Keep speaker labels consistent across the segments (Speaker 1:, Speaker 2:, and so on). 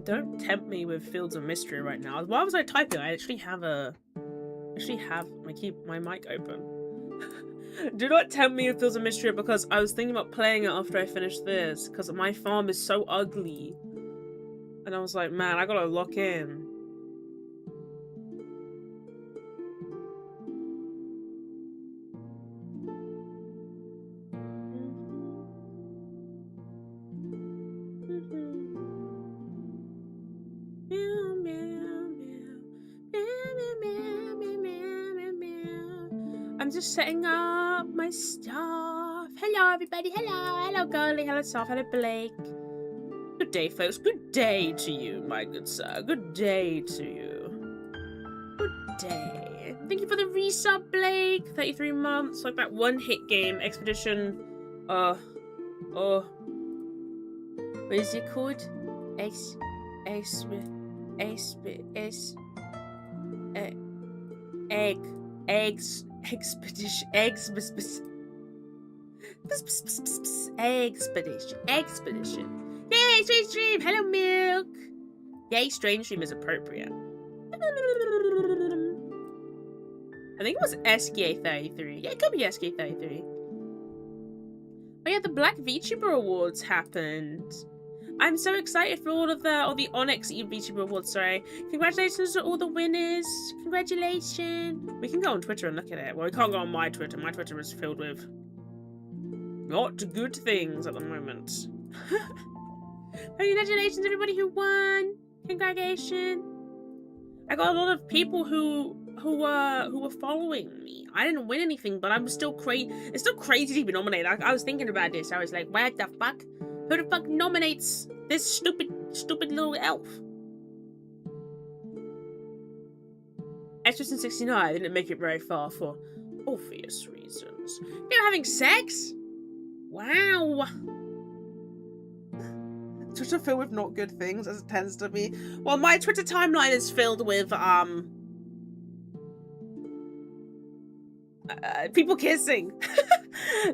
Speaker 1: Don't tempt me with Fields of Mystery right now. Why was I typing? I actually have my mic open. Do not tempt me with Fields of Mystery because I was thinking about playing it after I finished this because my farm is so ugly. And I was like, man, I gotta lock in. I'm just setting up my stuff. Hello, everybody. Hello. Hello, Girly. Hello, Soph. Hello, Blake. Good day, folks. Good day to you, my good sir. Good day to you. Good day. Thank you for the resub, Blake. 33 months. Like that one-hit game. Expedition. What is it called? Expedition. Yay, Strange Dream! Hello, Milk! Yay, Strange Dream is appropriate. I think it was SK33. Yeah, it could be SK33. Oh yeah, the Black VTuber Awards happened. I'm so excited for all the Onyx VTuber Awards, sorry. Congratulations to all the winners. Congratulations. We can go on Twitter and look at it. Well, we can't go on my Twitter. My Twitter is filled with not good things at the moment. Congratulations, everybody who won. Congratulations. I got a lot of people who were following me. I didn't win anything, but I'm still crazy. It's still crazy to be nominated. I was thinking about this. I was like, what the fuck? Who the fuck nominates this stupid little elf? Extras in 69 didn't make it very far for obvious reasons. They were having sex? Wow. Twitter filled with not good things, as it tends to be. Well, my Twitter timeline is filled with, people kissing.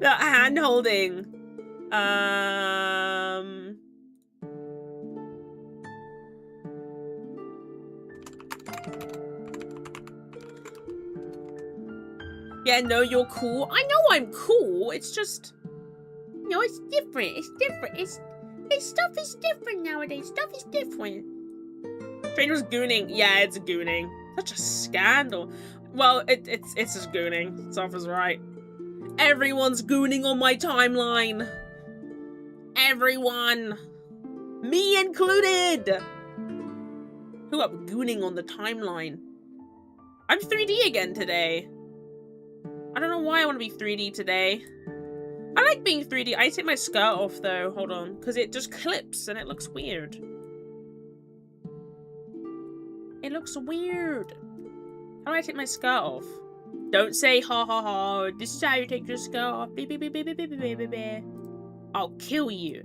Speaker 1: Hand holding. Yeah, no, you're cool. I know I'm cool. It's just, you know, it's different. It's different. Stuff is different nowadays. Stuff is different. Stranger's gooning. Yeah, it's gooning. Such a scandal. Well, it's just gooning. Sopha's right. Everyone's gooning on my timeline. Everyone. Me included. Who up gooning on the timeline? I'm 3D again today. I don't know why I want to be 3D today. I like being 3D. I take my skirt off though. Hold on. Because it just clips and it looks weird. It looks weird. How do I take my skirt off? Don't say ha ha ha. This is how you take your skirt off. Beep, beep, beep, beep, beep, beep, beep, beep, beep. I'll kill you.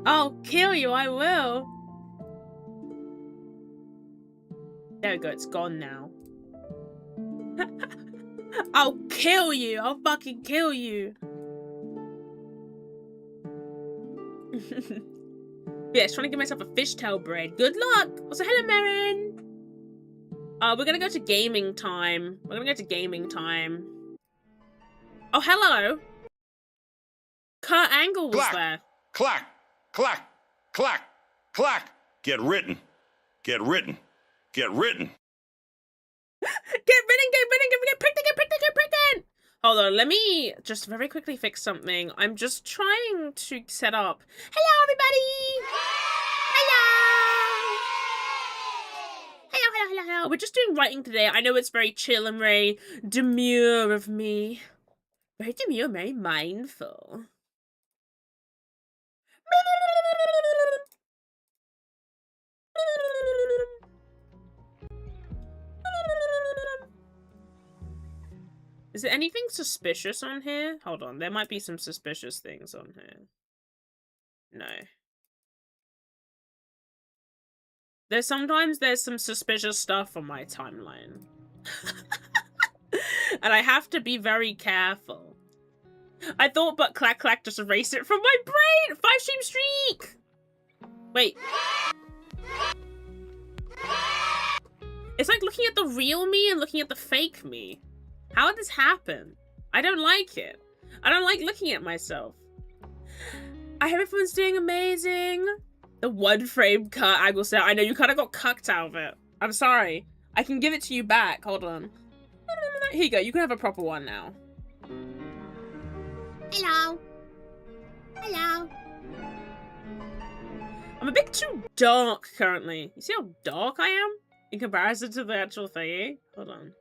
Speaker 1: I'll kill you. I will. There we go. It's gone now. I'll kill you. I'll fucking kill you. Yes, trying to give myself a fishtail braid. Good luck. Also, hello, Marin. We're gonna go to gaming time. We're gonna go to gaming time. Oh, hello. Kurt Angle was
Speaker 2: clack,
Speaker 1: there.
Speaker 2: Clack, clack, clack, clack. Get written. Get written. Get written.
Speaker 1: Get written. Hold on, let me just very quickly fix something. I'm just trying to set up. Hello, everybody. Hello. We're just doing writing today. I know it's very chill and very demure of me. Very demure, very mindful. Is there anything suspicious on here? Hold on, there might be some suspicious things on here. No. Sometimes there's some suspicious stuff on my timeline. And I have to be very careful. I thought but clack clack just erased it from my brain! 5-stream streak! Wait. It's like looking at the real me and looking at the fake me. How did this happen? I don't like it. I don't like looking at myself. I hope everyone's doing amazing. The one frame cut, I will say. I know you kind of got cucked out of it. I'm sorry. I can give it to you back. Hold on. Here you go. You can have a proper one now.
Speaker 3: Hello. Hello.
Speaker 1: I'm a bit too dark currently. You see how dark I am? In comparison to the actual thingy? Hold on.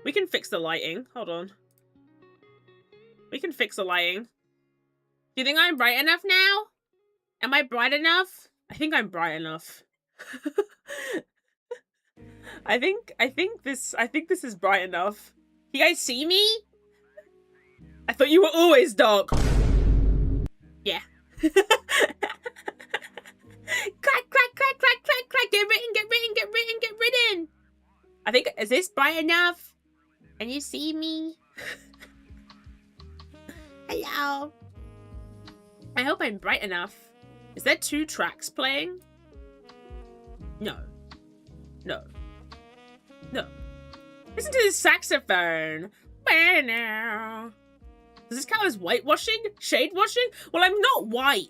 Speaker 1: We can fix the lighting. Hold on. We can fix the lighting. Do you think I'm bright enough now? Am I bright enough? I think I'm bright enough. I think this is bright enough. You guys see me? I thought you were always dark. Yeah. Clack, clack, clack, clack, clack, clack. Get written, get written, get written, get written. I think, is this bright enough? Can you see me? Hello. I hope I'm bright enough. Is there 2 tracks playing? No. No. No. Listen to this saxophone. Does this count as whitewashing? Shade washing? Well, I'm not white.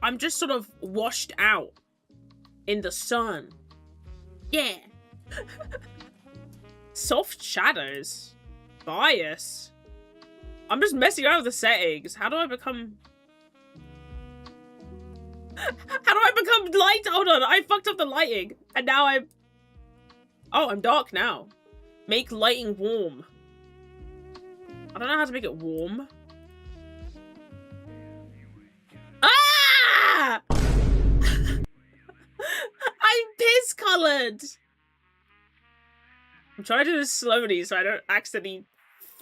Speaker 1: I'm just sort of washed out in the sun. Yeah. Soft shadows. Bias. I'm just messing around with the settings. How do I become... How do I become light? Hold on, I fucked up the lighting. And now I'm... Oh, I'm dark now. Make lighting warm. I don't know how to make it warm. Ah! I'm piss-colored. I'm trying to do this slowly so I don't accidentally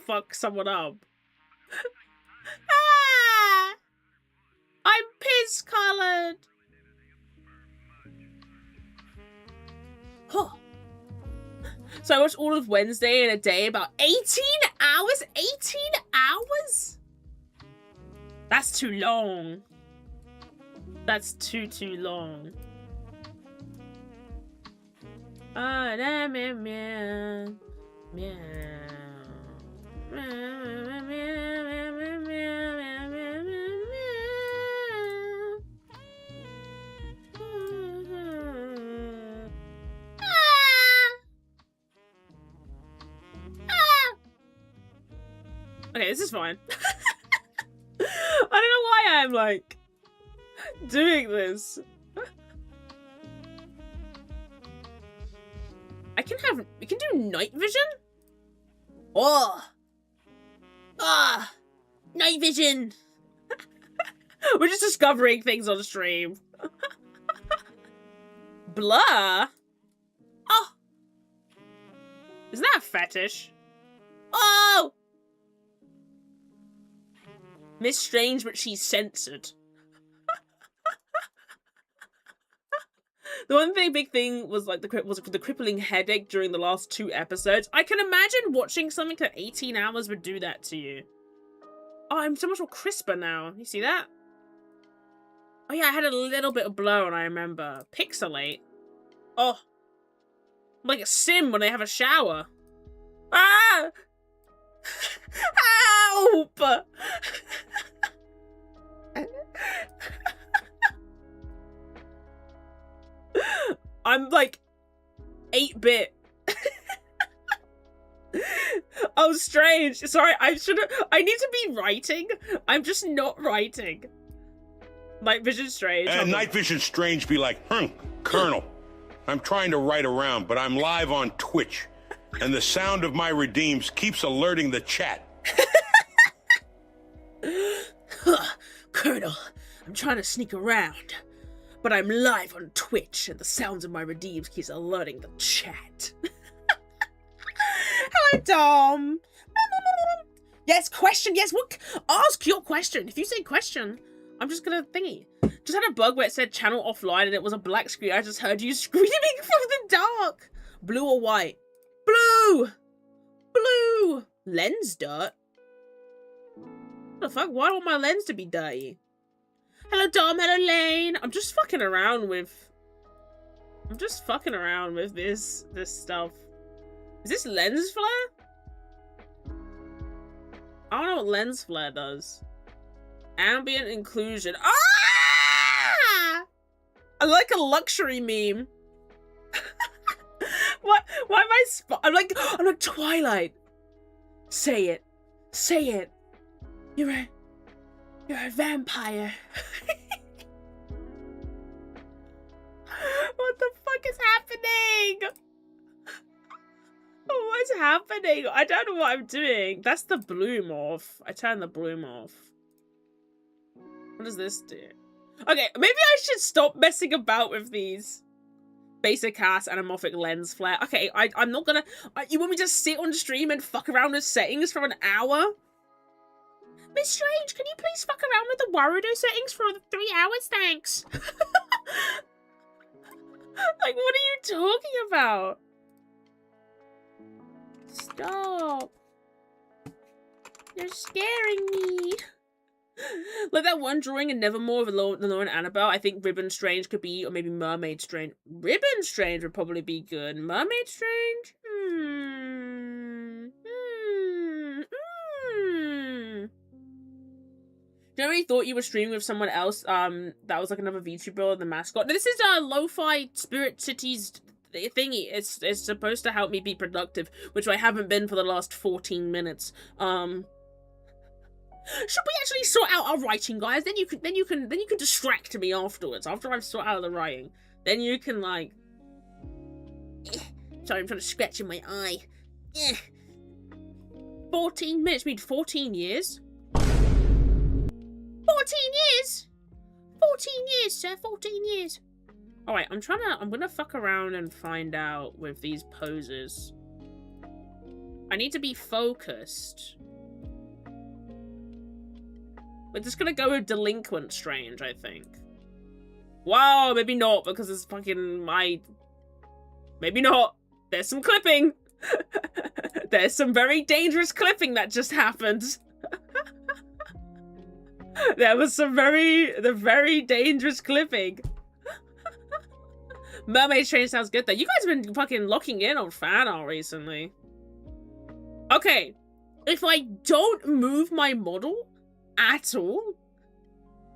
Speaker 1: fuck someone up. Ah! I'm piss-colored. Huh. So I watched all of Wednesday in a day, about 18 hours? 18 hours? That's too long. That's too long. Oh, damn it, meow. Meow. Okay, this is fine. I don't know why I'm like doing this. We can do night vision? Oh. Ah. Night vision. We're just discovering things on stream. Blur? Oh. Isn't that a fetish? Oh! MissedStrange, but she's censored. The one big thing was like the crippling headache during the last 2 episodes. I can imagine watching something for 18 hours would do that to you. Oh, I'm so much more crisper now. You see that? Oh yeah, I had a little bit of blur and I remember. Pixelate. Oh. Like a sim when they have a shower. Ah! Help! I'm like 8-bit. Oh, strange. Sorry, I need to be writing. I'm just not writing. Night Vision Strange.
Speaker 2: And Night Vision Strange be like, Colonel, I'm trying to write around, but I'm live on Twitch. And the sound of my redeems keeps alerting the chat.
Speaker 1: Colonel, I'm trying to sneak around, but I'm live on Twitch and the sounds of my redeems keeps alerting the chat. Hello, Dom. Yes, question. Yes, what? Ask your question. If you say question, I'm just gonna thingy. Just had a bug where it said channel offline and it was a black screen. I just heard you screaming from the dark. Blue or white? Blue! Blue! Lens dirt? What the fuck? Why do I want my lens to be dirty? Hello, Dom. Hello, Lane. I'm just fucking around with this stuff. Is this lens flare? I don't know what lens flare does. Ambient inclusion. Ah! I like a luxury meme. What? Why am I? I'm like Twilight. Say it. Say it. You're a vampire. What the fuck is happening? What's happening? I don't know what I'm doing. That's the bloom off. I turned the bloom off. What does this do? Okay, maybe I should stop messing about with these basic cast anamorphic lens flare. Okay, I'm not gonna... you want me to sit on stream and fuck around with settings for an hour? MissedStrange, can you please fuck around with the Warudo settings for 3 hours? Thanks. Like, what are you talking about? Stop. You're scaring me. Like that one drawing in Nevermore of the Law and Annabelle, I think Ribbon Strange could be, or maybe Mermaid Strange. Ribbon Strange would probably be good. Mermaid Strange? You already thought you were streaming with someone else, that was like another VTuber, the mascot. This is Lo-Fi Spirit Cities thingy. It's supposed to help me be productive, which I haven't been for the last 14 minutes. Should we actually sort out our writing, guys? Then you can distract me afterwards. After I've sorted out the writing, then you can like. Sorry, I'm trying to scratch in my eye. 14 minutes. Mean 14 years. 14 years. 14 years, sir. 14 years. All right, I'm gonna fuck around and find out with these poses. I need to be focused. We're just gonna go with Delinquent Strange, I think. Wow, maybe not, because it's fucking maybe not. There's some clipping. There's some very dangerous clipping that just happened. There was some very dangerous clipping. Mermaid Strange sounds good though. You guys have been fucking locking in on fan art recently. Okay, if I don't move my model at all,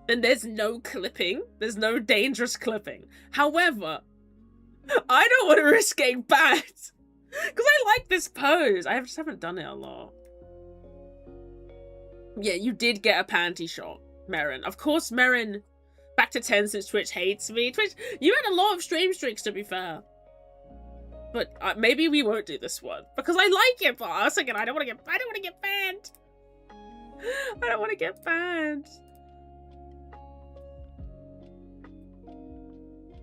Speaker 1: then there's no clipping. There's no dangerous clipping. However, I don't want to risk getting banned because I like this pose. I just haven't done it a lot. Yeah, you did get a panty shot, Merrin. Of course, Merrin. Back to 10 since Twitch hates me. Twitch, you had a lot of stream streaks, to be fair. But maybe we won't do this one because I like it. But I was thinking, I don't want to get banned. I don't want to get banned.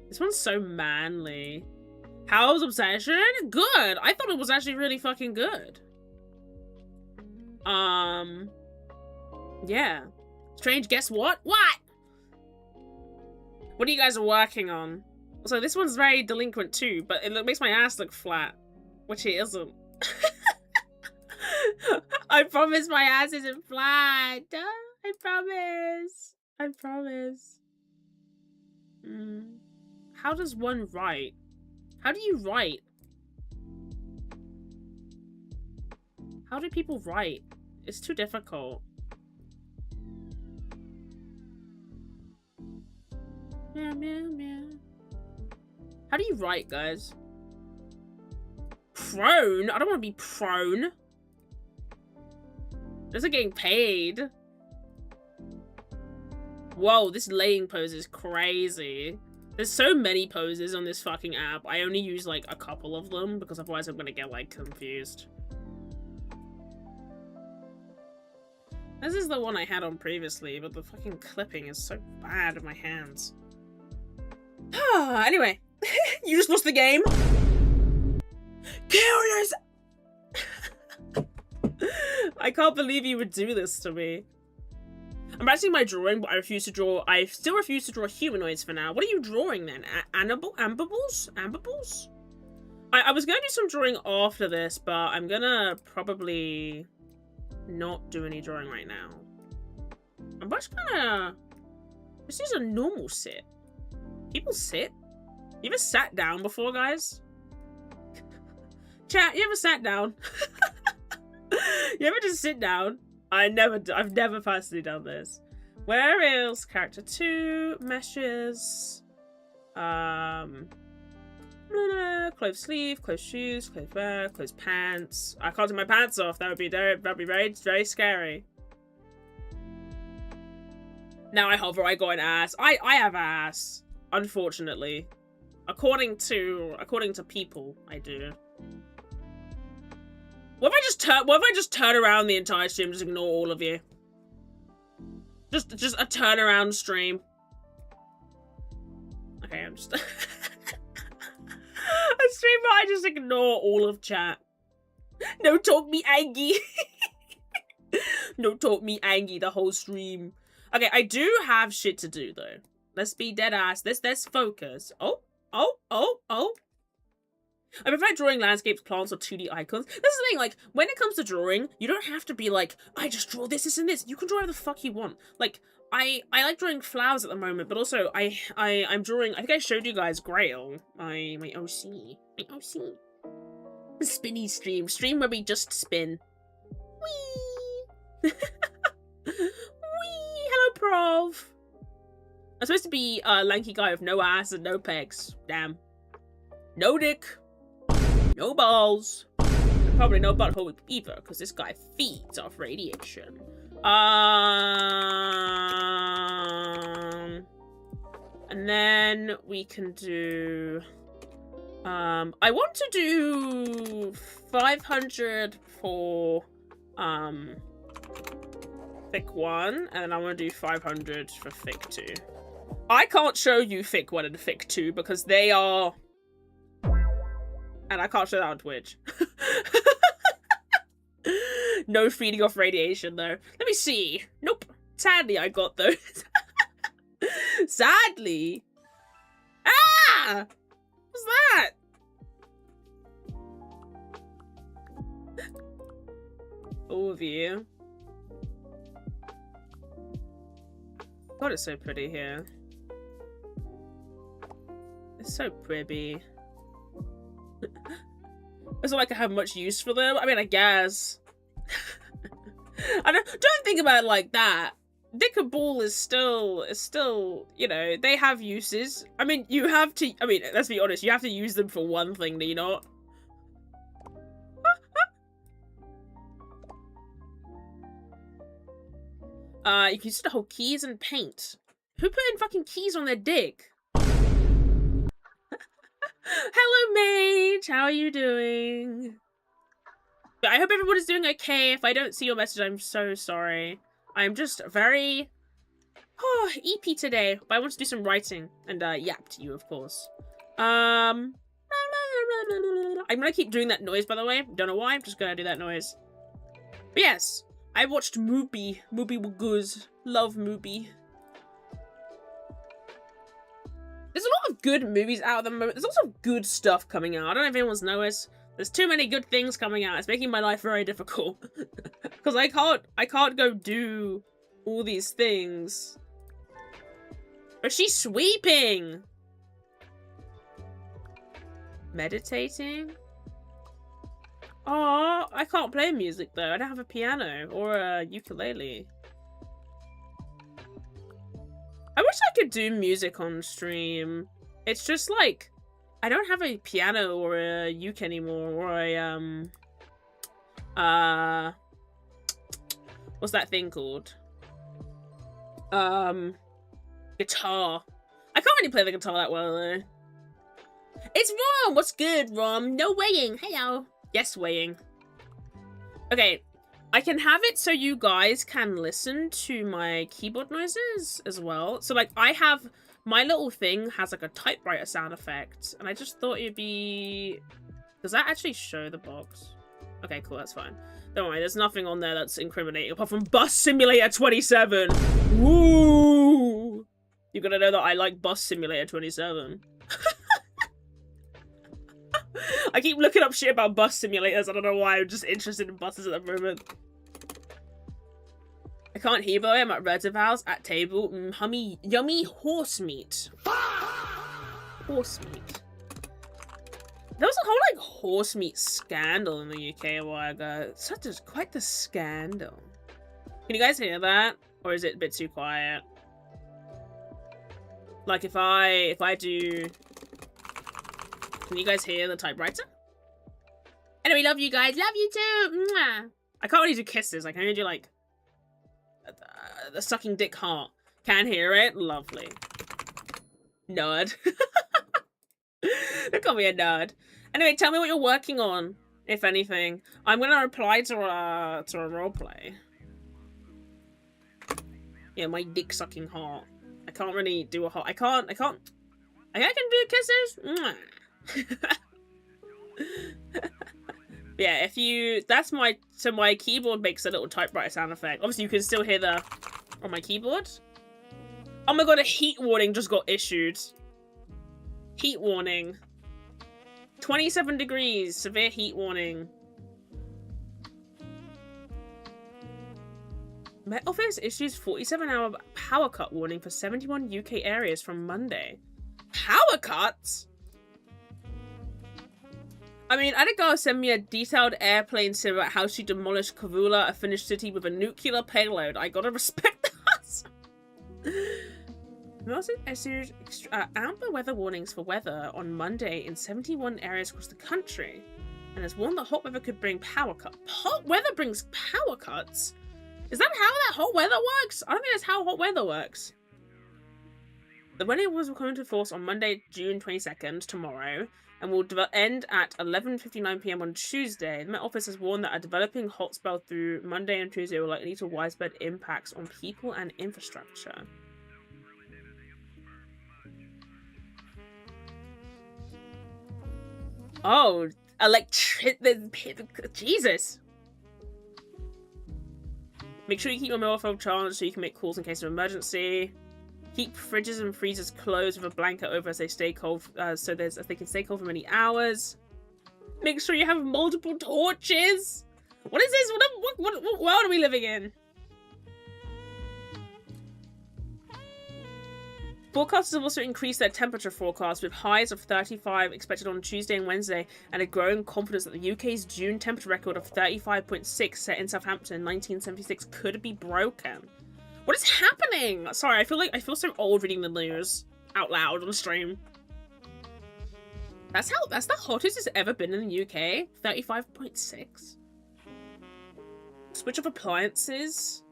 Speaker 1: This one's so manly. How's Obsession? Good. I thought it was actually really fucking good. Yeah. Strange, guess what? What? What are you guys working on? So this one's very delinquent too, but it makes my ass look flat, which it isn't. I promise my ass isn't flat. I promise. I promise. How does one write? How do you write? How do people write? It's too difficult. Meow, meow, meow. How do you write, guys? Prone? I don't want to be prone. Those are getting paid. Whoa, this laying pose is crazy. There's so many poses on this fucking app. I only use like a couple of them because otherwise I'm gonna get like confused. This is the one I had on previously, but the fucking clipping is so bad in my hands. Anyway, you just lost the game. Curious. I can't believe you would do this to me. I'm practicing my drawing, but I still refuse to draw humanoids for now. What are you drawing then? Ambables? Ambables? I was gonna do some drawing after this, but I'm gonna probably not do any drawing right now. I'm just gonna This is a normal sit. People sit? You ever sat down before, guys? Chat, you ever sat down? You ever just sit down? I've never personally done this. Where is character 2? Meshes. Close sleeve, close shoes, close wear, close pants. I can't take my pants off. That'd be very scary. Now I hover, I got an ass. I have ass. Unfortunately. According to people, I do. What if I just turn around the entire stream, just ignore all of you? Just a turnaround stream. Okay, I'm just... A stream where I just ignore all of chat. No talk me Angie. No talk me Angie the whole stream. Okay, I do have shit to do though. Let's be dead ass. Let's focus. Oh. I prefer drawing landscapes, plants, or 2D icons. That's the thing, like, when it comes to drawing, you don't have to be like, I just draw this, and this. You can draw whatever the fuck you want. Like, I like drawing flowers at the moment, but also I'm drawing, I think I showed you guys Grail, my OC. My OC. Spinny stream where we just spin. Whee! Whee! Hello, Prov! I'm supposed to be a lanky guy with no ass and no pecs. Damn. No dick. No balls. And probably no butthole either, because this guy feeds off radiation. And then we can do... I want to do 500 for Fic 1, and then I want to do 500 for Fic 2. I can't show you Fic 1 and Fic 2 because they are... And I can't show that on Twitch. No feeding off radiation, though. Let me see. Nope. Sadly, I got those. Sadly. Ah! What's that? All of you. God, it's so pretty here. It's so pretty. It's not like I have much use for them. I mean, I guess. I don't think about it like that. Dick and ball is still, you know, they have uses. I mean, you have to, I mean, let's be honest, you have to use them for one thing, do you not? You can use the whole keys and paint. Who put in fucking keys on their dick? Hello, Mage! How are you doing? I hope everybody's doing okay. If I don't see your message, I'm so sorry. I'm just very... EP today. But I want to do some writing. And, yap to you, of course. I'm gonna keep doing that noise, by the way. Don't know why. I'm just gonna do that noise. But yes, I watched Moopy. Moopy Wagoos. Love Moopy. There's a lot of good movies out at the moment. There's also good stuff coming out. I don't know if anyone's noticed. There's too many good things coming out. It's making my life very difficult. Because I can't go do all these things. But she's sweeping! Meditating? Oh, I can't play music though. I don't have a piano or a ukulele. I wish I could do music on stream. It's just like, I don't have a piano or a uke anymore, or a, what's that thing called? Guitar. I can't really play the guitar that well though. It's Rom! What's good, Rom? No weighing. Hello. Yes, weighing. Okay. I can have it so you guys can listen to my keyboard noises as well. So, like, I have... My little thing has, like, a typewriter sound effect. And I just thought it'd be... Does that actually show the box? Okay, cool. That's fine. Don't worry. There's nothing on there that's incriminating apart from Bus Simulator 27. Woo! You gotta know that I like Bus Simulator 27. I keep looking up shit about bus simulators. I don't know why. I'm just interested in buses at the moment. I can't hear, by the way. I'm at relative house, at table. Hummy, yummy horse meat. Horse meat. There was a whole, like, horse meat scandal in the UK a while ago. Quite the scandal. Can you guys hear that? Or is it a bit too quiet? Like, if I do... Can you guys hear the typewriter? Anyway, love you guys. Love you too. Mwah. I can't really do kisses. I can only do, like, the sucking dick heart. Can hear it. Lovely. Nerd. Don't call me a nerd. Anyway, tell me what you're working on, if anything. I'm gonna reply to a roleplay. Yeah, my dick sucking heart. I can't really do a heart. I can do kisses. Mwah. Yeah, if you... That's my... So my keyboard makes a little typewriter sound effect. Obviously, you can still hear the... On my keyboard. Oh my god, a heat warning just got issued. Heat warning. 27 degrees. Severe heat warning. Met Office issues 47-hour power cut warning for 71 UK areas from Monday. Power cuts? I mean, Adigar sent me a detailed airplane sim about how she demolished Kavula, a Finnish city with a nuclear payload. I gotta respect that. We also issued amber weather warnings for weather on Monday in 71 areas across the country. And has warned that hot weather could bring power cuts. Hot weather brings power cuts? Is that how that hot weather works? I don't think that's how hot weather works. The weather was coming to force on Monday, June 22nd, tomorrow, and will end at 11:59 PM on Tuesday. The Met Office has warned that a developing hot spell through Monday and Tuesday will likely lead to widespread impacts on people and infrastructure. Oh, Jesus. Make sure you keep your mobile phone charged so you can make calls in case of emergency. Keep fridges and freezers closed with a blanket over as they stay cold, so they can stay cold for many hours. Make sure you have multiple torches. What is this? What world are we living in? Forecasters have also increased their temperature forecast with highs of 35 expected on Tuesday and Wednesday, and a growing confidence that the UK's June temperature record of 35.6 set in Southampton in 1976 could be broken. What is happening? Sorry, I feel so old reading the news out loud on stream. That's the hottest it's ever been in the UK. 35.6. Switch off appliances.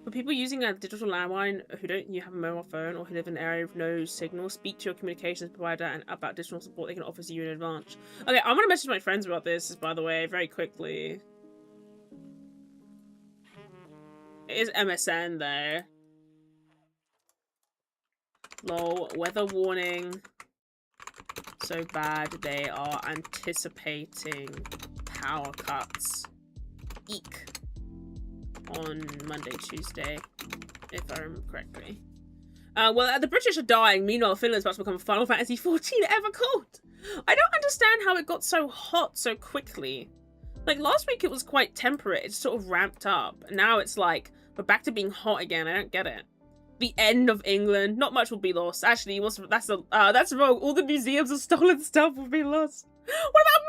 Speaker 1: For people using a digital landline who don't have a mobile phone or who live in an area with no signal, speak to your communications provider and about additional support they can offer you in advance. Okay, I'm gonna message my friends about this, by the way, very quickly. It is MSN though. Lol, weather warning. So bad they are anticipating power cuts. Eek. On Monday, Tuesday, if I remember correctly. Well, the British are dying. Meanwhile, Finland's about to become Final Fantasy 14 ever cold. I don't understand how it got so hot so quickly. Like, last week it was quite temperate. It sort of ramped up. And now it's like, we're back to being hot again. I don't get it. The end of England. Not much will be lost. Actually, that's wrong. All the museums of stolen stuff will be lost. What about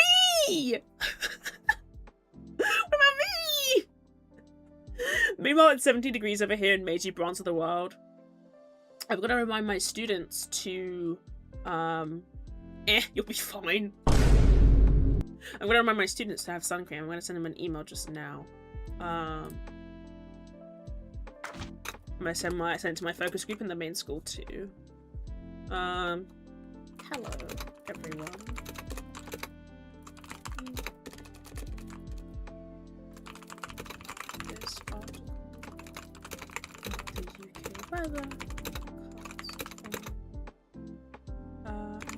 Speaker 1: me? What about me? Meanwhile, it's 70 degrees over here in Meiji branch of the world. I've got to remind my students to, you'll be fine. I'm going to remind my students to have sun cream. I'm going to send them an email just now. I'm going to send it to my focus group in the main school too. Hello, everyone. This article, the UK weather,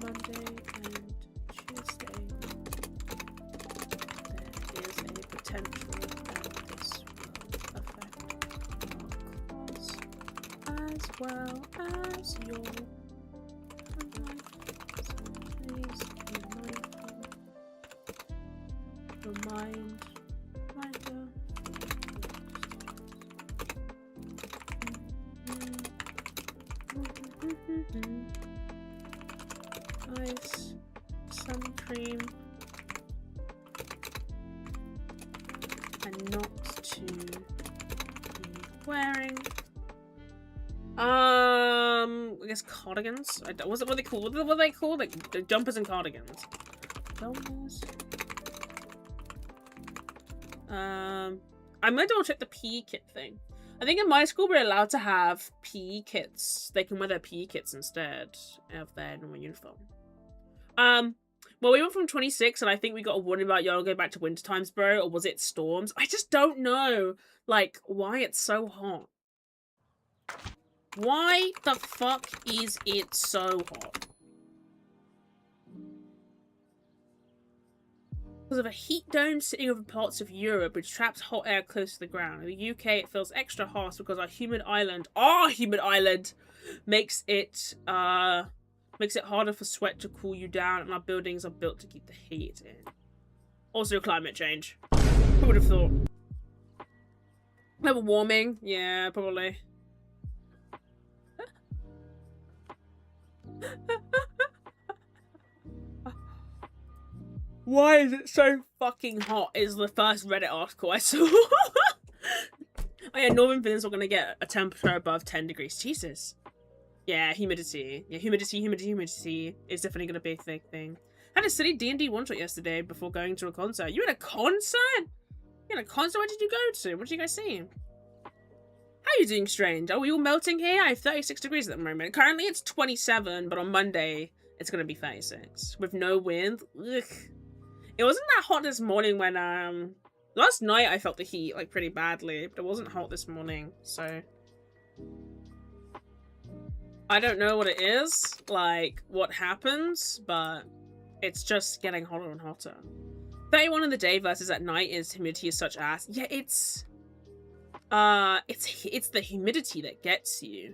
Speaker 1: Monday and Tuesday. There is a potential that this will affect our class as well as your life. So please be mindful. Reminder. Ice, sun cream, and not to be wearing. I guess cardigans. What are they called? What are they called? Like the jumpers and cardigans. Jumpers. I'm gonna double check the PE kit thing. I think in my school we're allowed to have PE kits. They can wear their PE kits instead of their normal uniform. Well, we went from 26 and I think we got a warning about y'all go back to winter times, bro, or was it storms? I just don't know, like, why it's so hot. Why the fuck is it so hot? Because of a heat dome sitting over parts of Europe which traps hot air close to the ground. In the UK it feels extra hot because our humid island, makes it harder for sweat to cool you down, and our buildings are built to keep the heat in. Also climate change. Who would have thought? Global warming? Yeah, probably. Why is it so fucking hot is the first Reddit article I saw. Oh yeah, Northern Finland's not gonna get a temperature above 10 degrees. Jesus. Yeah, humidity. Yeah, humidity is definitely gonna be a big thing. I had a silly D&D one-shot yesterday before going to a concert. You had a concert? You had a concert? Where did you go to? What did you guys see? How are you doing, Strange? Are we all melting here? I have 36 degrees at the moment. Currently it's 27, but on Monday it's gonna be 36. With no wind. Ugh. It wasn't that hot this morning when, last night I felt the heat, like, pretty badly, but it wasn't hot this morning, so. I don't know what it is, like, what happens, but it's just getting hotter and hotter. 31 in the day versus at night is humidity is such ass. Yeah, it's the humidity that gets you.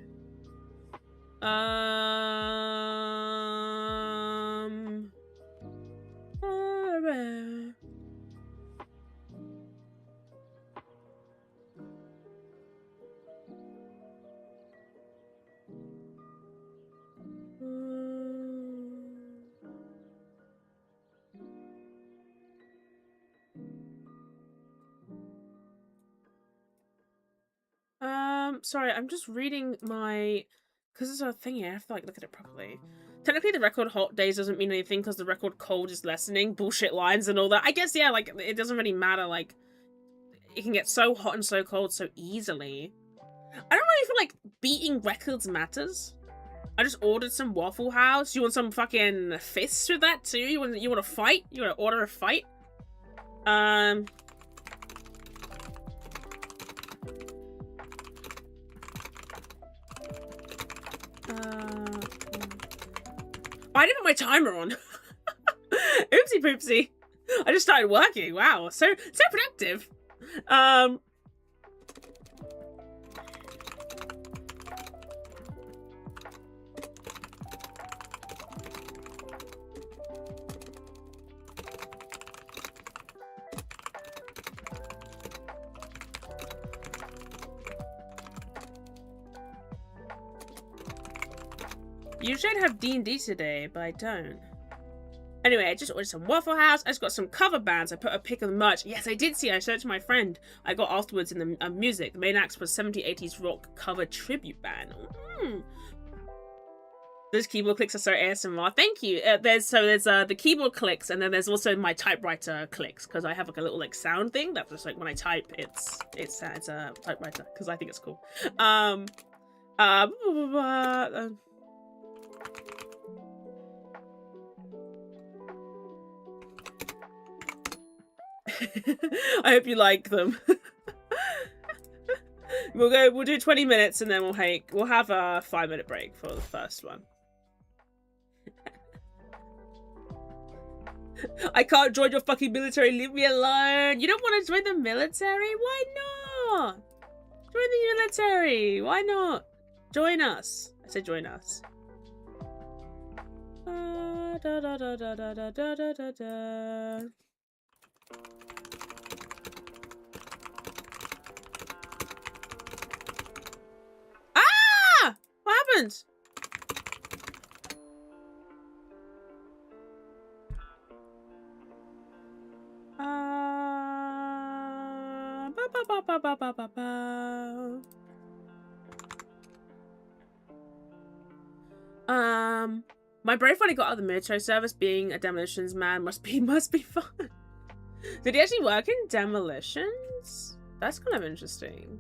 Speaker 1: Sorry, I'm just reading my, because there's a thing here, I have to like look at it properly. Technically the record hot days doesn't mean anything because the record cold is lessening, bullshit lines and all that. I guess, yeah, like, it doesn't really matter, like, it can get so hot and so cold so easily. I don't really feel like beating records matters. I just ordered some Waffle House. You want some fucking fists with that too? You want to fight? You want to order a fight? I didn't put my timer on. Oopsie poopsie. I just started working. Wow, so productive. You should have D&D today, but I don't. Anyway, I just ordered some Waffle House. I just got some cover bands. I put a pic of the merch. Yes, I did see. I showed it to my friend. I got afterwards in the music. The main act was 70s, 80s rock cover tribute band. Those keyboard clicks are so ASMR. Thank you. There's the keyboard clicks, and then there's also my typewriter clicks, because I have like a little like sound thing that's just like when I type, it's a typewriter because I think it's cool. I hope you like them. We'll do 20 minutes and then we'll have a 5-minute break for the first one. I can't join your fucking military, leave me alone. You don't want to join the military? Why not? Join the military. Why not? Join us. I said join us. Da, da, da, da, da, da, da, da, da. Ah! What happened? My brave finally got out of the military service. Being a demolitions man must be fun. Did he actually work in demolitions? That's kind of interesting.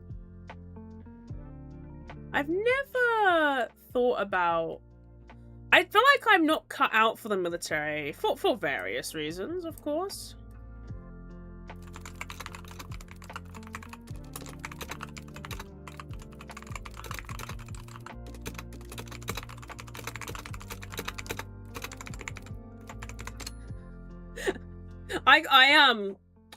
Speaker 1: I've never thought about... I feel like I'm not cut out for the military. For various reasons, of course.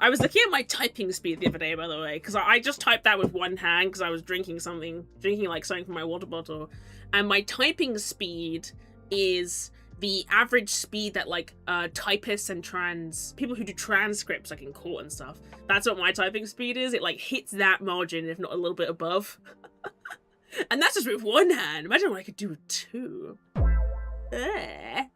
Speaker 1: I was looking at my typing speed the other day, by the way, because I just typed that with one hand because I was drinking like something from my water bottle, and my typing speed is the average speed that like typists and people who do transcripts like in court and stuff. That's what my typing speed is. It like hits that margin, if not a little bit above. And that's just with one hand. Imagine what I could do with two. Ugh.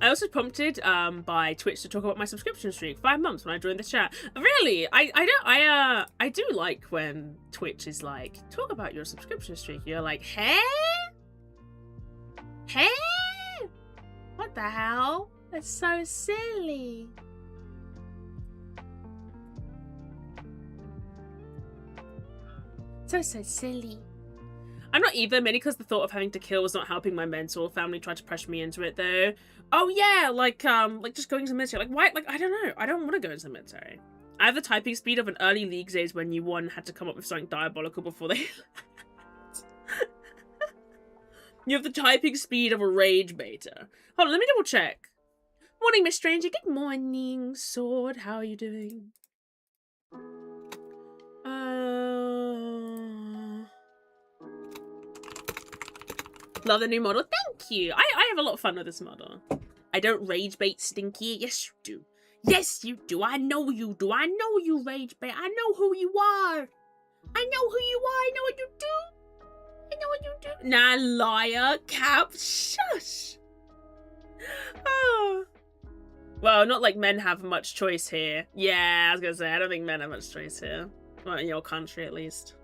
Speaker 1: I also prompted by Twitch to talk about my subscription streak. 5 months when I joined the chat. Really, I do like when Twitch is like, talk about your subscription streak. You're like, hey, what the hell? That's so silly. So silly. I'm not either, mainly because the thought of having to kill was not helping my mentor. Family tried to pressure me into it though. Oh yeah, like just going to the military. Like why? Like I don't know. I don't want to go into the military. I have the typing speed of an early League days when you had to come up with something diabolical before they. You have the typing speed of a rage beta. Hold on, let me double check. Morning, Miss Stranger. Good morning, Sword. How are you doing? Love the new model. Thank you. I have a lot of fun with this model. I don't rage bait, Stinky. Yes, you do. Yes, you do. I know you do. I know you rage bait. I know who you are. I know who you are. I know what you do. I know what you do. Nah, liar. Cap. Shush. Oh. Well, not like men have much choice here. Yeah, I was gonna say, I don't think men have much choice here. Not in your country, at least.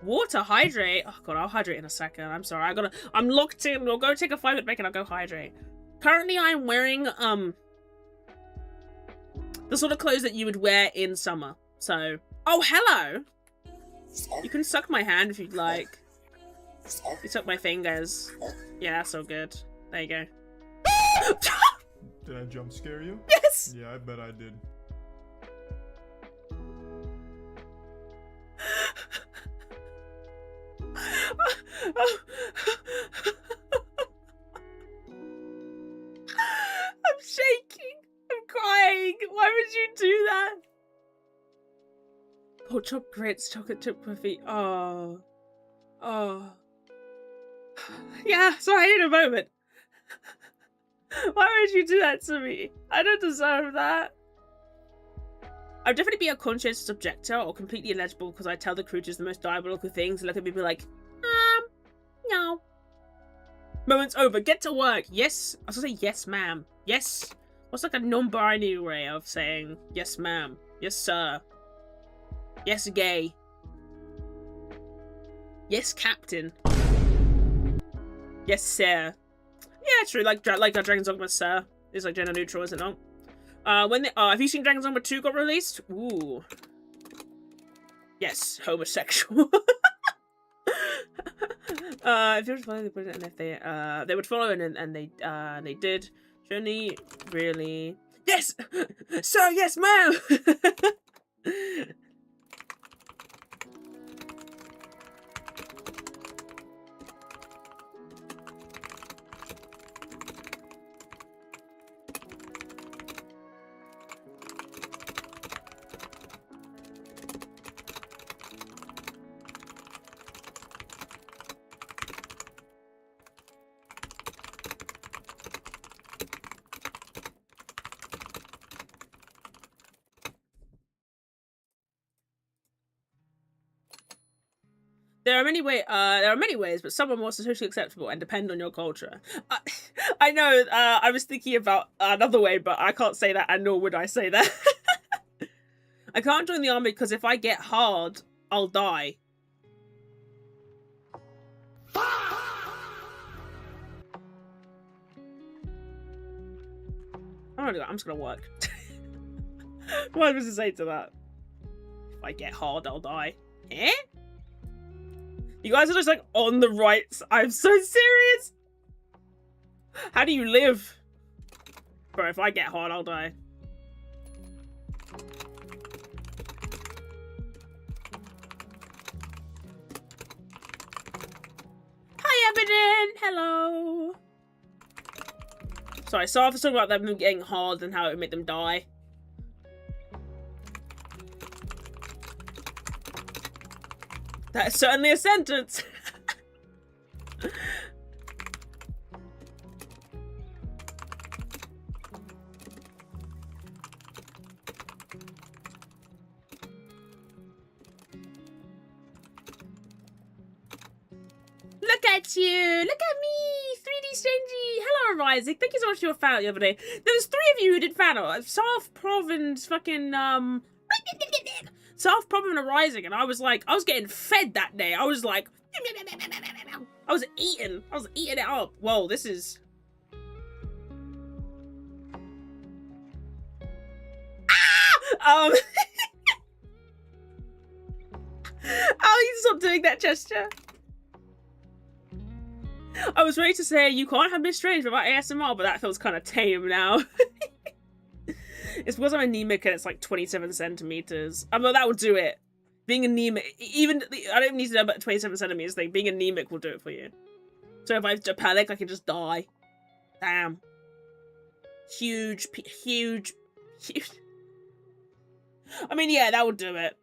Speaker 1: Water, hydrate. Oh god, I'll hydrate in a second. I'm sorry. I'm locked in. I'll go take a 5-minute break and I'll go hydrate. Currently, I'm wearing the sort of clothes that you would wear in summer. So, oh hello. You can suck my hand if you'd like. You suck my fingers. Yeah, that's so good. There you go.
Speaker 4: Did I jump scare you?
Speaker 1: Yes.
Speaker 4: Yeah, I bet I did.
Speaker 1: I'm shaking. I'm crying. Why would you do that? Pork chop grits, chocolate chip puffy. Oh. Oh. Yeah, sorry, in a moment. Why would you do that to me? I don't deserve that. I'd definitely be a conscientious objector or completely illegible because I tell the creatures the most diabolical things and look at me and be like, no. Moment's over. Get to work. Yes. I was gonna say yes, ma'am. Yes. What's like a non-binary way of saying yes, ma'am? Yes, sir. Yes, gay. Yes, captain. Yes, sir. Yeah, true. Like Dragon's Dogma, sir. It's like gender neutral, is it not? Have you seen Dragon's Dogma 2 got released? Ooh. Yes, homosexual. If they would follow, they put it, and if they would follow, and they did. Journey, really? Yes, sir. Yes, ma'am. There are many ways, but some are more socially acceptable and depend on your culture. I know. I was thinking about another way, but I can't say that, and nor would I say that. I can't join the army because if I get hard, I'll die. I'm just gonna work. What was to say to that? If I get hard, I'll die. Eh? You guys are just like on the rights. I'm so serious. How do you live? Bro, if I get hard, I'll die. Hi, Evident. Hello. Sorry, so I was talking about them getting hard and how it would make them die. That is certainly a sentence. Look at you! Look at me! 3D Strangey! Hello, Rising. Thank you so much for your fan art the other day. There was 3 of you who did fan art. South Prov and fucking, South Prov and Rising, and I was getting fed that day. I was like, I was eating it up. Whoa, this is... Ah! Oh, you stop doing that gesture. I was ready to say you can't have MissedStrange without ASMR, but that feels kind of tame now. It's because I'm anemic and it's like 27 centimeters. I mean, that would do it. Being anemic, even I don't need to know about 27 centimeters thing. Being anemic will do it for you. So if I have to panic, I can just die. Damn. Huge. I mean, yeah, that would do it.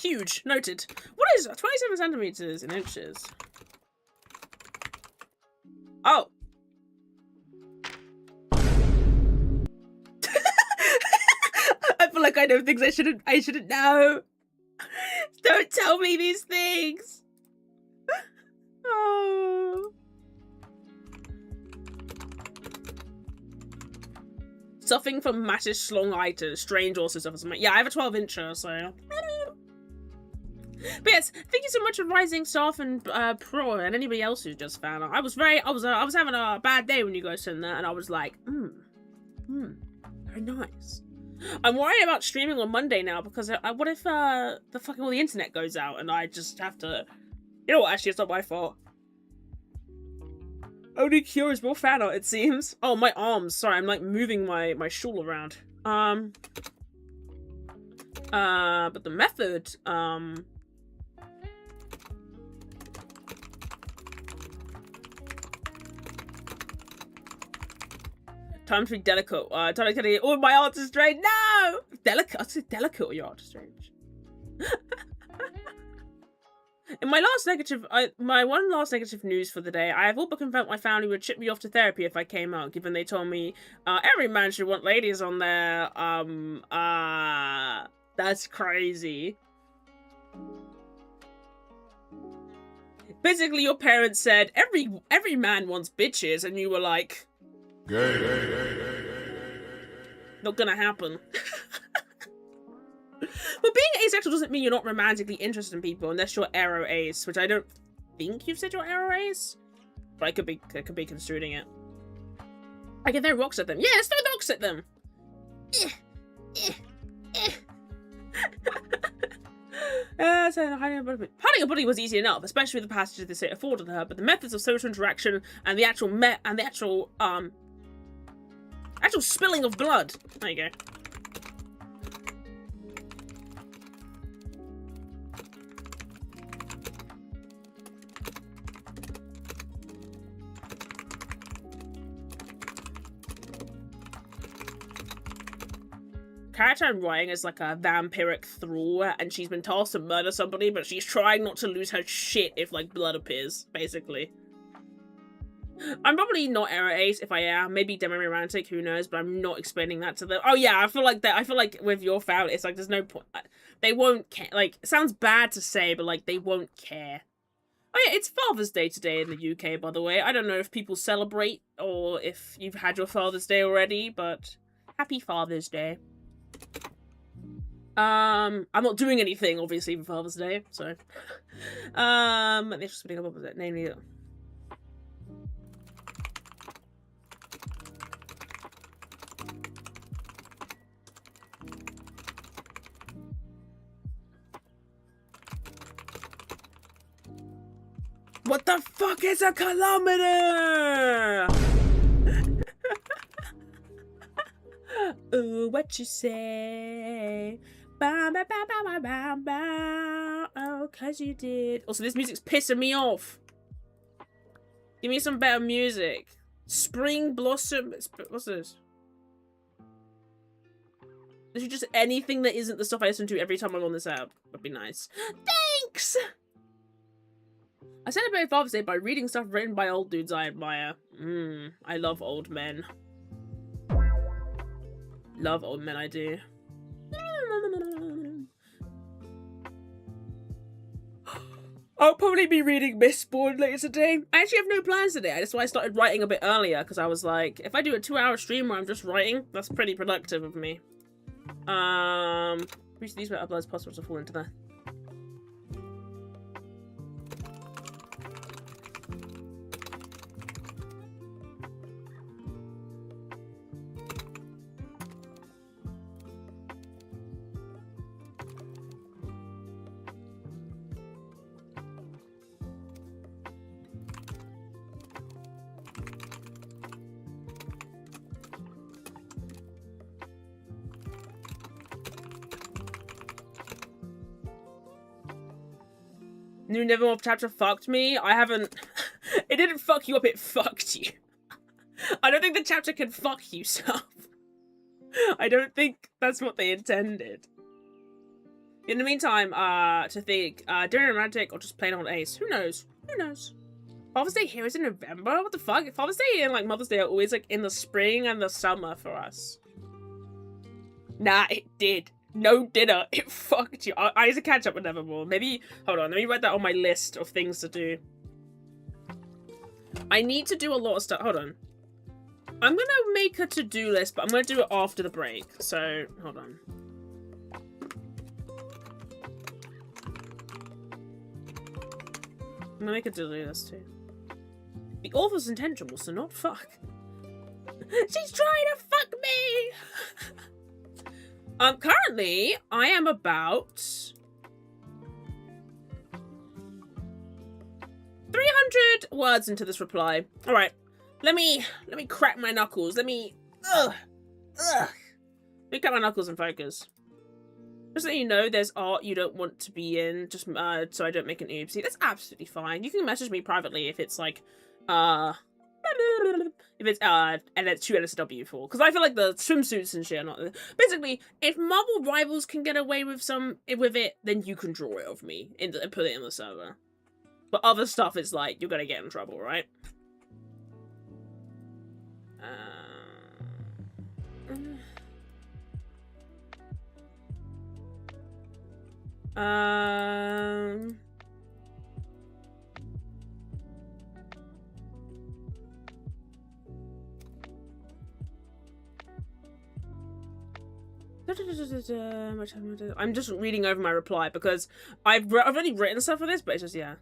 Speaker 1: Huge. Noted. What is 27 centimeters in inches? Oh. I feel like I know things I shouldn't know. Don't tell me these things. Oh. Suffering from MissedStrange Strange also suffers from it. Yeah, I have a 12-incher, so. But yes, thank you so much for Rising Staff and Pro and anybody else who's just found out. I was having a bad day when you guys sent that, and I was like, very nice. I'm worried about streaming on Monday now because what if the fucking all the internet goes out and I just have to, you know what? Actually, it's not my fault. Only cure is more fan art, it seems. Oh, my arms. Sorry, I'm like moving my shawl around. But the method, time to be delicate. Oh, my art is strange. No! Delicate. I said delicate or your art is strange. In my last negative, my one last negative news for the day, I have all but confirmed my family would ship me off to therapy if I came out, given they told me, every man should want ladies on there. That's crazy. Basically, your parents said, every man wants bitches, and you were like... Not gonna happen. But being asexual doesn't mean you're not romantically interested in people unless you're aro ace, which I don't think you've said you're aro ace, but I could be construing it. I can throw rocks at them. Yeah, let's throw rocks at them. So hiding a body was easy enough, especially with the passages the state afforded her, but the methods of social interaction and the actual spilling of blood. There you go. Character I'm writing is like a vampiric thrall, and she's been tasked to murder somebody, but she's trying not to lose her shit if like blood appears, basically. I'm probably not error ace. If I am, maybe demo romantic, who knows, but I'm not explaining that to them. Oh yeah, I feel like that. I feel like with your family, it's like there's no point. They won't care. Like, it sounds bad to say, but like they won't care. Oh yeah, it's Father's Day today in the UK, by the way. I don't know if people celebrate or if you've had your Father's Day already, but happy Father's Day. I'm not doing anything, obviously, for Father's Day, so. They're just putting up with it, namely. What the fuck is a kilometer? Ooh, what you say? Ba, ba, ba, ba, ba, ba. Oh, cause you did. Also, this music's pissing me off. Give me some better music. Spring Blossom. What's this? This is just anything that isn't the stuff I listen to every time I'm on this app. Would be nice. Thanks! I celebrate Father's Day by reading stuff written by old dudes I admire. I love old men. Love old men, I do. I'll probably be reading Mistborn later today. I actually have no plans today. That's why I started writing a bit earlier, because I was like, if I do a 2-hour stream where I'm just writing, that's pretty productive of me. Reach these where uploads possible to fall into there. New Nevermore chapter fucked me. I haven't... It didn't fuck you up, it fucked you. I don't think the chapter can fuck you, Sub. I don't think that's what they intended. In the meantime, to think, doing romantic or just plain old ace. Who knows? Who knows? Father's Day here is in November? What the fuck? Father's Day and like Mother's Day are always like in the spring and the summer for us. Nah, it did. No dinner. It fucked you. I need to catch up with Nevermore. Maybe, hold on, let me write that on my list of things to do. I need to do a lot of stuff. Hold on. I'm gonna make a to-do list, but I'm gonna do it after the break. So, hold on. I'm gonna make a to-do list too. The author's intention was to not fuck. She's trying to fuck me! Currently, I am about 300 words into this reply. All right, let me crack my knuckles. Let me crack my knuckles and focus. Just so you know, there's art you don't want to be in, just so I don't make an oopsie. That's absolutely fine. You can message me privately if it's like, if it's and it's 2 NSW for, because I feel like the swimsuits and shit are not. Basically, if Marvel Rivals can get away with it, then you can draw it of me and put it in the server. But other stuff is like you're gonna get in trouble, right? I'm just reading over my reply because I've already written stuff for this, but it's just, yeah.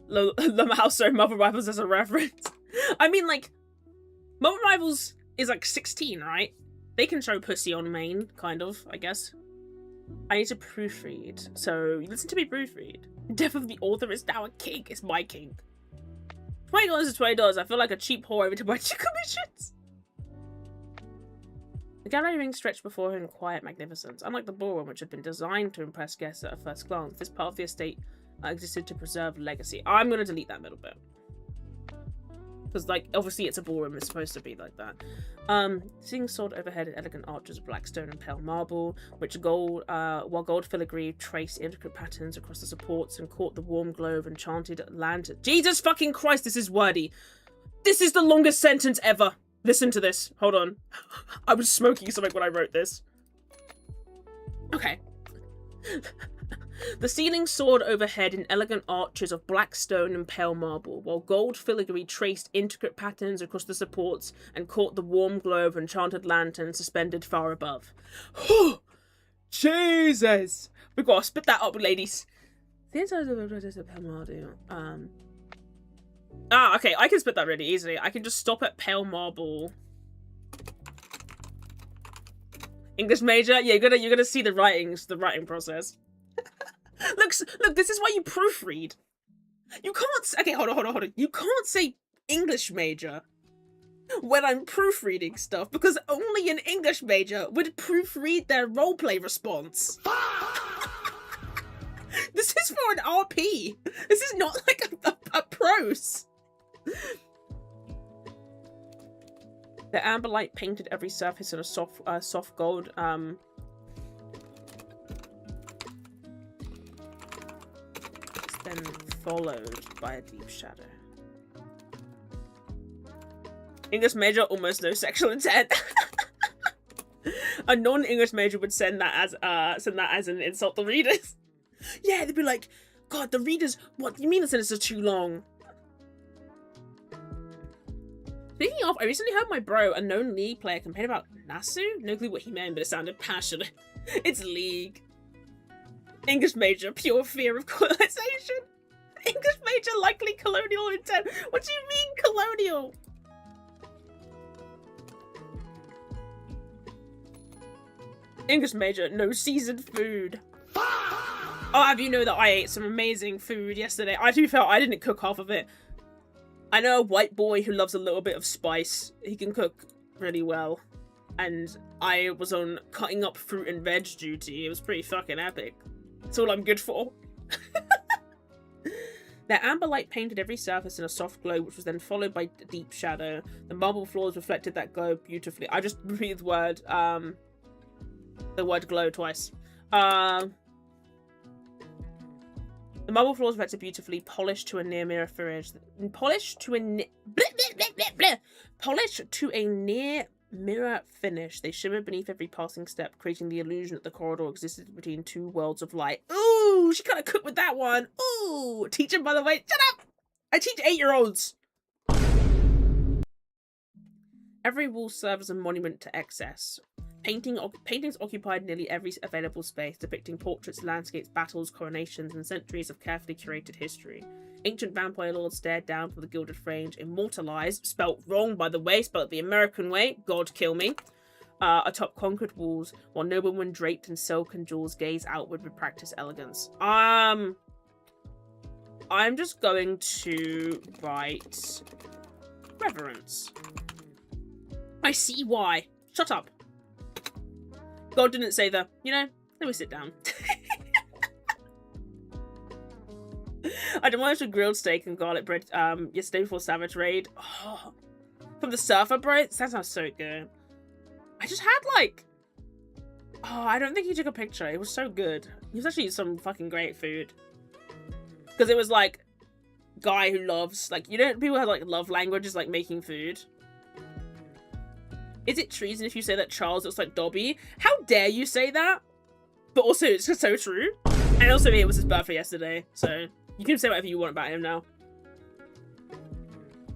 Speaker 1: Lamauso Marvel Rivals as a reference. I mean, like, Marvel Rivals is like 16, right? They can show pussy on main, kind of, I guess. I need to proofread, so listen to me proofread. Death of the author is now a kink. It's my kink. $20 is $20. I feel like a cheap whore every time I do commissions. The gallery ring stretched before her in quiet magnificence. Unlike the ballroom, which had been designed to impress guests at a first glance, this part of the estate existed to preserve legacy. I'm going to delete that middle bit. Because, like, obviously it's a ballroom, it's supposed to be like that. Seeing soared overhead in elegant arches of black stone and pale marble, while gold filigree traced intricate patterns across the supports and caught the warm glow of enchanted lantern. Jesus fucking Christ, this is wordy! This is the longest sentence ever. Listen to this. Hold on. I was smoking something when I wrote this. Okay. The ceiling soared overhead in elegant arches of black stone and pale marble, while gold filigree traced intricate patterns across the supports and caught the warm glow of enchanted lanterns suspended far above. Jesus! We've got to spit that up, ladies. The inside of the pale marble. Okay, I can spit that really easily. I can just stop at pale marble. English major? Yeah, you're gonna see the writing process. Look, this is why you proofread. You can't, okay, hold on. You can't say English major when I'm proofreading stuff, because only an English major would proofread their roleplay response. This is for an RP. This is not like a prose. The amber light painted every surface in a soft gold, then followed by a deep shadow. English major, almost no sexual intent. A non-English major would send that as an insult to readers. Yeah, they'd be like, God, the readers, what do you mean the sentences are too long? Speaking of, I recently heard my bro, a known League player, complain about Nasu. No clue what he meant, but it sounded passionate. It's League. English major, pure fear of colonization. English major, likely colonial intent. What do you mean colonial? English major, no seasoned food. I'll have you know that I ate some amazing food yesterday. I do feel I didn't cook half of it. I know a white boy who loves a little bit of spice. He can cook really well. And I was on cutting up fruit and veg duty. It was pretty fucking epic. That's all I'm good for. Their amber light painted every surface in a soft glow, which was then followed by a deep shadow. The marble floors reflected that glow beautifully. I just repeated the word glow twice. The marble floors reflected beautifully, polished to a near mirror finish. Polished to a near mirror finish. They shimmered beneath every passing step, creating the illusion that the corridor existed between two worlds of light. Ooh, she kind of cooked with that one. Ooh, teacher, by the way, shut up! I teach 8-year-olds. Every wall serves as a monument to excess. Paintings occupied nearly every available space, depicting portraits, landscapes, battles, coronations, and centuries of carefully curated history. Ancient vampire lords stared down from the gilded frames, immortalized, spelt wrong by the way, spelt the American way, God kill me, atop concrete walls, while noblemen draped in silk and jewels gaze outward with practiced elegance. I'm just going to write reverence. I see why. Shut up. God didn't say that. You know, let me sit down. I demolished a grilled steak and garlic bread yesterday before Savage Raid. Oh, from the surfer, bro. That sounds so good. I just had like... Oh, I don't think he took a picture. It was so good. It was actually some fucking great food. Because it was like... Guy who loves... Like, you know, people have like love languages like making food. Is it treason if you say that Charles looks like Dobby? How dare you say that? But also, it's just so true. And also, it was his birthday yesterday, so you can say whatever you want about him now.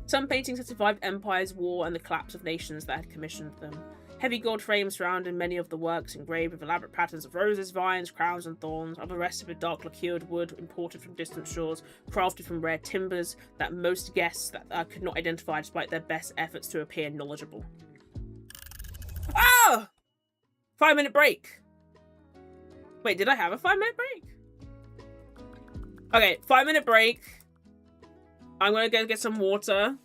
Speaker 1: Some paintings had survived empires, war, and the collapse of nations that had commissioned them. Heavy gold frames surrounded many of the works, engraved with elaborate patterns of roses, vines, crowns, and thorns. Other rested with dark lacquered wood imported from distant shores, crafted from rare timbers that most guests could not identify despite their best efforts to appear knowledgeable. Ah! 5-minute break. Wait, did I have a 5-minute break? Okay, 5-minute break. I'm gonna go get some water,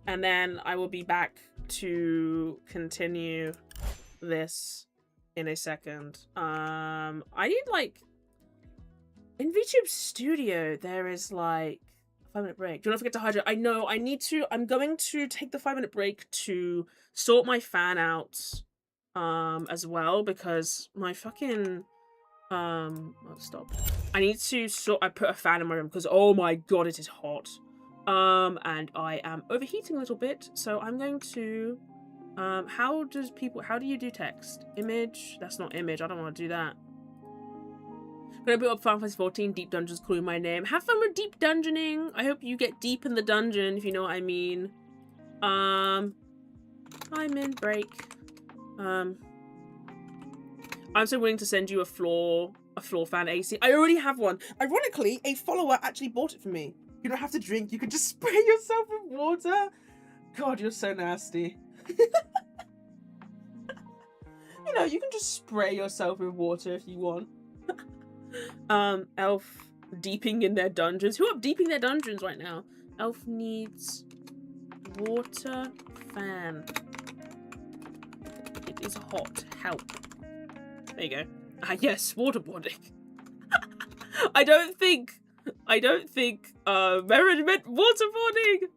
Speaker 1: and then I will be back to continue this in a second. I need like in VTube Studio there is like a 5-minute break. Do not forget to hydrate. I know I need to. I'm going to take the 5-minute break to sort my fan out as well, because my fucking stop. I need to I put a fan in my room because oh my god, it is hot. And I am overheating a little bit, so I'm going to, how do you do text? Image? That's not image, I don't want to do that. Gonna build up Final Fantasy 14, Deep Dungeons calling my name. Have fun with deep dungeoning. I hope you get deep in the dungeon, if you know what I mean. I'm in break. I'm so willing to send you a floor fan AC. I already have one. Ironically, a follower actually bought it for me. You don't have to drink, you can just spray yourself with water. God, you're so nasty. You know, you can just spray yourself with water if you want. Elf deeping in their dungeons. Who are deeping their dungeons right now? Elf needs water fan. It is hot. Help. There you go. Ah, yes, waterboarding. I don't think Merrin meant waterboarding.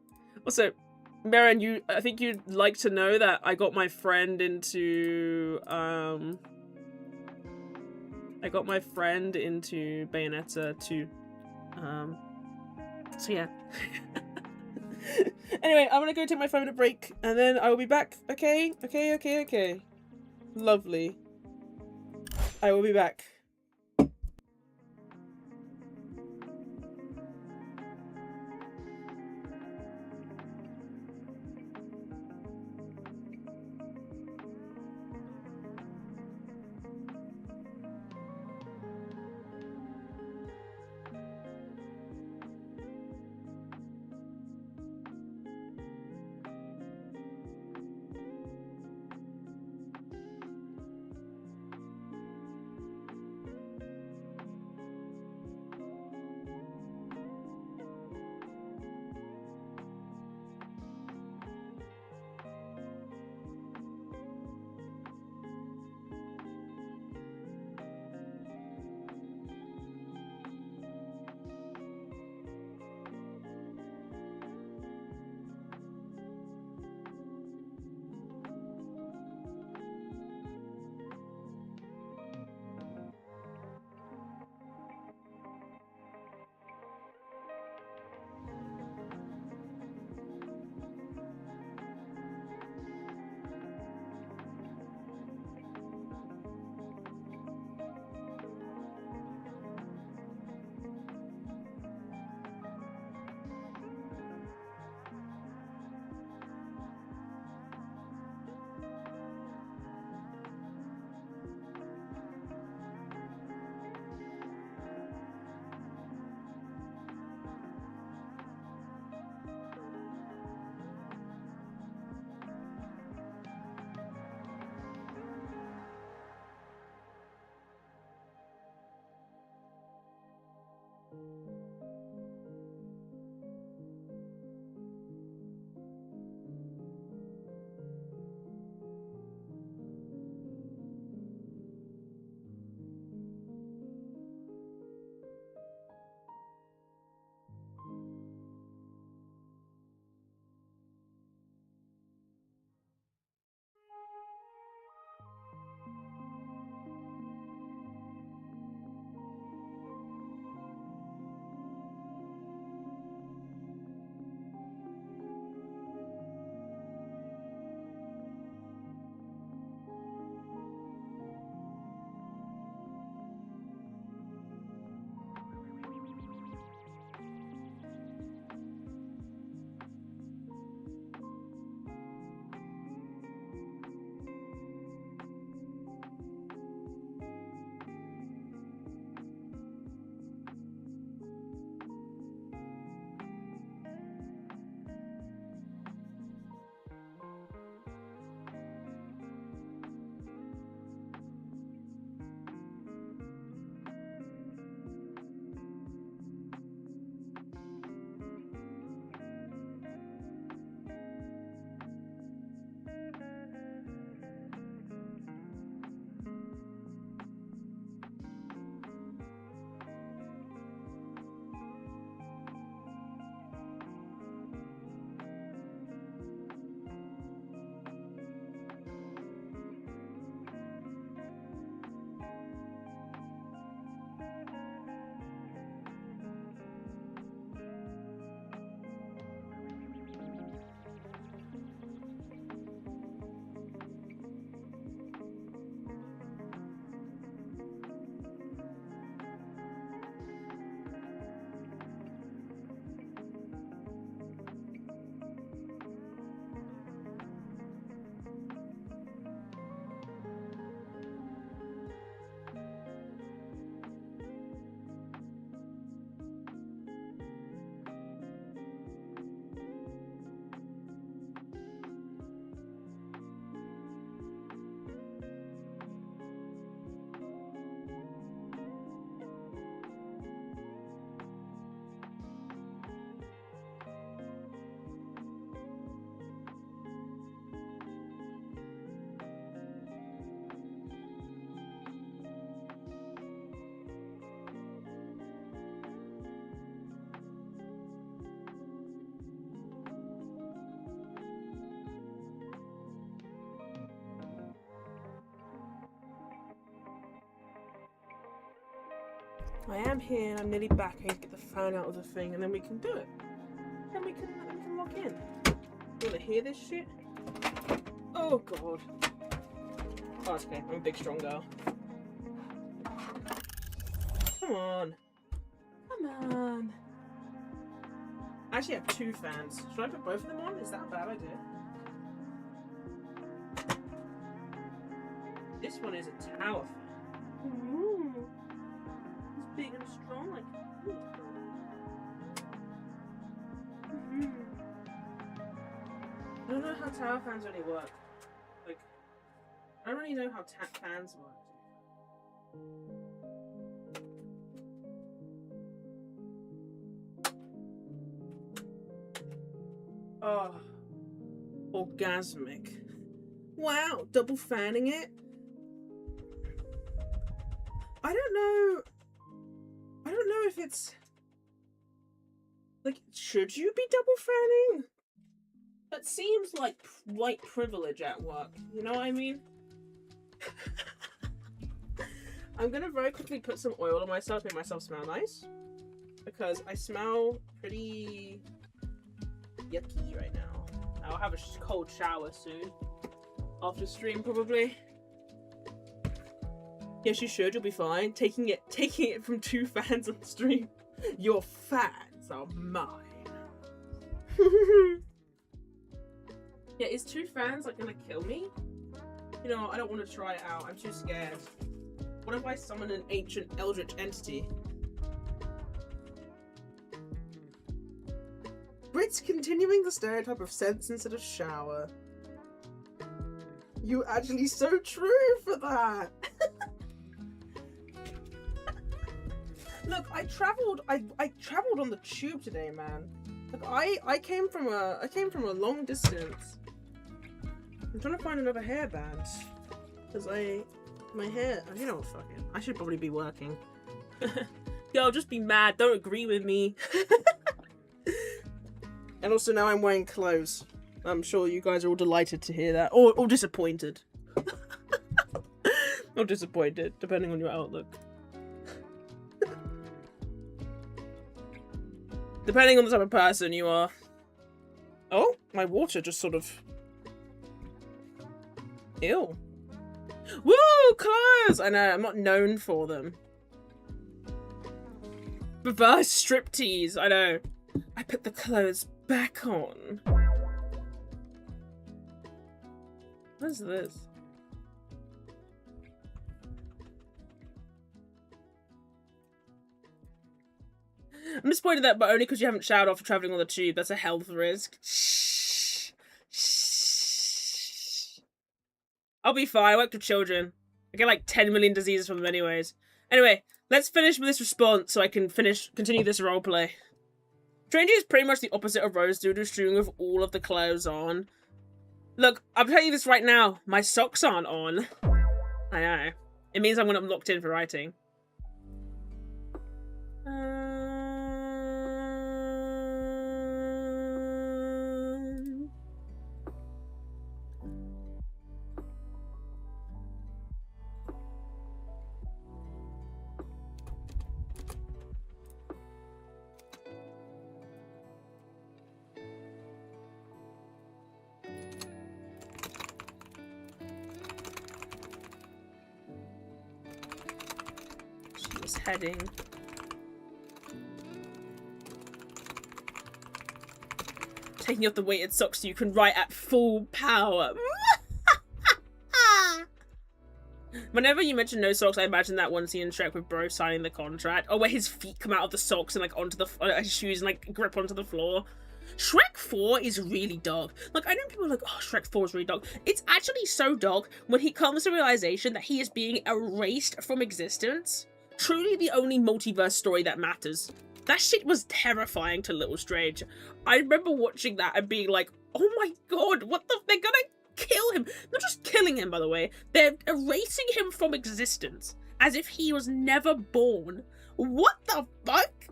Speaker 1: Also, Merrin, I think you'd like to know that I got my friend into Bayonetta 2. So yeah. Anyway, I'm gonna go take my 5-minute break and then I will be back. Okay? Okay. Lovely. I will be back. I am here and I'm nearly back. I need to get the fan out of the thing and then we can do it. Then we can lock in. You wanna hear this shit? Oh god. Oh, it's okay. I'm a big strong girl. Come on. Come on. I actually have 2 fans. Should I put both of them on? Is that a bad idea? This one is a tower fan. Ooh. It's big and strong like I don't know how tower fans really work. Like, I don't really know how fans work. Oh, orgasmic. Wow, double fanning it? I don't know if it's... Like, should you be double fanning? That seems like white privilege at work, you know what I mean? I'm gonna very quickly put some oil on myself to make myself smell nice. Because I smell pretty yucky right now. I'll have a cold shower soon. After stream, probably. Yes, you should. You'll be fine. Taking it from 2 fans on stream. Your fans are mine. Yeah, is 2 fans like gonna kill me? You know, I don't want to try it out. I'm too scared. What if I summon an ancient eldritch entity? Brits continuing the stereotype of sense instead of shower. You actually so true for that. Look, I travelled on the tube today, man. Look, I came from a long distance. I'm trying to find another hairband. Cause my hair, you know what, fuck it. I should probably be working. Yo, just be mad, don't agree with me. And also now I'm wearing clothes. I'm sure you guys are all delighted to hear that. Or disappointed. Or disappointed, depending on your outlook. Depending on the type of person you are. Oh, my water just sort of... Ew. Woo! Clothes! I know, I'm not known for them. Reverse striptease, I know. I put the clothes back on. What is this? I'm disappointed that, but only because you haven't showered after travelling on the tube. That's a health risk. Shh. Shh. I'll be fine. I work with children. I get like 10 million diseases from them anyways. Anyway, let's finish with this response so I can continue this roleplay. Stranger is pretty much the opposite of Rose due to streaming with all of the clothes on. Look, I'll tell you this right now. My socks aren't on. I know. It means I'm when I'm locked in for writing. Heading. Taking off the weighted socks so you can write at full power. Whenever you mention no socks, I imagine that one scene in Shrek with Bro signing the contract. Or where his feet come out of the socks and like onto the his shoes and like grip onto the floor. Shrek 4 is really dark. Like, I know people are like, oh, Shrek 4 is really dark. It's actually so dark when he comes to the realization that he is being erased from existence. Truly the only multiverse story that matters. That shit was terrifying to Little Strange. I remember watching that and being like, oh my god, what the... They're gonna kill him. Not just killing him, by the way. They're erasing him from existence. As if he was never born. What the fuck?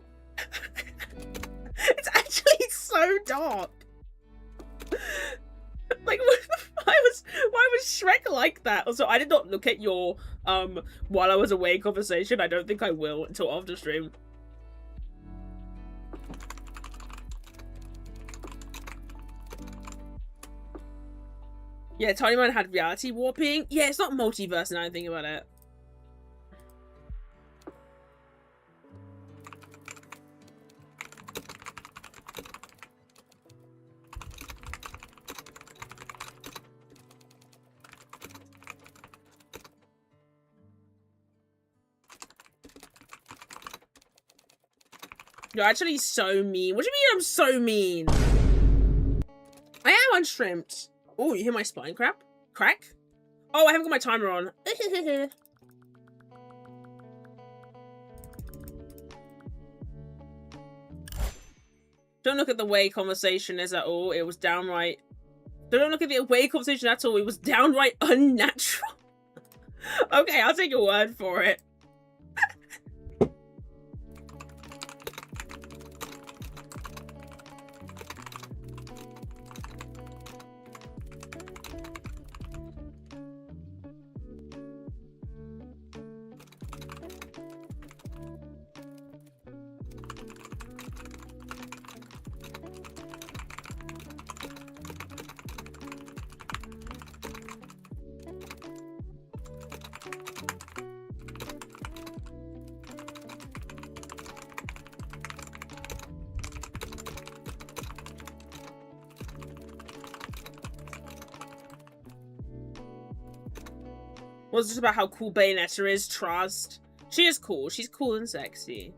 Speaker 1: It's actually so dark. Like, why was Shrek like that? Also, I did not look at your while I was away conversation. I don't think I will until after stream. Yeah, Tiny Man had reality warping. Yeah, it's not multiverse now I think about it. You're actually so mean. What do you mean I'm so mean? I am unshrimped. Oh, you hear my spine crack? Oh, I haven't got my timer on. Don't look at the way conversation is at all. It was downright... Don't look at the way conversation at all. It was downright unnatural. Okay, I'll take your word for it. Was just about how cool Bayonetta is, trust. She is cool. She's cool and sexy.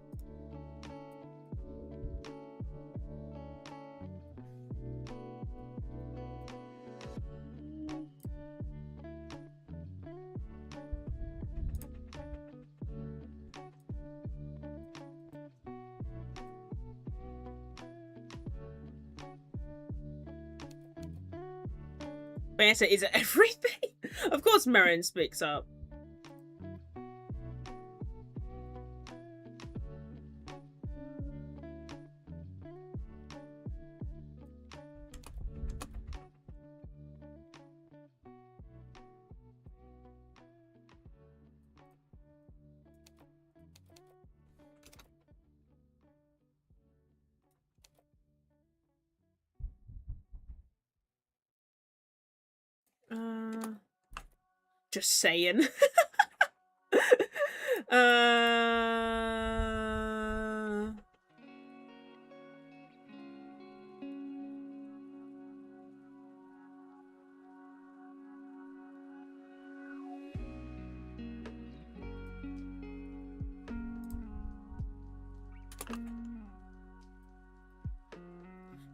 Speaker 1: Bayonetta is everything. Of course, Marin speaks up. Just saying.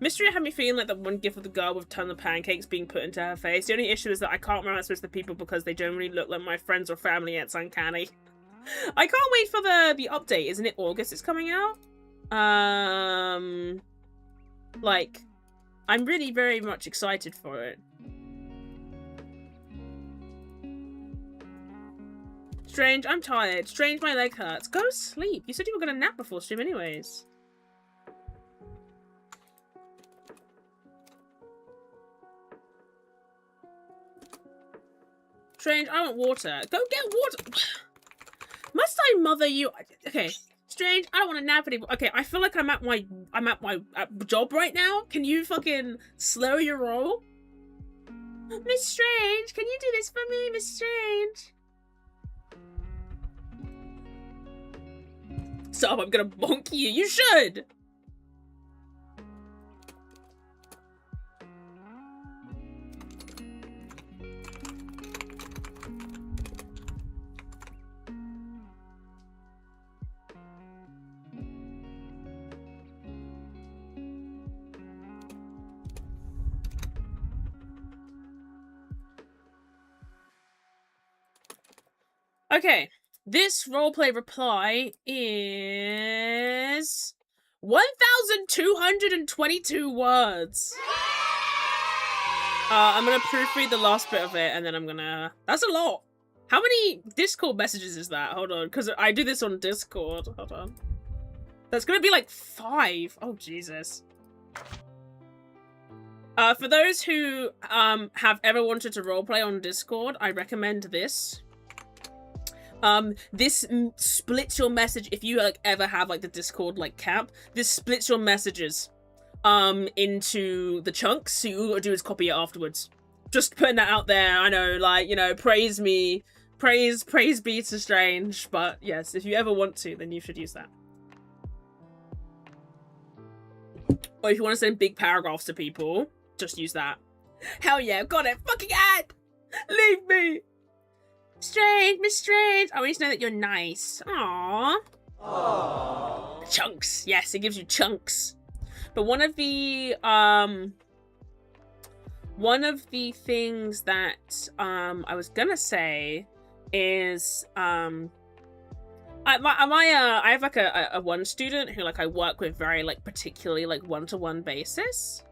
Speaker 1: Mystery had me feeling like that one gif of the girl with a ton of pancakes being put into her face. The only issue is that I can't remember most of the people because they generally look like my friends or family. It's uncanny. I can't wait for the update. Isn't it August it's coming out? Like, I'm really very much excited for it. Strange, I'm tired. Strange, my leg hurts. Go to sleep. You said you were gonna nap before stream anyways. Strange, I want water. Go get water. Must I mother you? Okay, Strange, I don't want to nap anymore. Okay, I feel like I'm at my job right now. Can you fucking slow your roll? Miss Strange, can you do this for me, Miss Strange? Stop, I'm gonna bonk you. You should. Okay, this roleplay reply is 1,222 words. I'm gonna proofread the last bit of it and then I'm gonna... That's a lot. How many Discord messages is that? Hold on, because I do this on Discord. Hold on. That's gonna be like 5. Oh, Jesus. For those who have ever wanted to roleplay on Discord, I recommend this. This splits your message. If you like ever have like the Discord like camp, this splits your messages into the chunks, so all you gotta do is copy it afterwards. Just putting that out there. I know, like, you know, praise me, praise MissedStrange, but yes, if you ever want to, then you should use that. Or if you want to send big paragraphs to people, just use that. Hell yeah, got it. Fucking ad! Leave me! Strange, MissedStrange. I want you to know that you're nice. Aww. Aww. Chunks. Yes, it gives you chunks. But one of the things that I was gonna say is I have like a one student who like I work with very like particularly like one-to-one basis,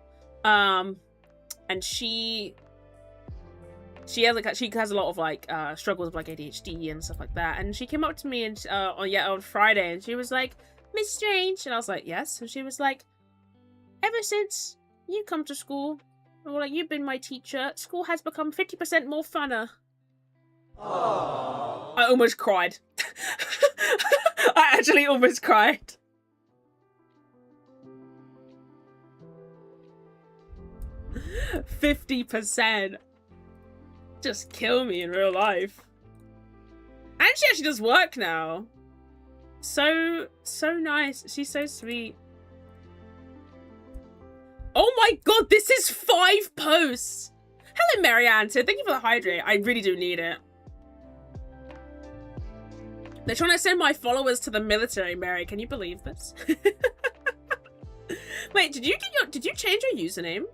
Speaker 1: and she has a lot of like struggles with like ADHD and stuff like that, and she came up to me and on Friday and she was like, MissedStrange, and I was like, yes, and she was like, ever since you come to school, or like you've been my teacher, school has become 50% more funner. Aww. I almost cried. I actually almost cried. %. Just kill me in real life. And she actually does work now. So nice. She's so sweet. Oh my god, this is 5 posts! Hello, Marianne. Thank you for the hydrate. I really do need it. They're trying to send my followers to the military, Mary. Can you believe this? Wait, did you change your username?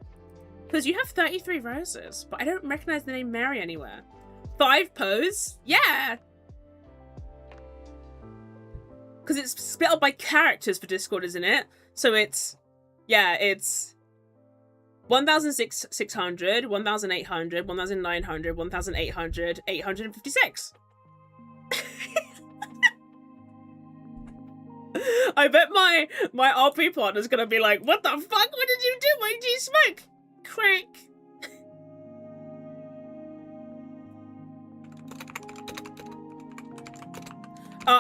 Speaker 1: Because you have 33 roses, but I don't recognize the name Mary anywhere. 5 posts? Yeah! Because it's split up by characters for Discord, isn't it? So it's... yeah, it's... 1,600, 1,800, 1,900, 1,800, 856. I bet my RP partner's gonna be like, what the fuck? What did you do? Why did you smoke? Crack.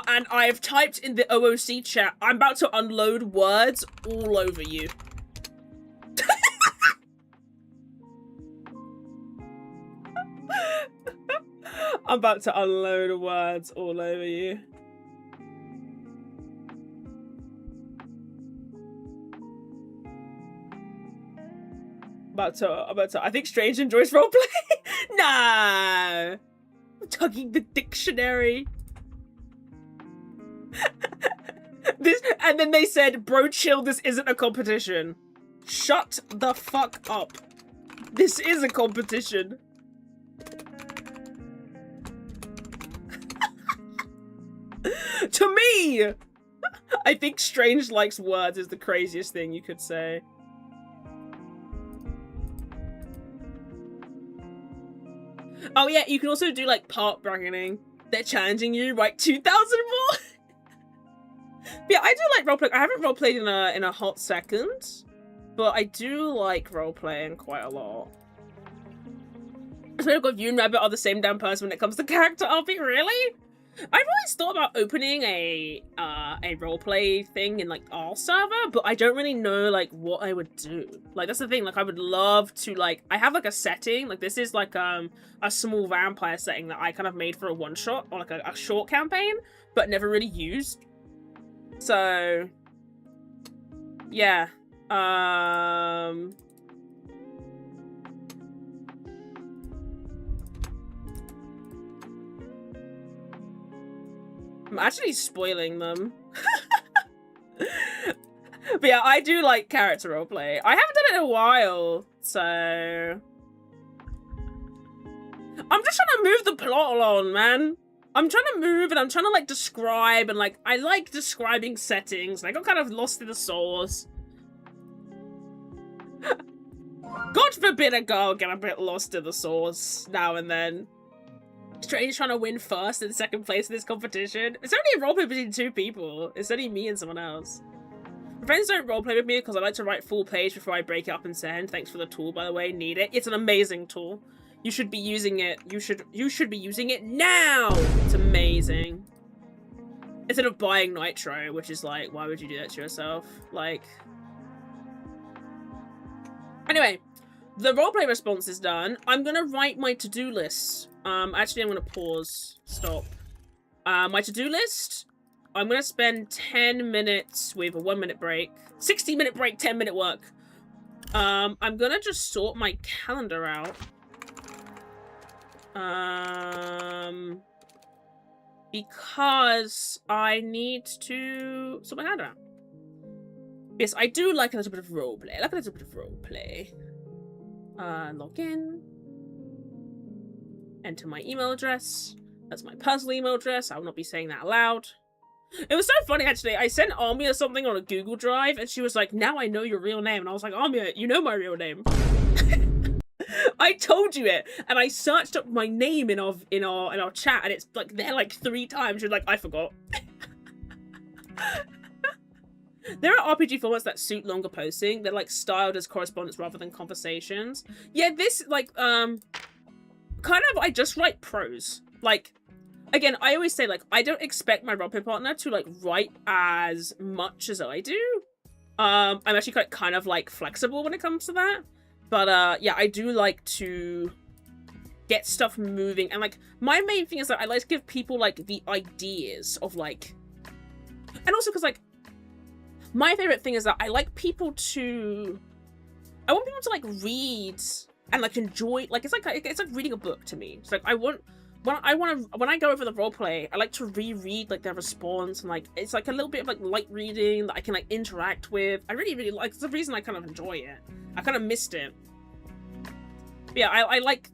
Speaker 1: And I've typed in the OOC chat, I'm about to unload words all over you. I'm about to unload words all over you. I think Strange enjoys roleplay. No! I'm tugging the dictionary. And then they said, bro, chill, this isn't a competition. Shut the fuck up. This is a competition. To me! I think Strange likes words is the craziest thing you could say. Oh yeah, you can also do like part bracketing. They're challenging you, like 2,000 more. But yeah, I do like roleplay. I haven't roleplayed in a hot second, but I do like roleplaying quite a lot. I swear to God, you and Rabbit are the same damn person when it comes to character RP. Really? I've always thought about opening a roleplay thing in like our server, but I don't really know like what I would do. Like that's the thing. Like I would love to like I have like a setting. Like this is like a small vampire setting that I kind of made for a one shot or like a short campaign, but never really used. So yeah. I'm actually spoiling them. But yeah, I do like character roleplay. I haven't done it in a while, so... I'm just trying to move the plot along, man. I'm trying to move and I'm trying to like describe and like, I like describing settings. And I got kind of lost in the source. God forbid a girl get a bit lost in the source now and then. Strange trying to win first and second place in this competition. It's only a roleplay between 2 people. It's only me and someone else. My friends don't roleplay with me because I like to write full page before I break it up and send. Thanks for the tool, by the way. Need it. It's an amazing tool. You should be using it. You should be using it now. It's amazing. Instead of buying nitro, which is like, why would you do that to yourself? Like, anyway, the roleplay response is done. I'm gonna write my to-do list. Actually, I'm gonna pause. Stop. My to-do list. I'm gonna spend 10 minutes with a 1-minute break. 60-minute break, 10-minute work. I'm gonna just sort my calendar out. Because I need to sort my calendar out. Yes, I do like a little bit of roleplay. I like a little bit of roleplay. Log in. Enter my email address. That's my personal email address. I will not be saying that aloud. It was so funny, actually. I sent Amia something on a Google Drive, and she was like, now I know your real name. And I was like, Amia, you know my real name. I told you it, and I searched up my name in our chat, and it's like there like 3 times. You're like, I forgot. There are RPG formats that suit longer posting. They're like styled as correspondence rather than conversations. Yeah, this like kind of I just write prose. Like, again, I always say like I don't expect my roleplay partner to like write as much as I do. I'm actually kind of like flexible when it comes to that. But, yeah, I do like to get stuff moving. And, like, my main thing is that I like to give people, like, the ideas of, like... And also because, like, my favorite thing is that I like people to... I want people to, like, read and, like, enjoy... Like, it's like reading a book to me. It's like, when I go over the roleplay, I like to reread, like, their response. And, like, it's, like, a little bit of, like, light reading that I can, like, interact with. I really, really like... It's the reason I kind of enjoy it. I kind of missed it. But yeah, I like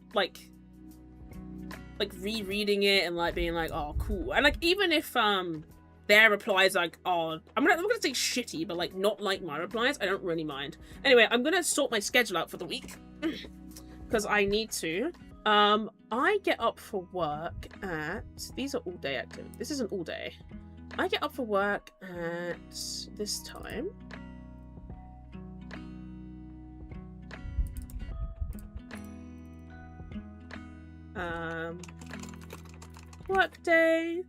Speaker 1: rereading it and like being like, oh, cool. And like even if their replies like, oh, I'm not gonna say shitty, but like not like my replies, I don't really mind. Anyway, I'm gonna sort my schedule out for the week because I need to. I get up for work at these are all day activities. This isn't all day. I get up for work at this time. Work day.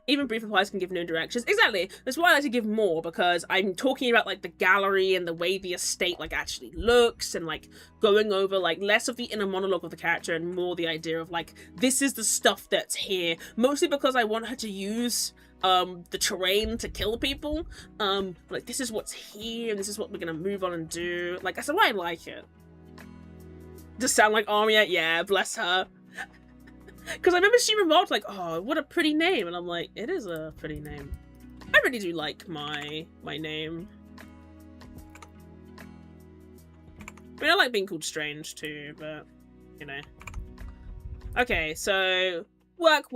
Speaker 1: Even brief replies can give no directions. Exactly. That's why I like to give more, because I'm talking about like the gallery and the way the estate like actually looks, and like going over like less of the inner monologue of the character and more the idea of like this is the stuff that's here. Mostly because I want her to use the terrain to kill people. Like this is what's here and this is what we're gonna move on and do. Like that's why I like it. Does sound like Armia? Yeah, bless her. Because I remember she remarked like, oh, what a pretty name. And I'm like, it is a pretty name. I really do like my name. I mean, I like being called Strange too, but, you know. Okay, so work.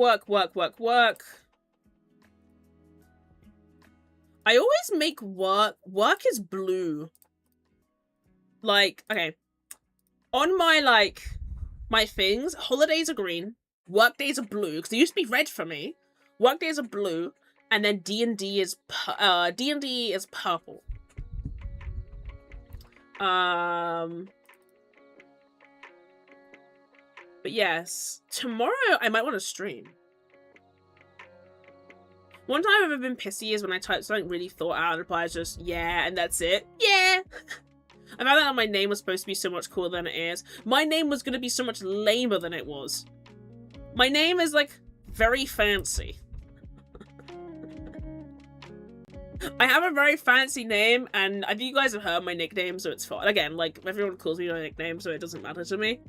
Speaker 1: I always make work is blue. Like, okay. On my, like, my things, holidays are green. Work days are blue, because they used to be red for me. Work days are blue, and then D&D is purple. But yes, tomorrow I might want to stream. One time I've ever been pissy is when I type something really thought out and replies just, yeah, and that's it. Yeah! I found out my name was supposed to be so much cooler than it is. My name was going to be so much lamer than it was. My name is, like, very fancy. I have a very fancy name, and I think you guys have heard my nickname, so it's fine. Again, like, everyone calls me my nickname, so it doesn't matter to me.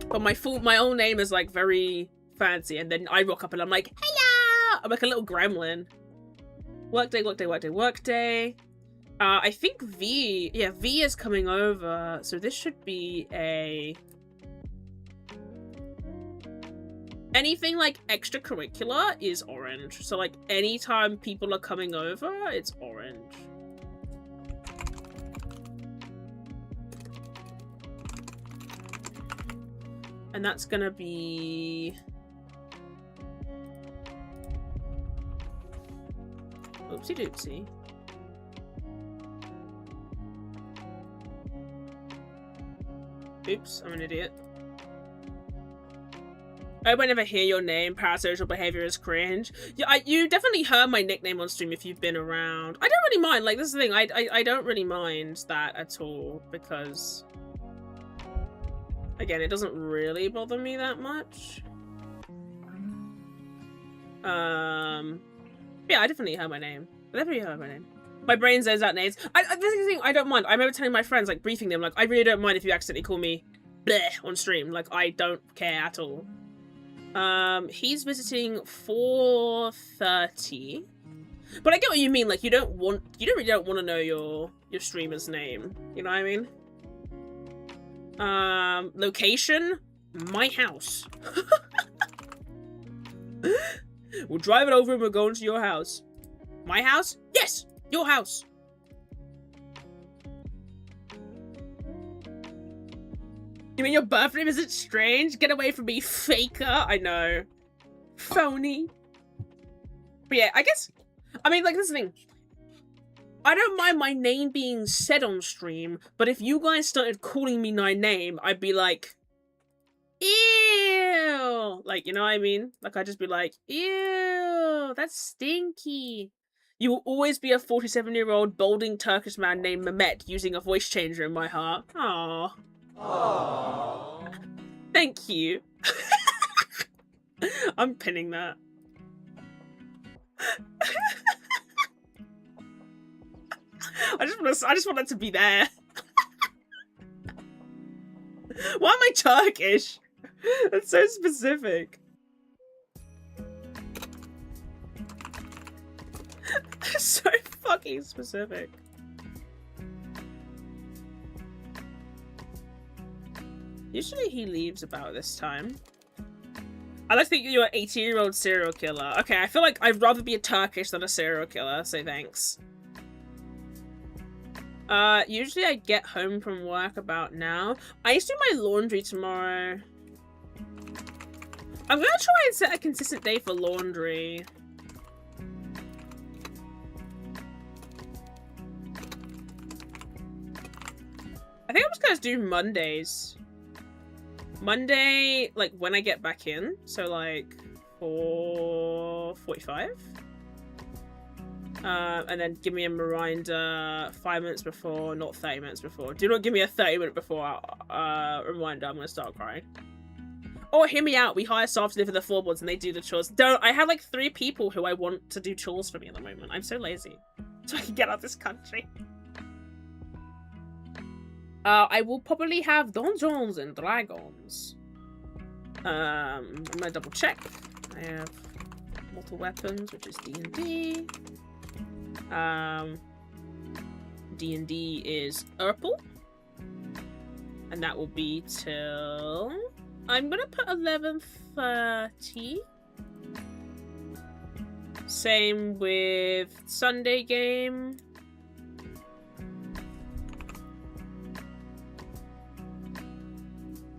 Speaker 1: But my own name is, like, very fancy, and then I rock up and I'm like, hello! I'm like a little gremlin. Workday. I think V is coming over, so this should be a... Anything, like, extracurricular is orange. So, like, anytime people are coming over, it's orange. And that's gonna be... Oopsie doopsie. Oops, I'm an idiot. I hope I never hear your name. Parasocial behavior is cringe. Yeah, you definitely heard my nickname on stream if you've been around. I don't really mind. Like, this is the thing. I don't really mind that at all because, again, it doesn't really bother me that much. Yeah, I definitely heard my name. I definitely heard my name. My brain zones out names. This is the thing. I don't mind. I remember telling my friends, like, briefing them, like, I really don't mind if you accidentally call me bleh on stream. Like, I don't care at all. He's visiting 4:30. But I get what you mean, like you really don't want to know your streamer's name. You know what I mean? Location? My house. We'll drive it over and we're going to your house. My house? Yes! Your house! You mean your birthday isn't strange? Get away from me, faker! I know. Phony. But yeah, I guess... I mean, like, this is the thing. I don't mind my name being said on stream, but if you guys started calling me my name, I'd be like... Ew! Like, you know what I mean? Like, I'd just be like, ew! That's stinky. You will always be a 47-year-old balding Turkish man named Mehmet using a voice changer in my heart. Aww. Aww. Thank you. I'm pinning that. I just want that to be there. Why am I Turkish? That's so specific. So fucking specific. Usually he leaves about this time. I like to think you're an 18-year-old serial killer. Okay, I feel like I'd rather be a Turkish than a serial killer, so thanks. Usually I get home from work about now. I used to do my laundry tomorrow. I'm gonna try and set a consistent day for laundry. I think I'm just gonna do Mondays. Monday, like, when I get back in. So, like, 4:45. And then give me a reminder 5 minutes before, not 30 minutes before. Do not give me a 30-minute before reminder. I'm gonna start crying. Oh, hear me out. We hire staff to deliver the floorboards and they do the chores. Don't. I have, like, 3 people who I want to do chores for me at the moment. I'm so lazy. So I can get out of this country. I will probably have Dungeons and Dragons. I'm gonna double check. I have Mortal Weapons, which is D&D. D&D is Urple. And that will be till... I'm gonna put 11:30. Same with Sunday game.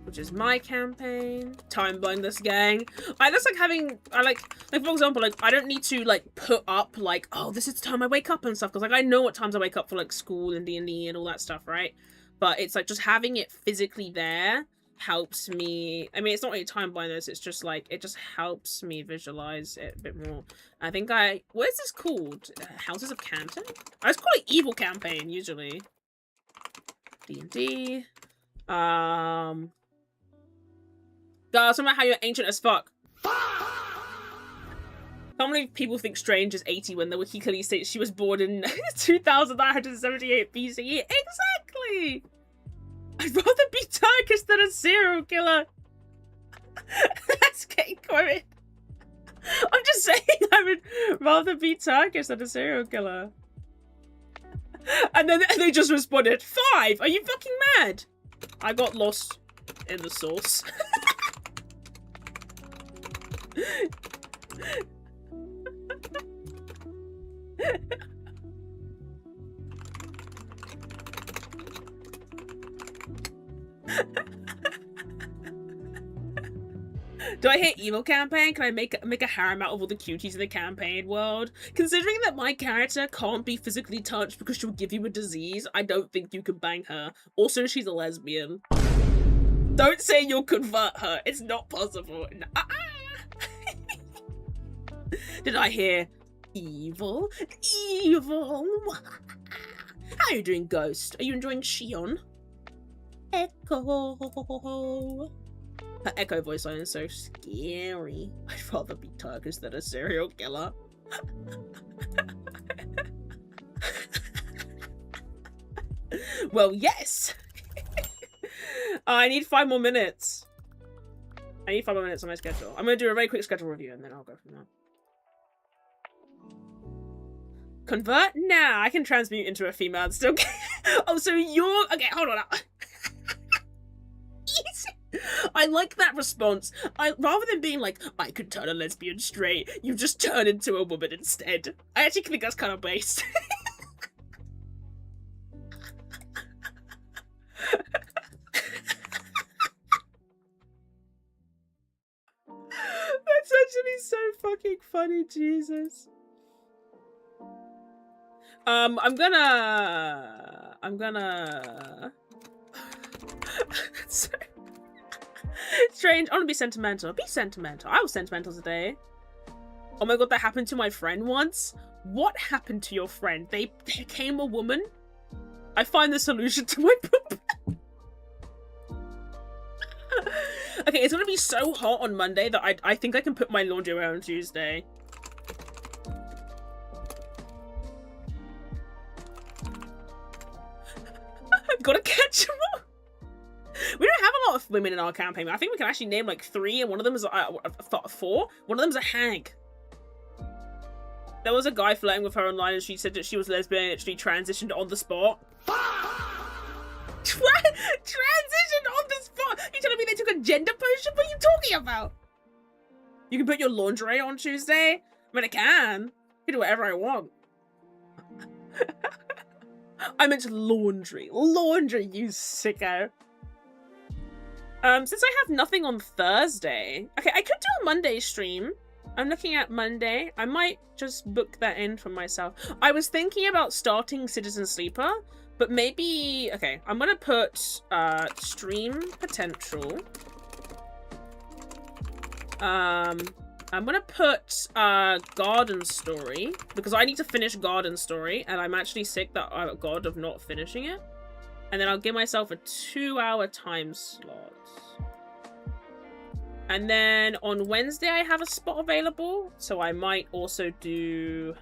Speaker 1: Which is my campaign. Time blind this gang. I just like having, like for example, like I don't need to like put up like, oh, this is the time I wake up and stuff, because like I know what times I wake up for like school and D&D and all that stuff, right? But it's like just having it physically there helps me. I mean, it's not really time blindness, it's just like it just helps me visualize it a bit more. I think what is this called? Houses of Canton? I just call it Evil Campaign usually. D&D. Something about how you're ancient as fuck. How many people think Strange is 80 when the wiki clearly states she was born in 2978 BCE? Exactly! I'd rather be Turkish than a serial killer. That's getting quoted. I'm just saying I would rather be Turkish than a serial killer. And then they just responded, 5! Are you fucking mad? I got lost in the source. Do I hit evil campaign? Can I make a harem out of all the cuties in the campaign world? Considering that my character can't be physically touched because she'll give you a disease, I don't think you can bang her. Also, she's a lesbian. Don't say you'll convert her. It's not possible. Did I hear evil? Evil. How are you doing, Ghost? Are you enjoying Shion? Echo. Her Echo voice line is so scary. I'd rather be Turkish than a serial killer. Well, yes. I need 5 more minutes. I need 5 more minutes on my schedule. I'm going to do a very quick schedule review and then I'll go from there. Convert? Nah, I can transmute into a female and still. Oh, so you're. Okay, hold on. I like that response. Rather than being like, I could turn a lesbian straight, you just turn into a woman instead. I actually think that's kind of based. That's actually so fucking funny, Jesus. I'm gonna Strange, I want to be sentimental. Be sentimental. I was sentimental today. Oh my god, that happened to my friend once. What happened to your friend? They became a woman? I find the solution to my problem. Okay, it's gonna be so hot on Monday that I think I can put my laundry away on Tuesday. I've gotta catch them all. We don't have a lot of women in our campaign. I think we can actually name like 3, and one of them is 4. One of them's a hag. There was a guy flirting with her online, and she said that she was lesbian and actually transitioned on the spot. Transitioned on the spot? You telling me they took a gender potion? What are you talking about? You can put your lingerie on Tuesday? I mean, I can. I can do whatever I want. I meant laundry. Laundry, you sicko. Since I have nothing on Thursday... Okay, I could do a Monday stream. I'm looking at Monday. I might just book that in for myself. I was thinking about starting Citizen Sleeper, but maybe... Okay, I'm gonna put stream potential. I'm gonna put Garden Story, because I need to finish Garden Story, and I'm actually sick that God of not finishing it. And then I'll give myself a 2-hour time slot. And then on Wednesday I have a spot available, so I might also do...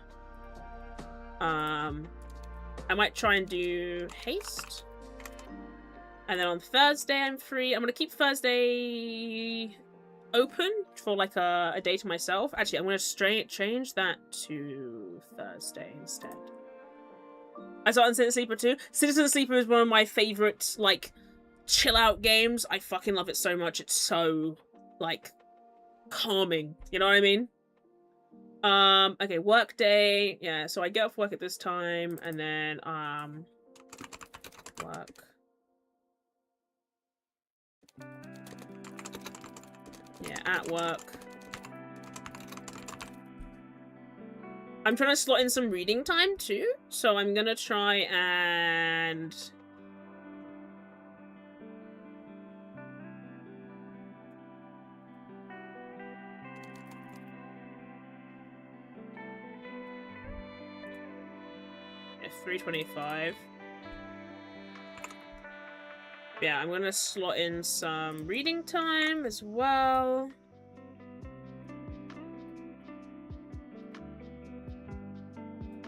Speaker 1: I might try and do Haste. And then on Thursday I'm free. I'm gonna keep Thursday open for like a day to myself. Actually, I'm gonna change that to Thursday instead. I started Citizen Sleeper too. Citizen Sleeper is one of my favorite, like, chill out games. I fucking love it so much. It's so, like, calming. You know what I mean? Okay, work day. Yeah, so I get off work at this time, and then, work. Yeah, at work. I'm trying to slot in some reading time too, so I'm gonna try and... Yeah, 3:25. Yeah, I'm gonna slot in some reading time as well.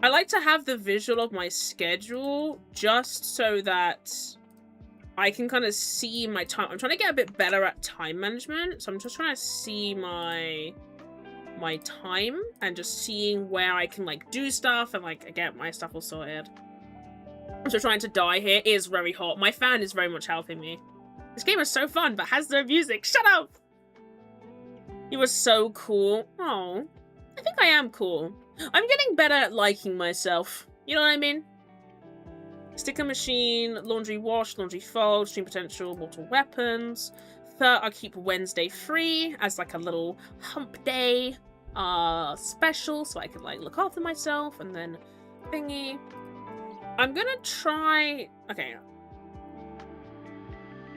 Speaker 1: I like to have the visual of my schedule just so that I can kind of see my time. I'm trying to get a bit better at time management, so I'm just trying to see my time and just seeing where I can like do stuff and like get my stuff all sorted. I'm just trying to die here. It is very hot. My fan is very much helping me. This game is so fun, but has no music. Shut up! You were so cool. Oh, I think I am cool. I'm getting better at liking myself. You know what I mean? Sticker machine, laundry wash, laundry fold, stream potential, mortal weapons. I'll keep Wednesday free as like a little hump day special, so I can like look after myself, and then thingy. I'm gonna try... Okay.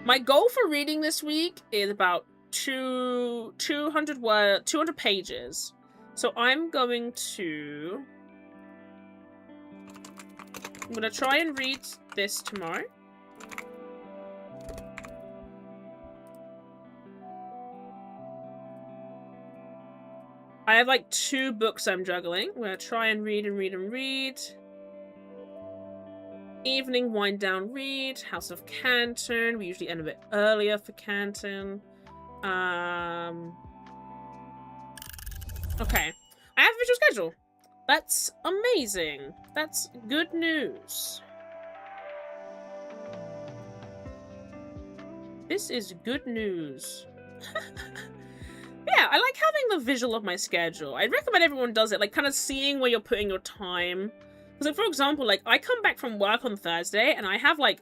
Speaker 1: My goal for reading this week is about 200 pages. So I'm gonna try and read this tomorrow. I have like 2 books I'm juggling. I'm gonna try and read and read and read. Evening, wind down, read. House of Canton. We usually end a bit earlier for Canton. Okay. I have a visual schedule. That's amazing. That's good news. This is good news. Yeah, I like having the visual of my schedule. I recommend everyone does it, like kind of seeing where you're putting your time. Because, like, for example, like, I come back from work on Thursday and I have, like,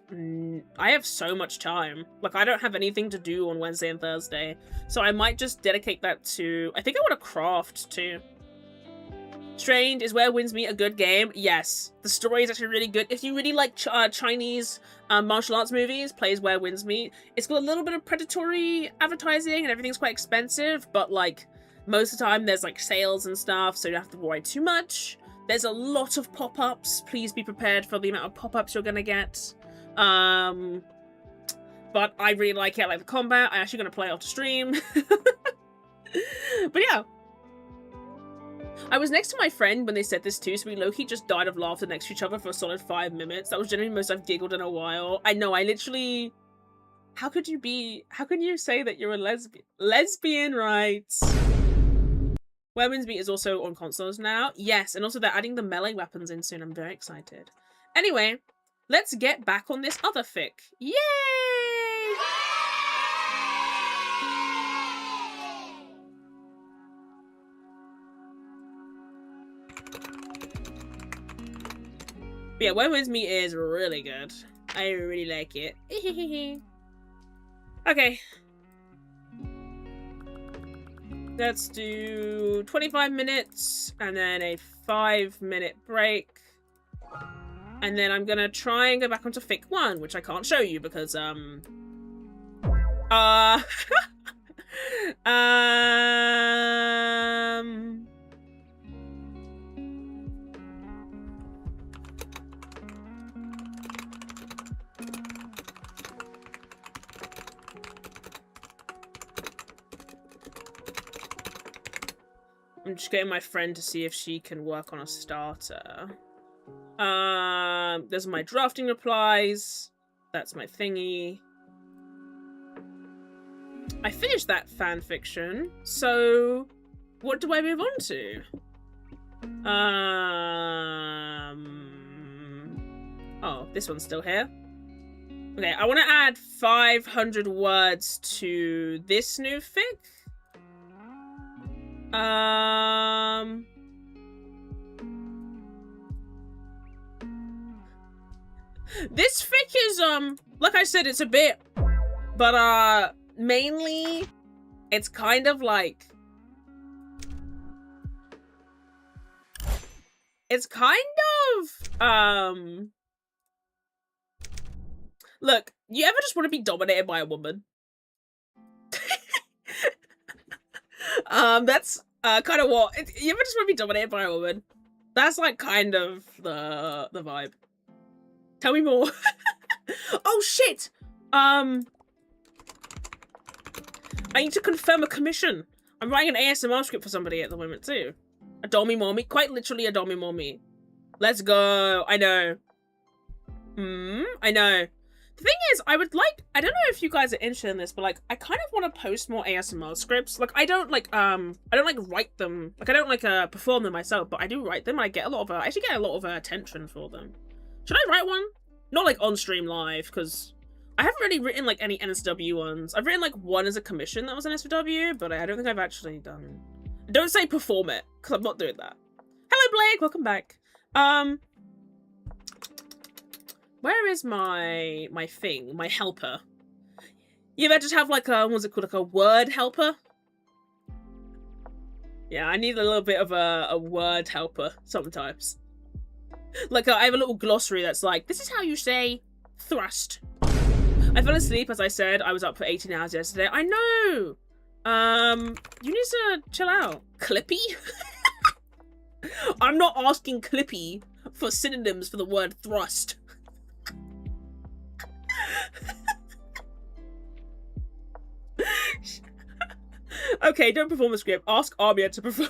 Speaker 1: I have so much time. Like, I don't have anything to do on Wednesday and Thursday. So I might just dedicate that to, I think I want to craft too. Strange, is Where Winds Meet a good game? Yes. The story is actually really good. If you really like Chinese martial arts movies, plays Where Winds Meet. It's got a little bit of predatory advertising and everything's quite expensive, but like most of the time there's like sales and stuff, so you don't have to worry too much. There's a lot of pop-ups. Please be prepared for the amount of pop-ups you're gonna get. But I really like it. I like the combat. I'm actually gonna play after stream. But yeah. I was next to my friend when they said this too, so we low-key just died of laughter next to each other for a solid 5 minutes. That was generally the most I've giggled in a while. I know, I literally... How could you say that you're a lesbian? Lesbian rights! Where Winds Meet is also on consoles now. Yes, and also they're adding the melee weapons in soon. I'm very excited. Anyway, let's get back on this other fic. Yay! But yeah, Where Winds Meet is really good. I really like it. Okay. Let's do 25 minutes and then a 5-minute break. And then I'm gonna try and go back onto Fic 1, which I can't show you because, I'm just getting my friend to see if she can work on a starter. There's my drafting replies. That's my thingy. I finished that fan fiction, so what do I move on to? Oh, this one's still here. Okay, I want to add 500 words to this new fic. This fic is, like I said, it's a bit, but, mainly, it's kind of like, it's kind of, look, you ever just want to be dominated by a woman? That's kind of what you ever just want to be dominated by a woman. That's like kind of the vibe. Tell me more. Oh shit! I need to confirm a commission. I'm writing an ASMR script for somebody at the moment too. A dommy mommy, quite literally a dommy mommy. Let's go. I know. I know. The thing is, I don't know if you guys are interested in this, but like, I kind of want to post more ASMR scripts. Like, I don't like write them. Like, I don't like perform them myself, but I do write them. And I get a lot of, I actually get a lot of attention for them. Should I write one? Not like on stream live, because I haven't really written like any NSW ones. I've written like one as a commission that was an SW, but I don't think I've actually done. Don't say perform it, because I'm not doing that. Hello, Blake. Welcome back. Where is my thing? My helper. You ever just have like a, what's it called? Like a word helper? Yeah, I need a little bit of a word helper sometimes. Like I have a little glossary that's like, this is how you say thrust. I fell asleep, as I said. I was up for 18 hours yesterday. I know! You need to chill out. Clippy? I'm not asking Clippy for synonyms for the word thrust. Okay, don't perform a script. Ask Armia to perform.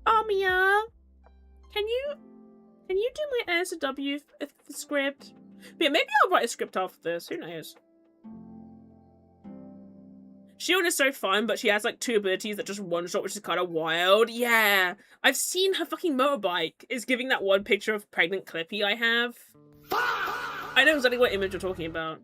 Speaker 1: Armia, can you do my ASW script? But yeah, maybe I'll write a script after this. Who knows? Shion is so fun, but she has like 2 abilities that just one shot, which is kind of wild. Yeah, I've seen her fucking motorbike is giving that one picture of pregnant Clippy I have. I know exactly what image you're talking about.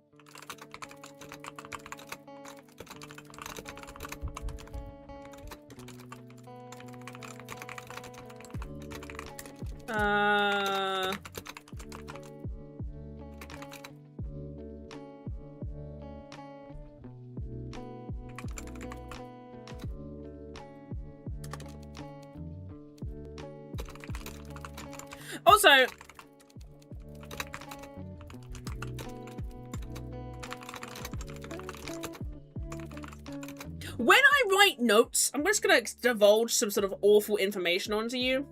Speaker 1: Also, when I write notes, I'm just gonna divulge some sort of awful information onto you.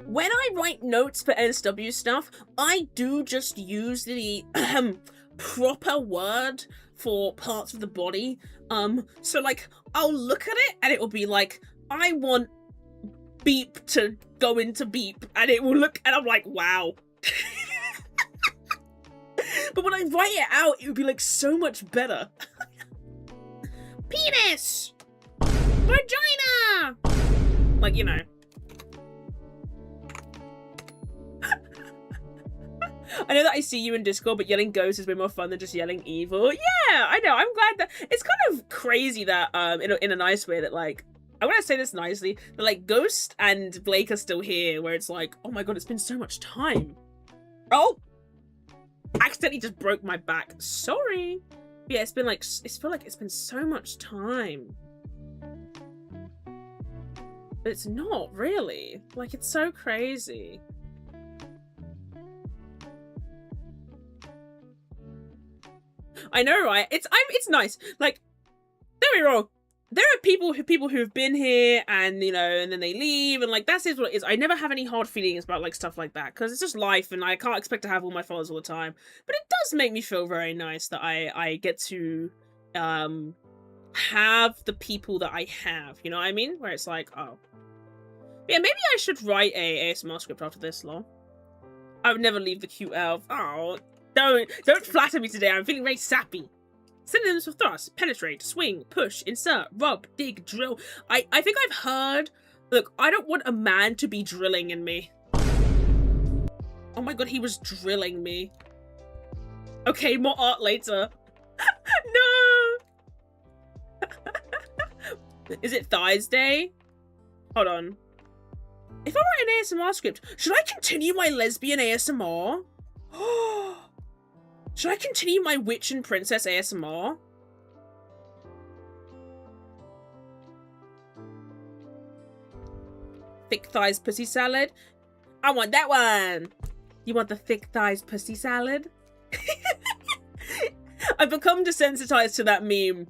Speaker 1: When I write notes for NSW stuff, I do just use the proper word for parts of the body. So like, I'll look at it and it will be like, I want beep to go into beep, and it will look, and I'm like, wow. But when I write it out, it would be like so much better. Penis! Vagina! Like, you know. I know that I see you in Discord, but yelling ghost is way more fun than just yelling evil. Yeah, I know. I'm glad that it's kind of crazy that in a nice way that like, I want to say this nicely, but like Ghost and Blake are still here, where it's like, oh my god, it's been so much time. Oh, accidentally just broke my back. Sorry. Yeah, it's been like, it's feel like it's been so much time, but it's not really. Like, it's so crazy. I know, right? It's nice. Like, don't get me wrong. There are people who've been here and, you know, and then they leave, and like, that's what it is. I never have any hard feelings about like stuff like that, because it's just life and I can't expect to have all my followers all the time. But it does make me feel very nice that I get to have the people that I have, you know what I mean? Where it's like, oh. Yeah, maybe I should write a ASMR script after this, lol. I would never leave the cute elf. Oh, don't flatter me today. I'm feeling very sappy. Synonyms for thrust: penetrate, swing, push, insert, rub, dig, drill. I think I've heard. Look, I don't want a man to be drilling in me. Oh my god, he was drilling me. Okay, more art later. No. Is it Thighs Day? Hold on. If I write an ASMR script, should I continue my lesbian ASMR? Should I continue my witch and princess ASMR? Thick thighs pussy salad? I want that one! You want the thick thighs pussy salad? I've become desensitized to that meme.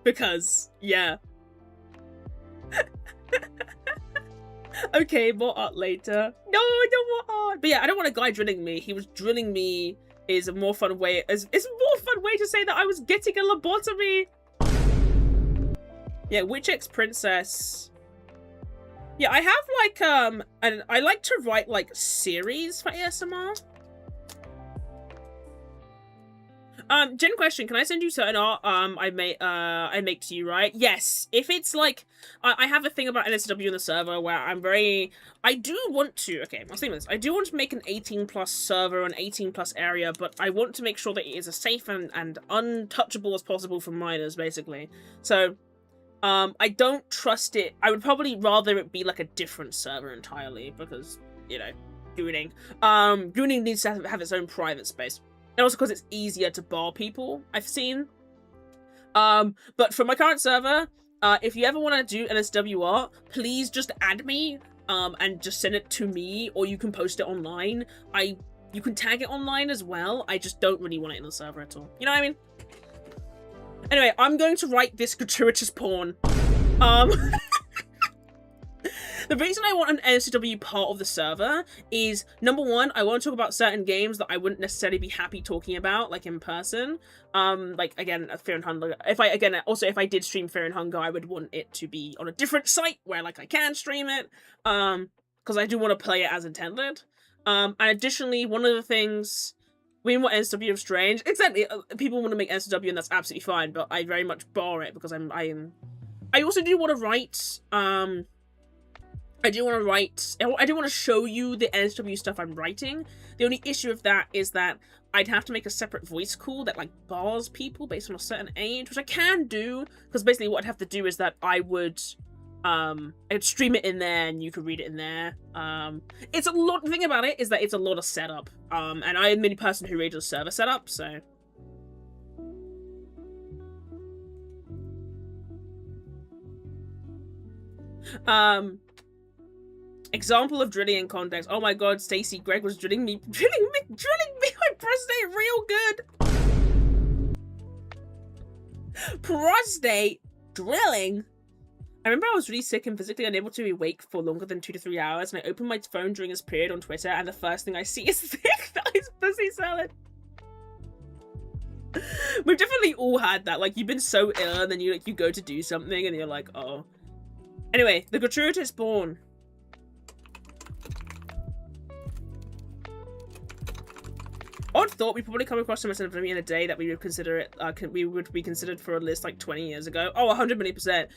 Speaker 1: Because, yeah. Okay, more art later. No, I don't want art! But yeah, I don't want a guy drilling me. He was drilling me is a more fun way. It's a more fun way to say that I was getting a lobotomy. Yeah, Witch X Princess. Yeah, I have like and I like to write like series for ASMR. Gen question, can I send you certain art I make to you, right? Yes. If it's like I have a thing about NSW in the server where I do want to, okay, I'll say this. I do want to make an 18+ server, an 18+ area, but I want to make sure that it is as safe and untouchable as possible for minors, basically. So I don't trust it. I would probably rather it be like a different server entirely, because, you know, gooning. Gooning needs to have its own private space. And also because it's easier to bar people, I've seen. But for my current server, if you ever want to do NSW art, please just add me, and just send it to me, or you can post it online. I You can tag it online as well. I just don't really want it in the server at all. You know what I mean? Anyway, I'm going to write this gratuitous porn. The reason I want an NSW part of the server is, number one, I want to talk about certain games that I wouldn't necessarily be happy talking about, like, in person. Like, again, Fear and Hunger. If I did stream Fear and Hunger, I would want it to be on a different site where, like, I can stream it. Because I do want to play it as intended. And additionally, one of the things... We want NSW of Strange. Exactly, people want to make NSW and that's absolutely fine, but I very much bar it because I also do want to write, I do want to show you the NSW stuff I'm writing. The only issue with that is that I'd have to make a separate voice call that, like, bars people based on a certain age, which I can do, because basically what I'd have to do is that I'd stream it in there and you could read it in there. It's a lot, the thing about it is that it's a lot of setup, and I am the only person who reads the server setup, so... Example of drilling in context. Oh my god, Stacy, Greg was drilling me my prostate real good. Prostate drilling? I remember I was really sick and physically unable to be awake for longer than 2 to 3 hours, and I opened my phone during this period on Twitter, and the first thing I see is thick thighs pussy salad. We've definitely all had that. Like, you've been so ill, and then you go to do something, and you're like, oh. Anyway, the gratuitous porn. Odd thought, we probably come across some of in a day that we would consider it. We would be considered for a list like 20 years ago. Oh, 100%.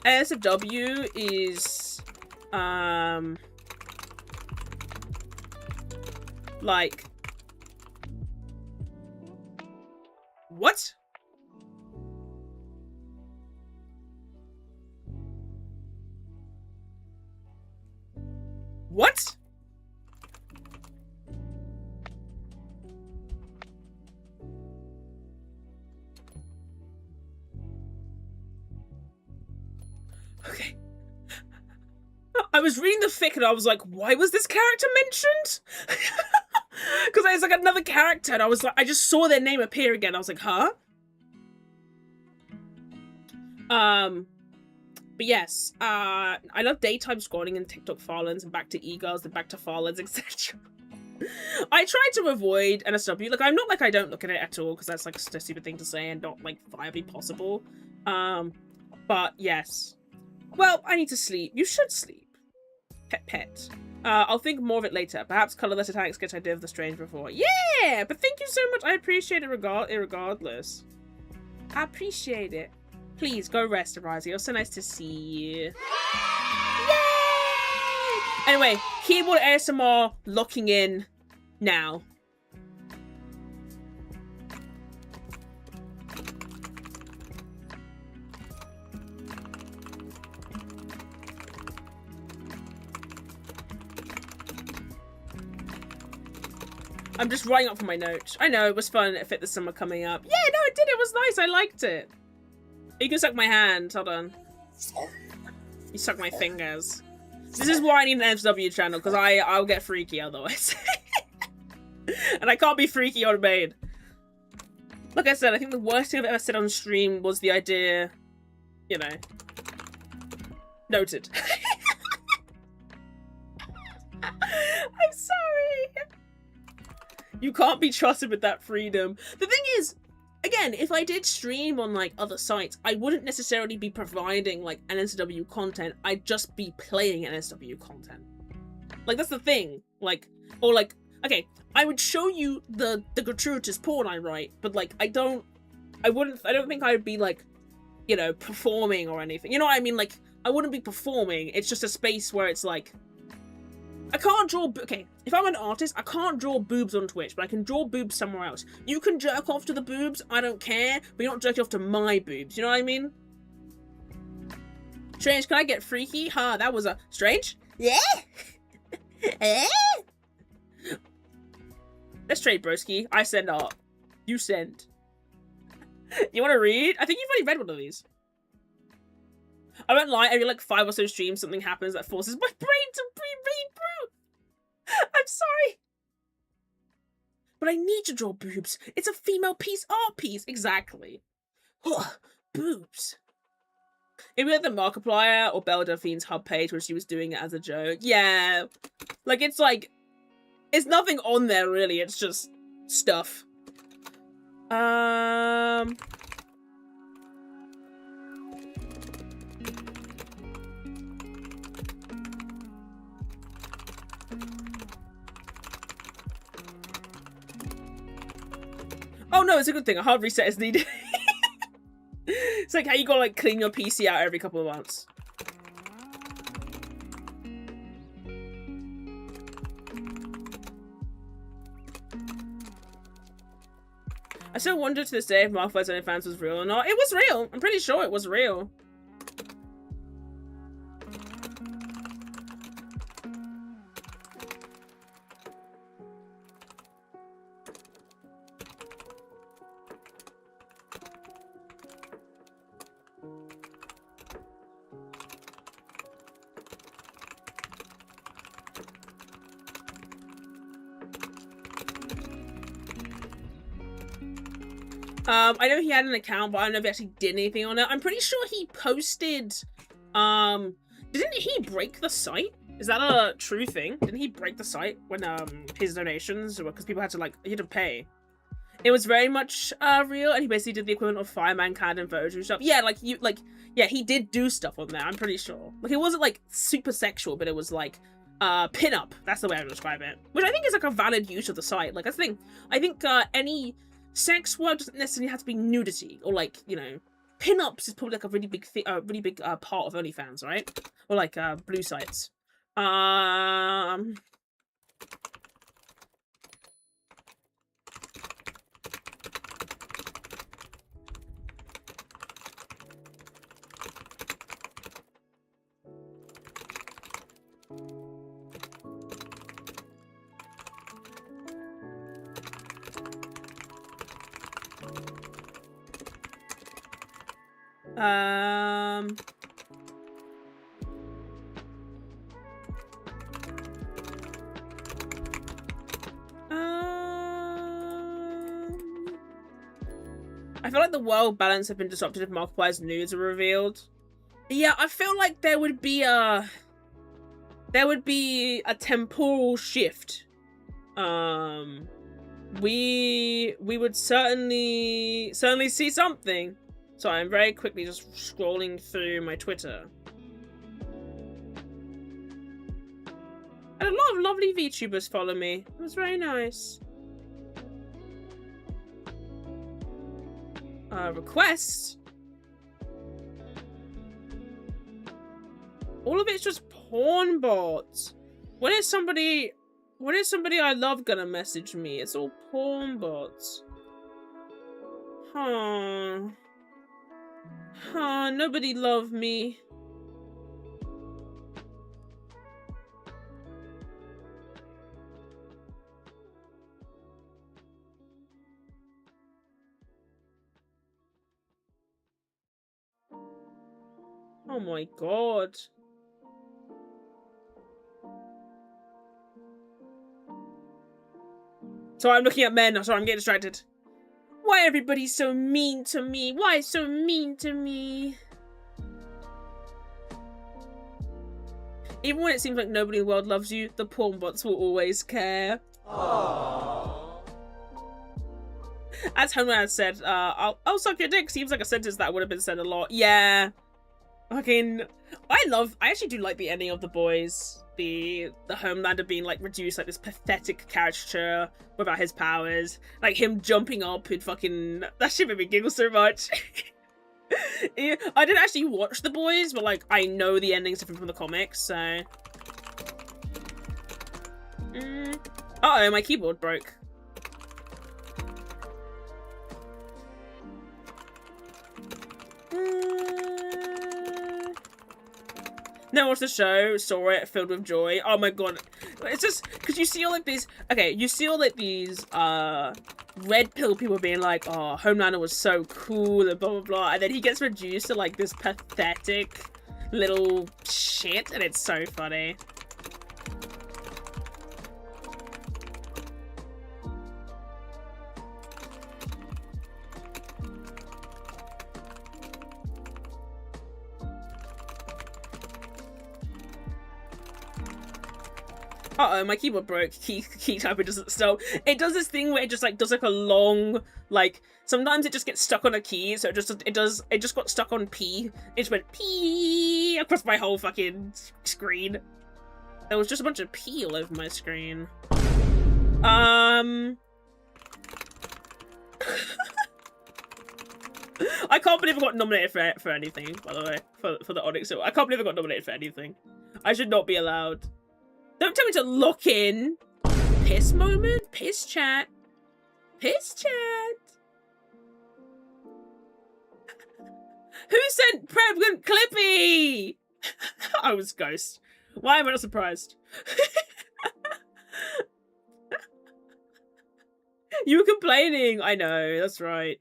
Speaker 1: NSFW is like, what? What? Okay. I was reading the fic and I was like, why was this character mentioned? Because it's like another character and I was like, I just saw their name appear again. I was like, huh? But yes, I love daytime scrolling in TikTok Farlands and back to e-girls, then back to Farlands, etc. I try to avoid NSW. Like, I'm not like I don't look at it at all, because that's like a stupid thing to say and not like viably possible. But yes. Well, I need to sleep. You should sleep. Pet. I'll think more of it later. Perhaps colorless Italic sketch I did of the Strange before. Yeah! But thank you so much. I appreciate it regardless. I appreciate it. Please, go rest, Arazi. It was so nice to see you. Yay! Anyway, keyboard ASMR locking in now. I'm just writing up for my notes. I know, it was fun. It fit the summer coming up. Yeah, no, it did. It was nice. I liked it. You can suck my hand. Hold on. You suck my fingers. This is why I need an FW channel, because I'll get freaky otherwise. And I can't be freaky on main. Like I said, I think the worst thing I've ever said on stream was the idea, you know. Noted. I'm sorry. You can't be trusted with that freedom. The thing is, again, if I did stream on, like, other sites, I wouldn't necessarily be providing, like, NSW content. I'd just be playing NSW content. Like, that's the thing. Like, or, like, okay, I would show you the gratuitous porn I write, but, like, I don't think I would be, like, you know, performing or anything. You know what I mean? Like, I wouldn't be performing. It's just a space where it's, like, I can't draw, okay, if I'm an artist, I can't draw boobs on Twitch, but I can draw boobs somewhere else. You can jerk off to the boobs, I don't care, but you're not jerking off to my boobs, you know what I mean? Strange, can I get freaky? Huh, that was a... Strange? Yeah? Let's trade, broski. I send art. You send. You want to read? I think you've already read one of these. I won't lie, every like 5 or so streams something happens that forces my brain to read. I'm sorry. but I need to draw boobs. It's a female art piece. Exactly. Ugh, boobs. Maybe like the Markiplier or Belle Delphine's hub page where she was doing it as a joke. Yeah. Like, it's nothing on there, really. It's just stuff. Oh no, it's a good thing. A hard reset is needed. It's like how you gotta like clean your PC out every couple of months. I still wonder to this day if Markiplier's OnlyFans was real or not. It was real. I'm pretty sure it was real. I know he had an account, but I don't know if he actually did anything on it. I'm pretty sure he posted, didn't he break the site? Is that a true thing? Didn't he break the site when, his donations, because people had to, like, he had to pay? It was very much, real, and he basically did the equivalent of Fireman Cad and Vtuber stuff. Yeah, yeah, he did do stuff on there, I'm pretty sure. Like, it wasn't, like, super sexual, but it was, like, pin-up. That's the way I would describe it. Which I think is, like, a valid use of the site. Like, I think, any sex work doesn't necessarily have to be nudity, or like, you know, pin-ups is probably like a really big part of OnlyFans, right? Or like blue sites. I feel like the world balance had been disrupted if Markiplier's nudes are revealed. Yeah, I feel like there would be a temporal shift. We would certainly see something. So I'm very quickly just scrolling through my Twitter. And a lot of lovely VTubers follow me. It was very nice. Requests. All of it's just porn bots. When is somebody I love gonna message me? It's all porn bots. Huh. Huh, nobody love me. Oh my god. Sorry, I'm looking at men. Sorry, I'm getting distracted. Why everybody so mean to me? Why so mean to me? Even when it seems like nobody in the world loves you, the porn bots will always care. Aww. As Homer said, I'll suck your dick seems like a sentence that would have been said a lot. Yeah. Fucking, I actually do like the ending of The Boys. The Homelander being like reduced like this pathetic caricature without his powers. Like him jumping up and fucking, that shit made me giggle so much. Yeah, I didn't actually watch The Boys, but like I know the ending's different from the comics, so. Uh-oh, my keyboard broke. Never watched the show, saw it, filled with joy. Oh my god. It's just, because you see all like these, okay, you see all like these, red pill people being like, oh, Homelander was so cool and blah blah blah, and then he gets reduced to like this pathetic little shit, and it's so funny. Uh-oh, my keyboard broke. Key typing doesn't stop. It does this thing where it just like does like a long, like, sometimes it just gets stuck on a key, so it just got stuck on P. It just went P across my whole fucking screen. There was just a bunch of P all over my screen. I can't believe I got nominated for anything, by the way, for the Onyx. I can't believe I got nominated for anything. I should not be allowed. Don't tell me to lock in. Piss moment? Piss chat. Piss chat. Who sent Pregnant Clippy? I was Ghost. Why am I not surprised? You were complaining. I know, that's right.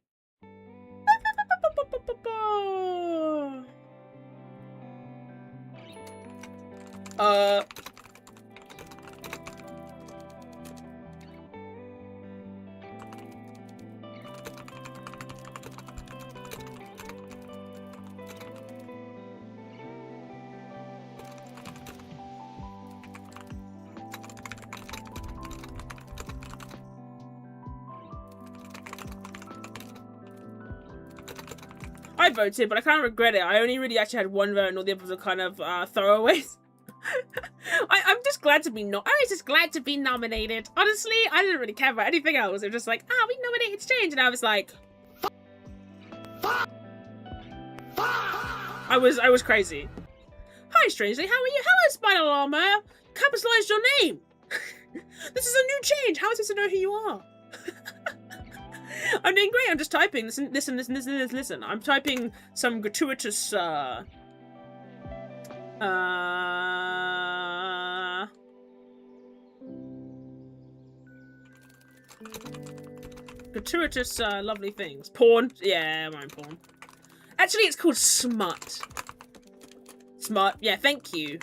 Speaker 1: I voted, but I kind of regret it. I only really actually had one vote and all the others were kind of throwaways. I'm just glad to be I was just glad to be nominated. Honestly, I didn't really care about anything else. It was just like, we nominated Strange, and I was like, I was crazy. Hi, Strangely, how are you? Hello, Spider Llama. Capitalized your name. This is a new change. How is this to know who you are? I'm doing great. I'm just typing. Listen. I'm typing some gratuitous, gratuitous, lovely things. Porn. Yeah, I'm porn. Actually, it's called smut. Smut. Yeah, thank you.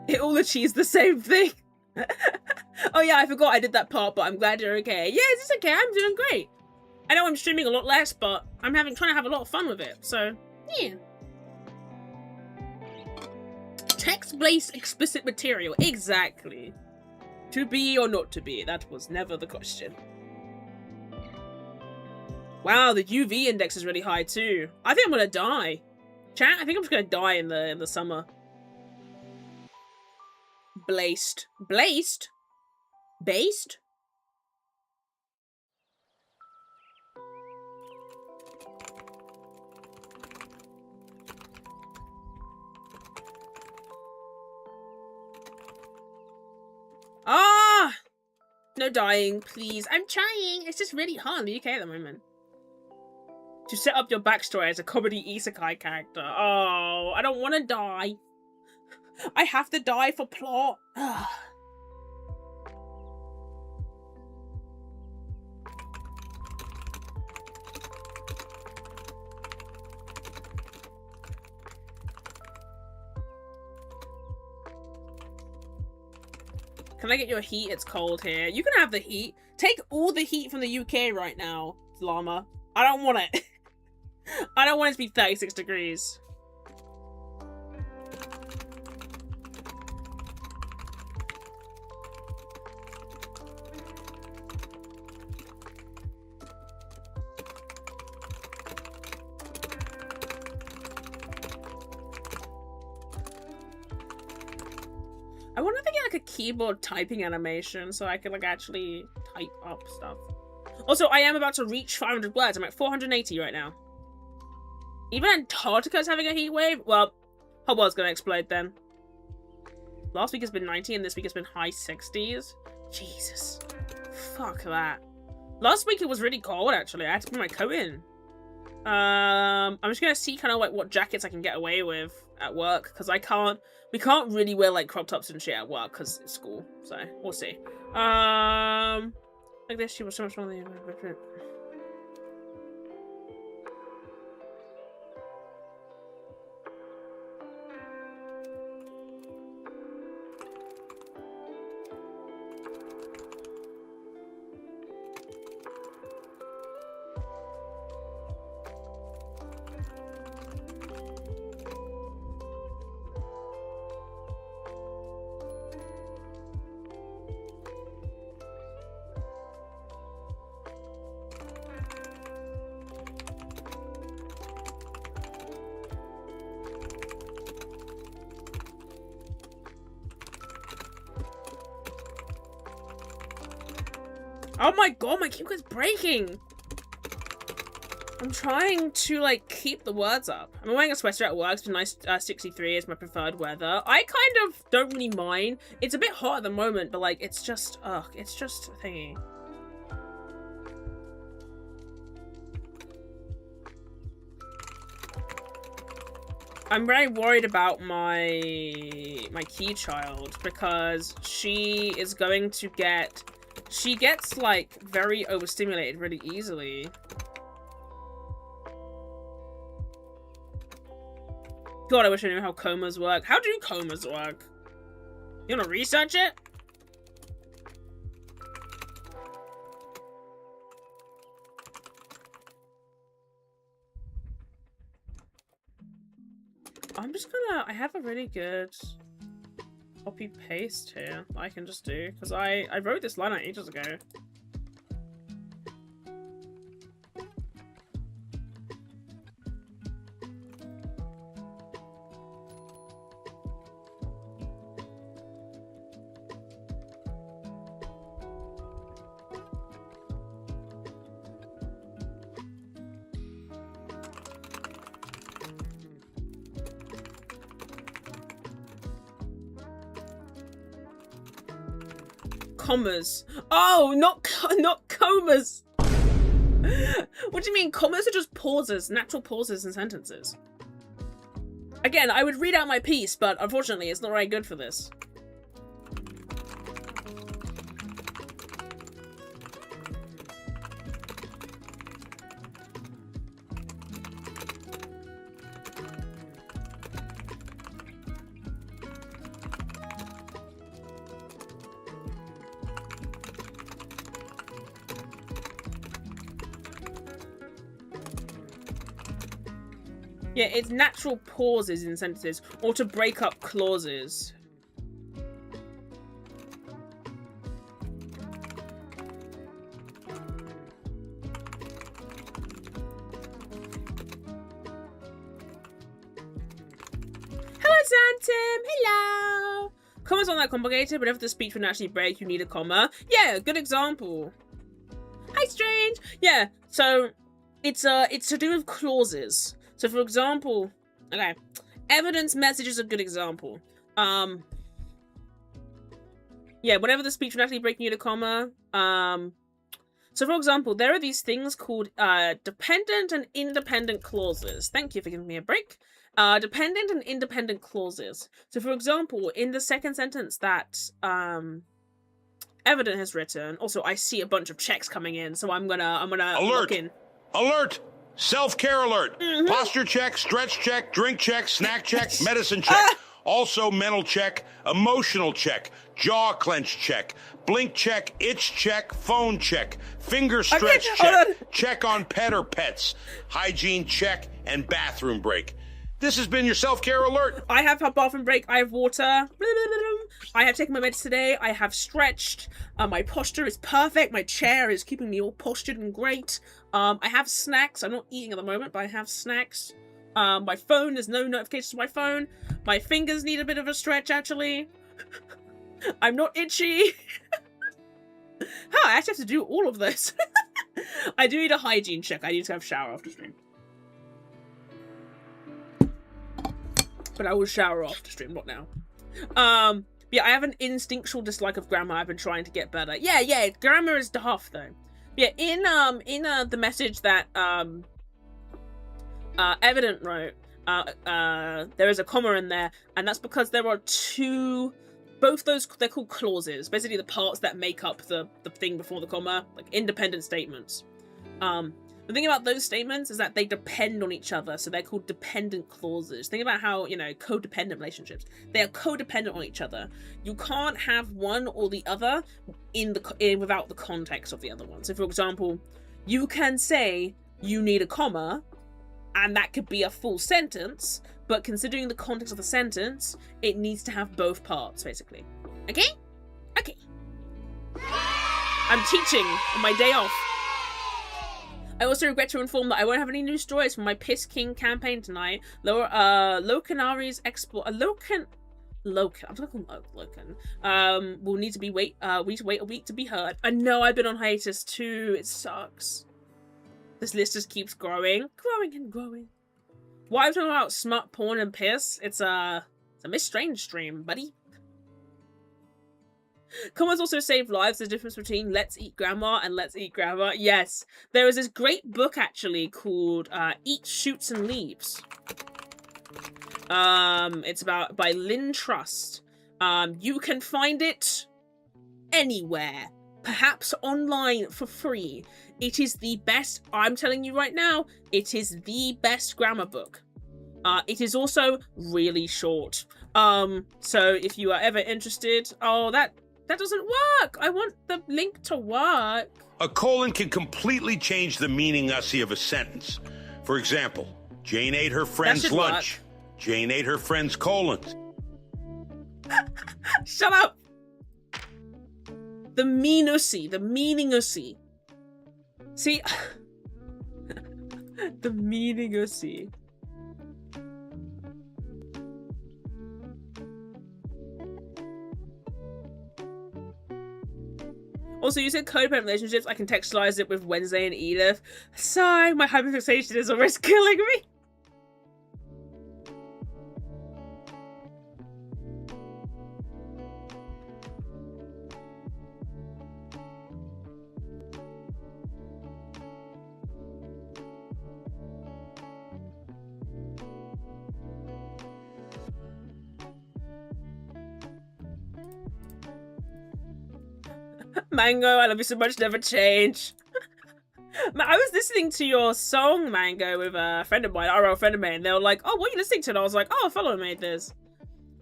Speaker 1: It all achieves the same thing. Oh yeah, I forgot I did that part, but I'm glad you're okay. Yes, it's okay. I'm doing great. I know I'm streaming a lot less, but I'm trying to have a lot of fun with it. So yeah. Text-based explicit material. Exactly. To be or not to be. That was never the question. Wow, the UV index is really high too. I think I'm gonna die. Chat, I think I'm just gonna die in the summer. Blaced. Blaced? Based? Ah! No dying, please. I'm trying. It's just really hard in the UK at the moment. To set up your backstory as a comedy isekai character. Oh, I don't want to die. I have to die for plot. Can I get your heat? It's cold here. You can have the heat. Take all the heat from the UK right now, Llama. I don't want it. I don't want it to be 36 degrees. I wonder if I get like a keyboard typing animation so I can like actually type up stuff. Also, I am about to reach 500 words. I'm at 480 right now. Even Antarctica's having a heat wave? Well, her world's gonna explode then. Last week has been 90 and this week has been high 60s. Jesus. Fuck that. Last week it was really cold actually. I had to put my coat in. I'm just gonna see kind of like what jackets I can get away with at work because we can't really wear like crop tops and shit at work because it's school. So we'll see. Like this, she was so much more than Oh my god, my keyboard's breaking! I'm trying to, like, keep the words up. I'm wearing a sweater at work. It's been nice. 63 is my preferred weather. I kind of don't really mind. It's a bit hot at the moment, but, like, it's just, it's just thingy. I'm very worried about my key child because she is going to get... She gets, like, very overstimulated really easily. God, I wish I knew how comas work. How do comas work? You wanna research it? I'm just gonna... I have a really good copy-paste here that I can just do. Because I wrote this line out ages ago. Commas. Oh, not comas. What do you mean? Commas are just pauses, natural pauses in sentences. Again, I would read out my piece, but unfortunately, it's not very good for this. Yeah, it's natural pauses in sentences, or to break up clauses. Hello, Xantim! Hello! Commas aren't that complicated, but if the speech would naturally break, you need a comma. Yeah, good example. Hi, Strange! Yeah, so it's to do with clauses. So, for example, okay, evidence message is a good example. Yeah, whenever the speech would actually break, you need a comma. So, for example, there are these things called dependent and independent clauses. Thank you for giving me a break. Dependent and independent clauses. So, for example, in the second sentence that Evident has written. Also, I see a bunch of checks coming in, so I'm gonna look in.
Speaker 2: Alert! Self-care alert. Posture check, stretch check, drink check, snack check, medicine check. Also mental check, emotional check, jaw clench check, blink check, itch check, phone check, finger stretch check, check on pet or pets, hygiene check, and bathroom break. This has been your self-care alert.
Speaker 1: I have had bathroom break. I have water. I have taken my meds today. I have stretched. My posture is perfect. My chair is keeping me all postured and great. I have snacks. I'm not eating at the moment, but I have snacks. My phone, there's no notifications on my phone. My fingers need a bit of a stretch, actually. I'm not itchy. I actually have to do all of this. I do need a hygiene check. I need to have a shower after stream. But I will shower after stream, not now. Yeah, I have an instinctual dislike of grammar. I've been trying to get better. Yeah, grammar is daft, though. Yeah, in the message that Evident wrote, there is a comma in there, and that's because there are two, both those, they're called clauses, basically the parts that make up the thing before the comma, like independent statements. The thing about those statements is that they depend on each other, so they're called dependent clauses. Think about how, you know, codependent relationships. They are codependent on each other. You can't have one or the other without the context of the other one. So, for example, you can say you need a comma, and that could be a full sentence, but considering the context of the sentence, it needs to have both parts, basically. Okay? Okay. I'm teaching on my day off. I also regret to inform that I won't have any new stories from my Piss King campaign tonight. Locanari's export. Loken. I'm talking Loken. We'll need to wait a week to be heard. I know I've been on hiatus too. It sucks. This list just keeps growing. Growing and growing. Why are we talking about smut porn and piss? It's a MissedStrange stream, buddy. Comments also save lives. The difference between Let's Eat Grandma and Let's Eat Grandma. Yes. There is this great book actually called Eat, Shoots and Leaves. It's by Lynn Trust. You can find it anywhere. Perhaps online for free. It is the best, I'm telling you right now, it is the best grammar book. It is also really short. So if you are ever interested, oh, that doesn't work. I want the link to work.
Speaker 2: A colon can completely change the meaning of a sentence. For example, Jane ate her friend's lunch. Work. Jane ate her friend's colons.
Speaker 1: Shut up. The meaningussy. See? The meaningussy. Also, you said codependent relationships. I can textualize it with Wednesday and Edith. Sorry, my hyperfixation is almost killing me. Mango, I love you so much, never change. I was listening to your song, Mango, with a friend of mine, RL friend of mine, and they were like, oh, what are you listening to? And I was like, oh, a fellow made this.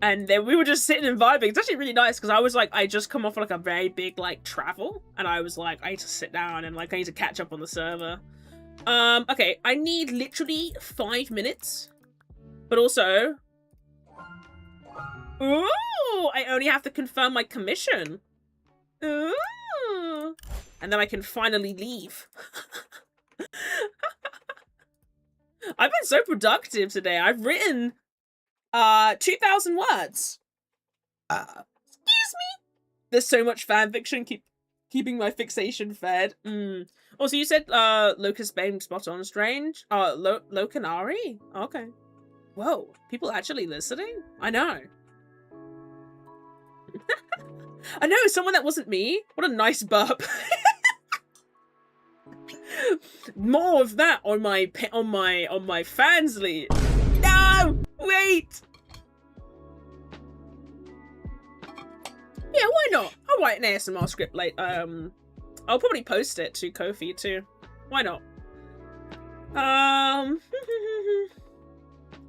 Speaker 1: And then we were just sitting and vibing. It's actually really nice, because I was like, I just come off like a very big, like, travel, and I was like, I need to sit down and, like, I need to catch up on the server. Okay, I need literally 5 minutes, but also, ooh, I only have to confirm my commission. Ooh. And then I can finally leave. I've been so productive today. I've written 2,000 words. Excuse me? There's so much fanfiction keeping my fixation fed. Also, you said Locust Bane spot on strange. Locanari? Okay. Whoa, people actually listening? I know. I know, someone that wasn't me. What a nice burp. More of that on my fans lead. No, wait. Yeah, why not? I'll write an ASMR script later. I'll probably post it to Ko-fi too. Why not?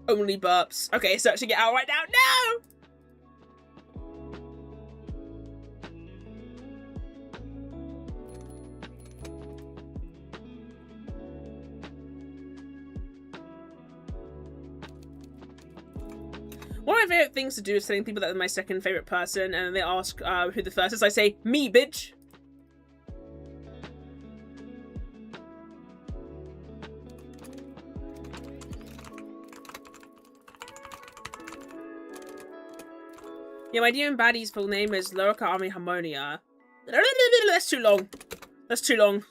Speaker 1: Only burps. Okay, searching it out right now. No. One of my favorite things to do is telling people that they're my second favorite person, and they ask who the first is. I say, me, bitch. Yeah, my dear and baddie's full name is Lorica Army Harmonia. That's too long. That's too long.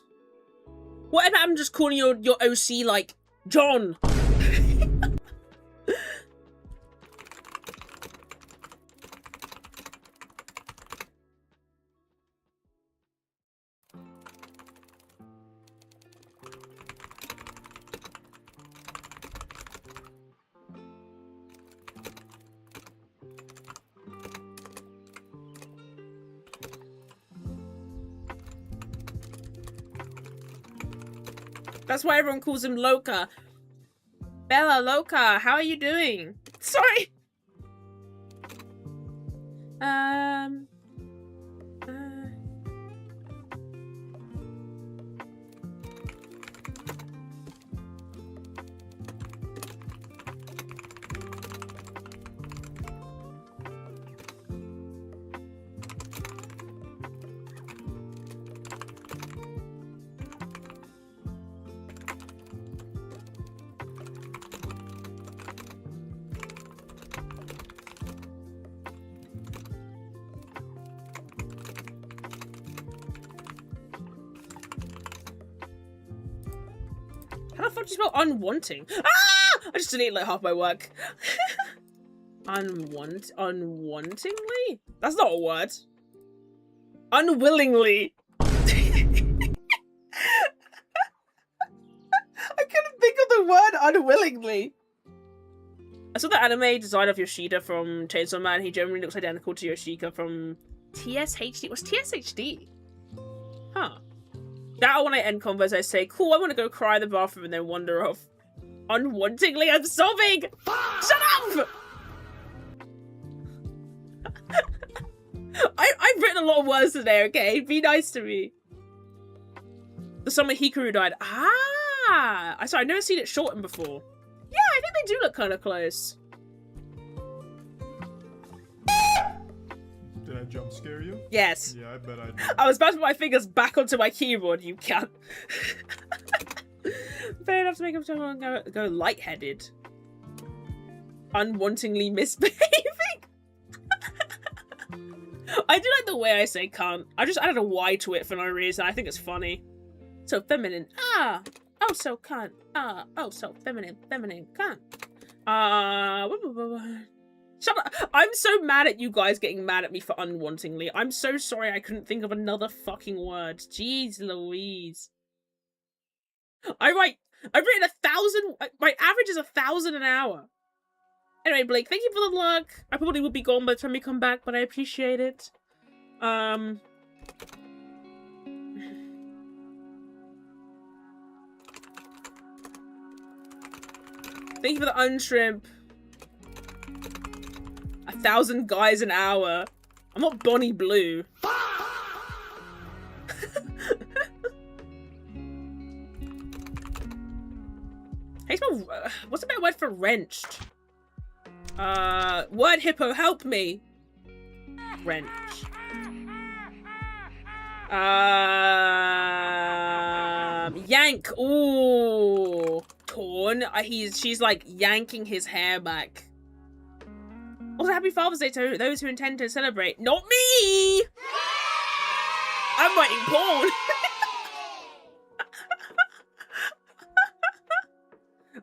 Speaker 1: What if I'm just calling your OC, like, John? That's why everyone calls him Loca. Bella, Loca, how are you doing? Sorry. do you spell unwanting? Ah! I just deleted like half my work. Unwantingly? That's not a word. Unwillingly. I couldn't think of the word unwillingly. I saw the anime design of Yoshida from Chainsaw Man. He generally looks identical to Yoshika from TSHD. What's TSHD? Huh. That when I end convos, I say, cool, I want to go cry in the bathroom and then wander off. Unwantingly, I'm sobbing! Shut up! I've written a lot of words today, okay? Be nice to me. The summer Hikaru died. Ah! I've never seen it shortened before. Yeah, I think they do look kind of close.
Speaker 4: Did I jump scare you?
Speaker 1: Yes.
Speaker 4: Yeah, I bet I did.
Speaker 1: I was about to put my fingers back onto my keyboard, you cunt. Fair enough to make him go lightheaded. Unwantingly misbehaving. I do like the way I say cunt. I just added a Y to it for no reason. I think it's funny. So feminine. Ah. Oh, so cunt. Ah. Oh, so feminine. Feminine. Cunt. Shut up. I'm so mad at you guys getting mad at me for unwantingly. I'm so sorry I couldn't think of another fucking word. Jeez Louise. I've written 1,000. My average is 1,000 an hour. Anyway, Blake, thank you for the luck. I probably will be gone by the time we come back, but I appreciate it. Thank you for the unshrimp. 1,000 guys an hour. I'm not Bonnie Blue. Hey, what's the better word for wrenched? Word hippo, help me. Wrench. Yank. Ooh. Torn. She's like yanking his hair back. Also, happy Father's Day to those who intend to celebrate. Not me! I'm writing porn.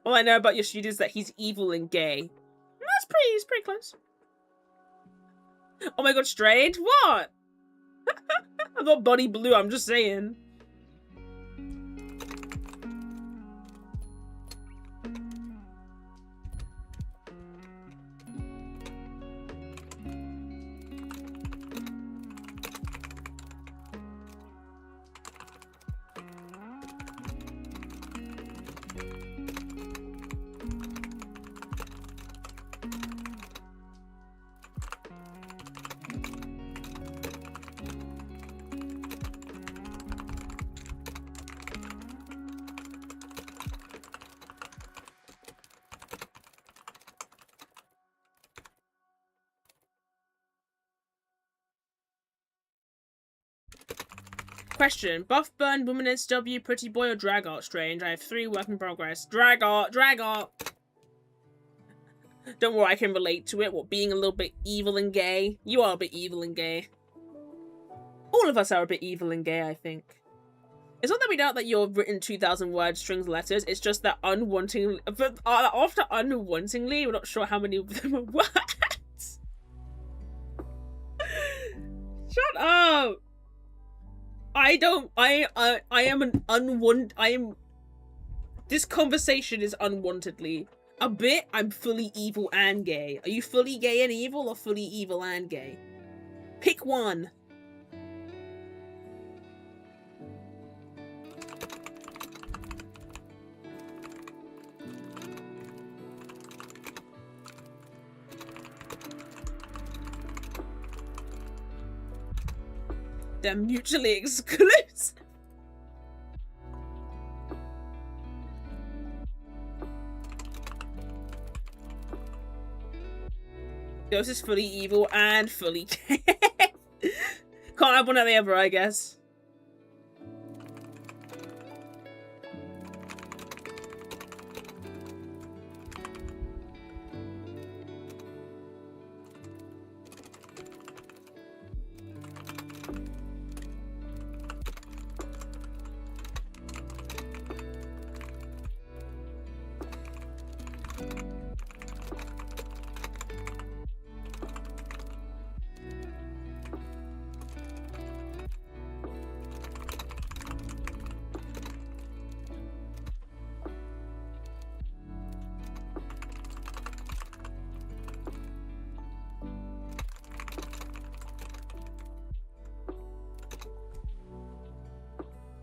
Speaker 1: All I know about Yoshida is that he's evil and gay. He's pretty close. Oh my god, Strange? What? I'm not Bonnie Blue, I'm just saying. Question. Buff, burn, woman SW, pretty boy, or drag art? Strange. I have 3 work in progress. Drag art, drag art. Don't worry, I can relate to it. What, being a little bit evil and gay? You are a bit evil and gay. All of us are a bit evil and gay, I think. It's not that we doubt that you've written 2,000 word strings letters. It's just that unwantingly, after unwantingly, we're not sure how many of them are words. Shut up. This conversation is unwantedly. A bit, I'm fully evil and gay. Are you fully gay and evil or fully evil and gay? Pick one. They're mutually exclusive. Ghost is fully evil and fully gay. Can't have one or the other, I guess.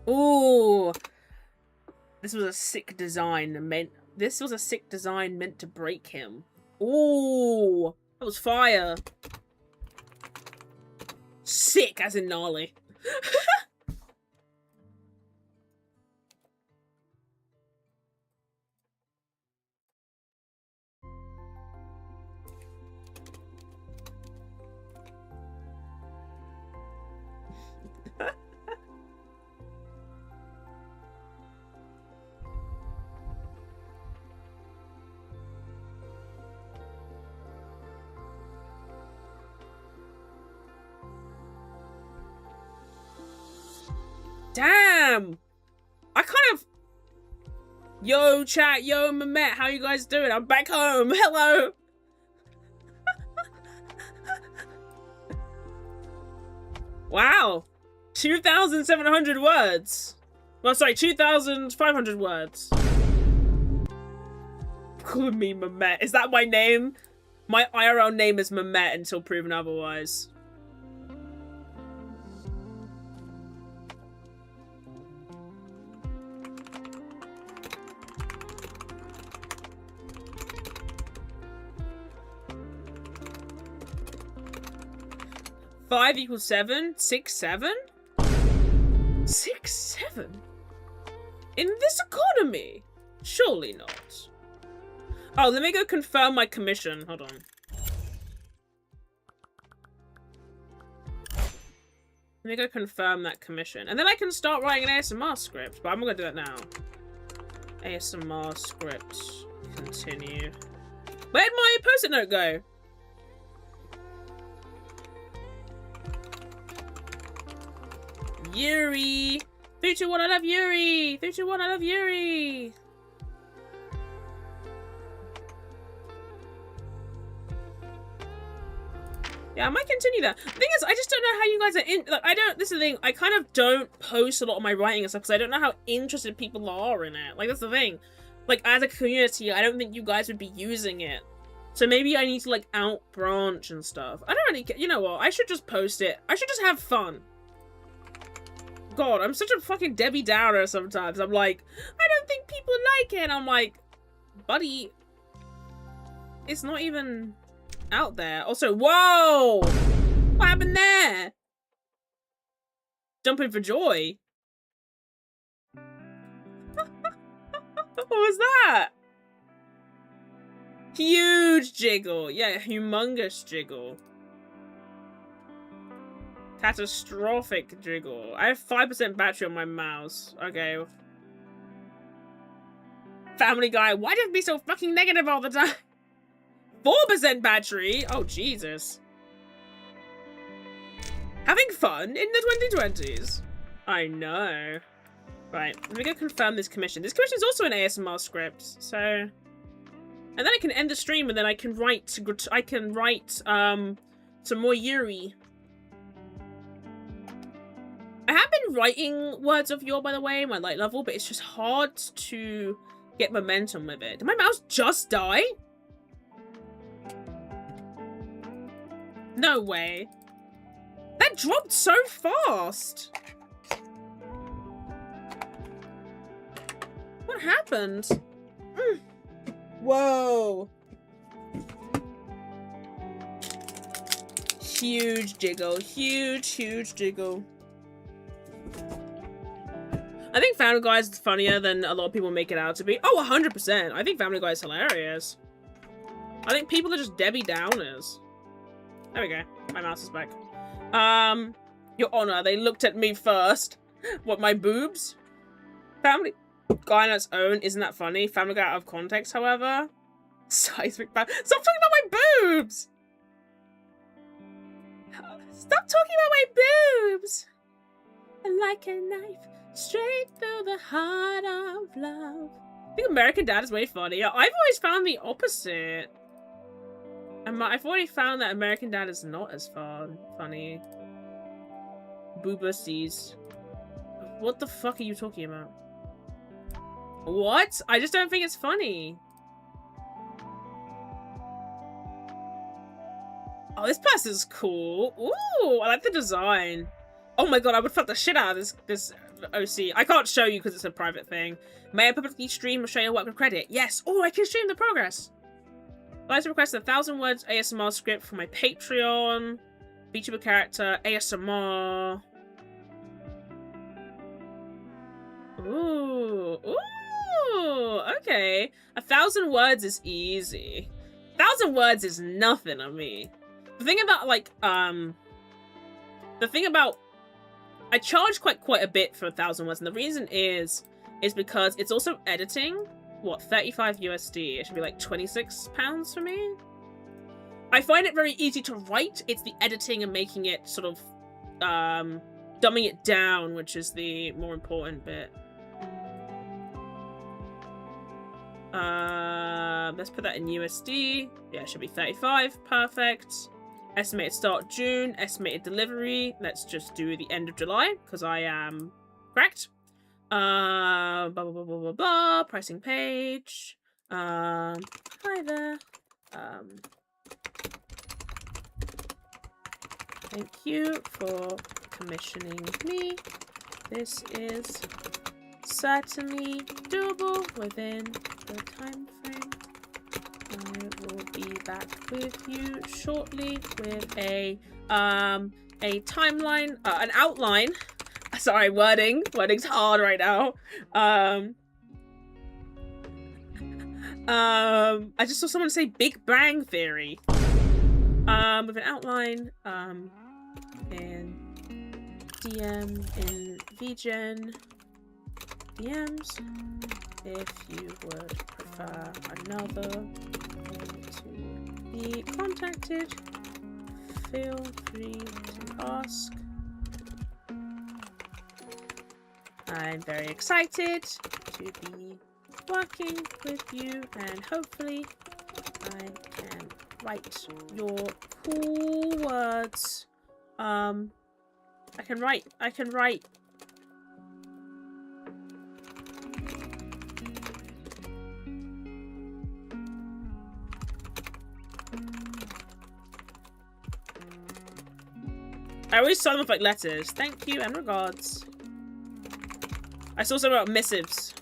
Speaker 1: Ooh. This was a sick design meant to break him. Ooh. That was fire. Sick as in gnarly. Damn! I kind of... Yo, chat, yo, Mehmet, how you guys doing? I'm back home. Hello! Wow. 2,700 words. Well, sorry, 2,500 words. Call me Mehmet. Is that my name? My IRL name is Mehmet until proven otherwise. Five equals 7? 6, 7? 6, 7? In this economy? Surely not. Oh, let me go confirm my commission. Hold on. Let me go confirm that commission. And then I can start writing an ASMR script. But I'm not going to do that now. ASMR script. Continue. Where'd my post-it note go? Yuri! 321, I love Yuri! 321, I love Yuri! Yeah, I might continue that. The thing is, I just don't know how you guys are in. Like, I don't. This is the thing. I kind of don't post a lot of my writing and stuff because I don't know how interested people are in it. Like, that's the thing. Like, as a community, I don't think you guys would be using it. So maybe I need to, like, out branch and stuff. I don't really care. You know what? I should just post it. I should just have fun. God, I'm such a fucking Debbie Downer sometimes. I'm like, I don't think people like it. And I'm like, buddy, it's not even out there. Also, whoa! What happened there? Jumping for joy. What was that? Huge jiggle. Yeah, humongous jiggle. Catastrophic jiggle. I have 5% battery on my mouse. Okay. Family Guy, why do you have to be so fucking negative all the time? 4% battery? Oh, Jesus. Having fun in the 2020s. I know. Right, let me go confirm this commission. This commission is also an ASMR script, so... And then I can end the stream and then I can write some more Yuri. I have been writing words of yore, by the way, my light level, but it's just hard to get momentum with it. Did my mouse just die? No way. That dropped so fast. What happened? Whoa. Huge jiggle. Huge, huge jiggle. I think Family Guy is funnier than a lot of people make it out to be. Oh, 100%. I think Family Guy is hilarious. I think people are just Debbie Downers. There we go. My mouse is back. Your Honor, they looked at me first. What, my boobs? Family Guy on its own isn't that funny. Family Guy out of context, however. Seismic bad. Stop talking about my boobs! Stop talking about my boobs! Like a knife straight through the heart of love. I think American Dad is way funnier. I've always found the opposite. I've already found that American Dad is not as funny. Boobussies. What the fuck are you talking about? What? I just don't think it's funny. Oh, this person's cool. Ooh, I like the design. Oh my god, I would fuck the shit out of this OC. I can't show you because it's a private thing. May I publicly stream or show your work with credit? Yes. Oh, I can stream the progress. I'd like to request a 1,000 words ASMR script for my Patreon. Vtuber character, ASMR. Ooh. Ooh. Okay. 1,000 words is easy. 1,000 words is nothing on me. The thing about, like, I charge quite a bit for 1,000 words, and the reason is because it's also editing. What, 35 USD? It should be like £26 for me. I find it very easy to write. It's the editing and making it sort of, dumbing it down, which is the more important bit. Let's put that in USD. Yeah, it should be 35. Perfect. Estimated start June. Estimated delivery. Let's just do the end of July, because I am correct. Blah, blah, blah, blah, blah, blah. Pricing page. Hi there. Thank you for commissioning me. This is certainly doable within the time frame. I will be back with you shortly with a timeline, an outline. Sorry, wording. Wording's hard right now. I just saw someone say Big Bang Theory. With an outline, in DM in VGen DMs. If you would prefer another to be contacted, feel free to ask. I'm very excited to be working with you, and hopefully I can write your cool words. I can write. I always start them with like letters. Thank you and regards. I saw something about missives.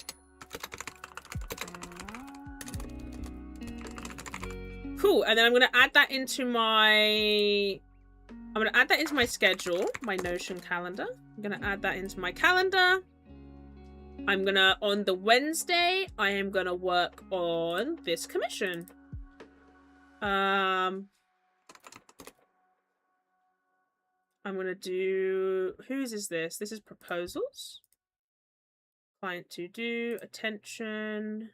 Speaker 1: Cool, and then I'm gonna add that into my schedule, my Notion calendar. I'm gonna add that into my calendar. I'm gonna, on the Wednesday, I am gonna work on this commission. I'm gonna do, whose is this? This is proposals. Client to do, attention.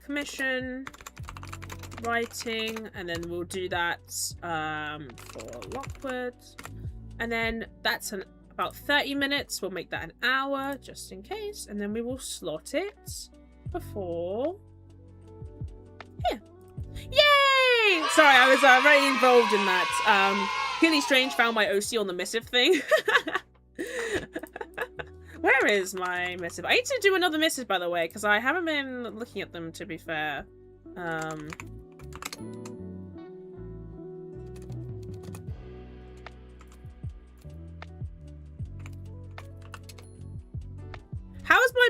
Speaker 1: Commission, writing, and then we'll do that for Lockwood. And then that's about 30 minutes. We'll make that an hour just in case, and then we will slot it before here. Yay! Sorry, I was very involved in that. Really strange found my OC on the missive thing. Where is my missive? I need to do another missive, by the way, because I haven't been looking at them, to be fair. How is my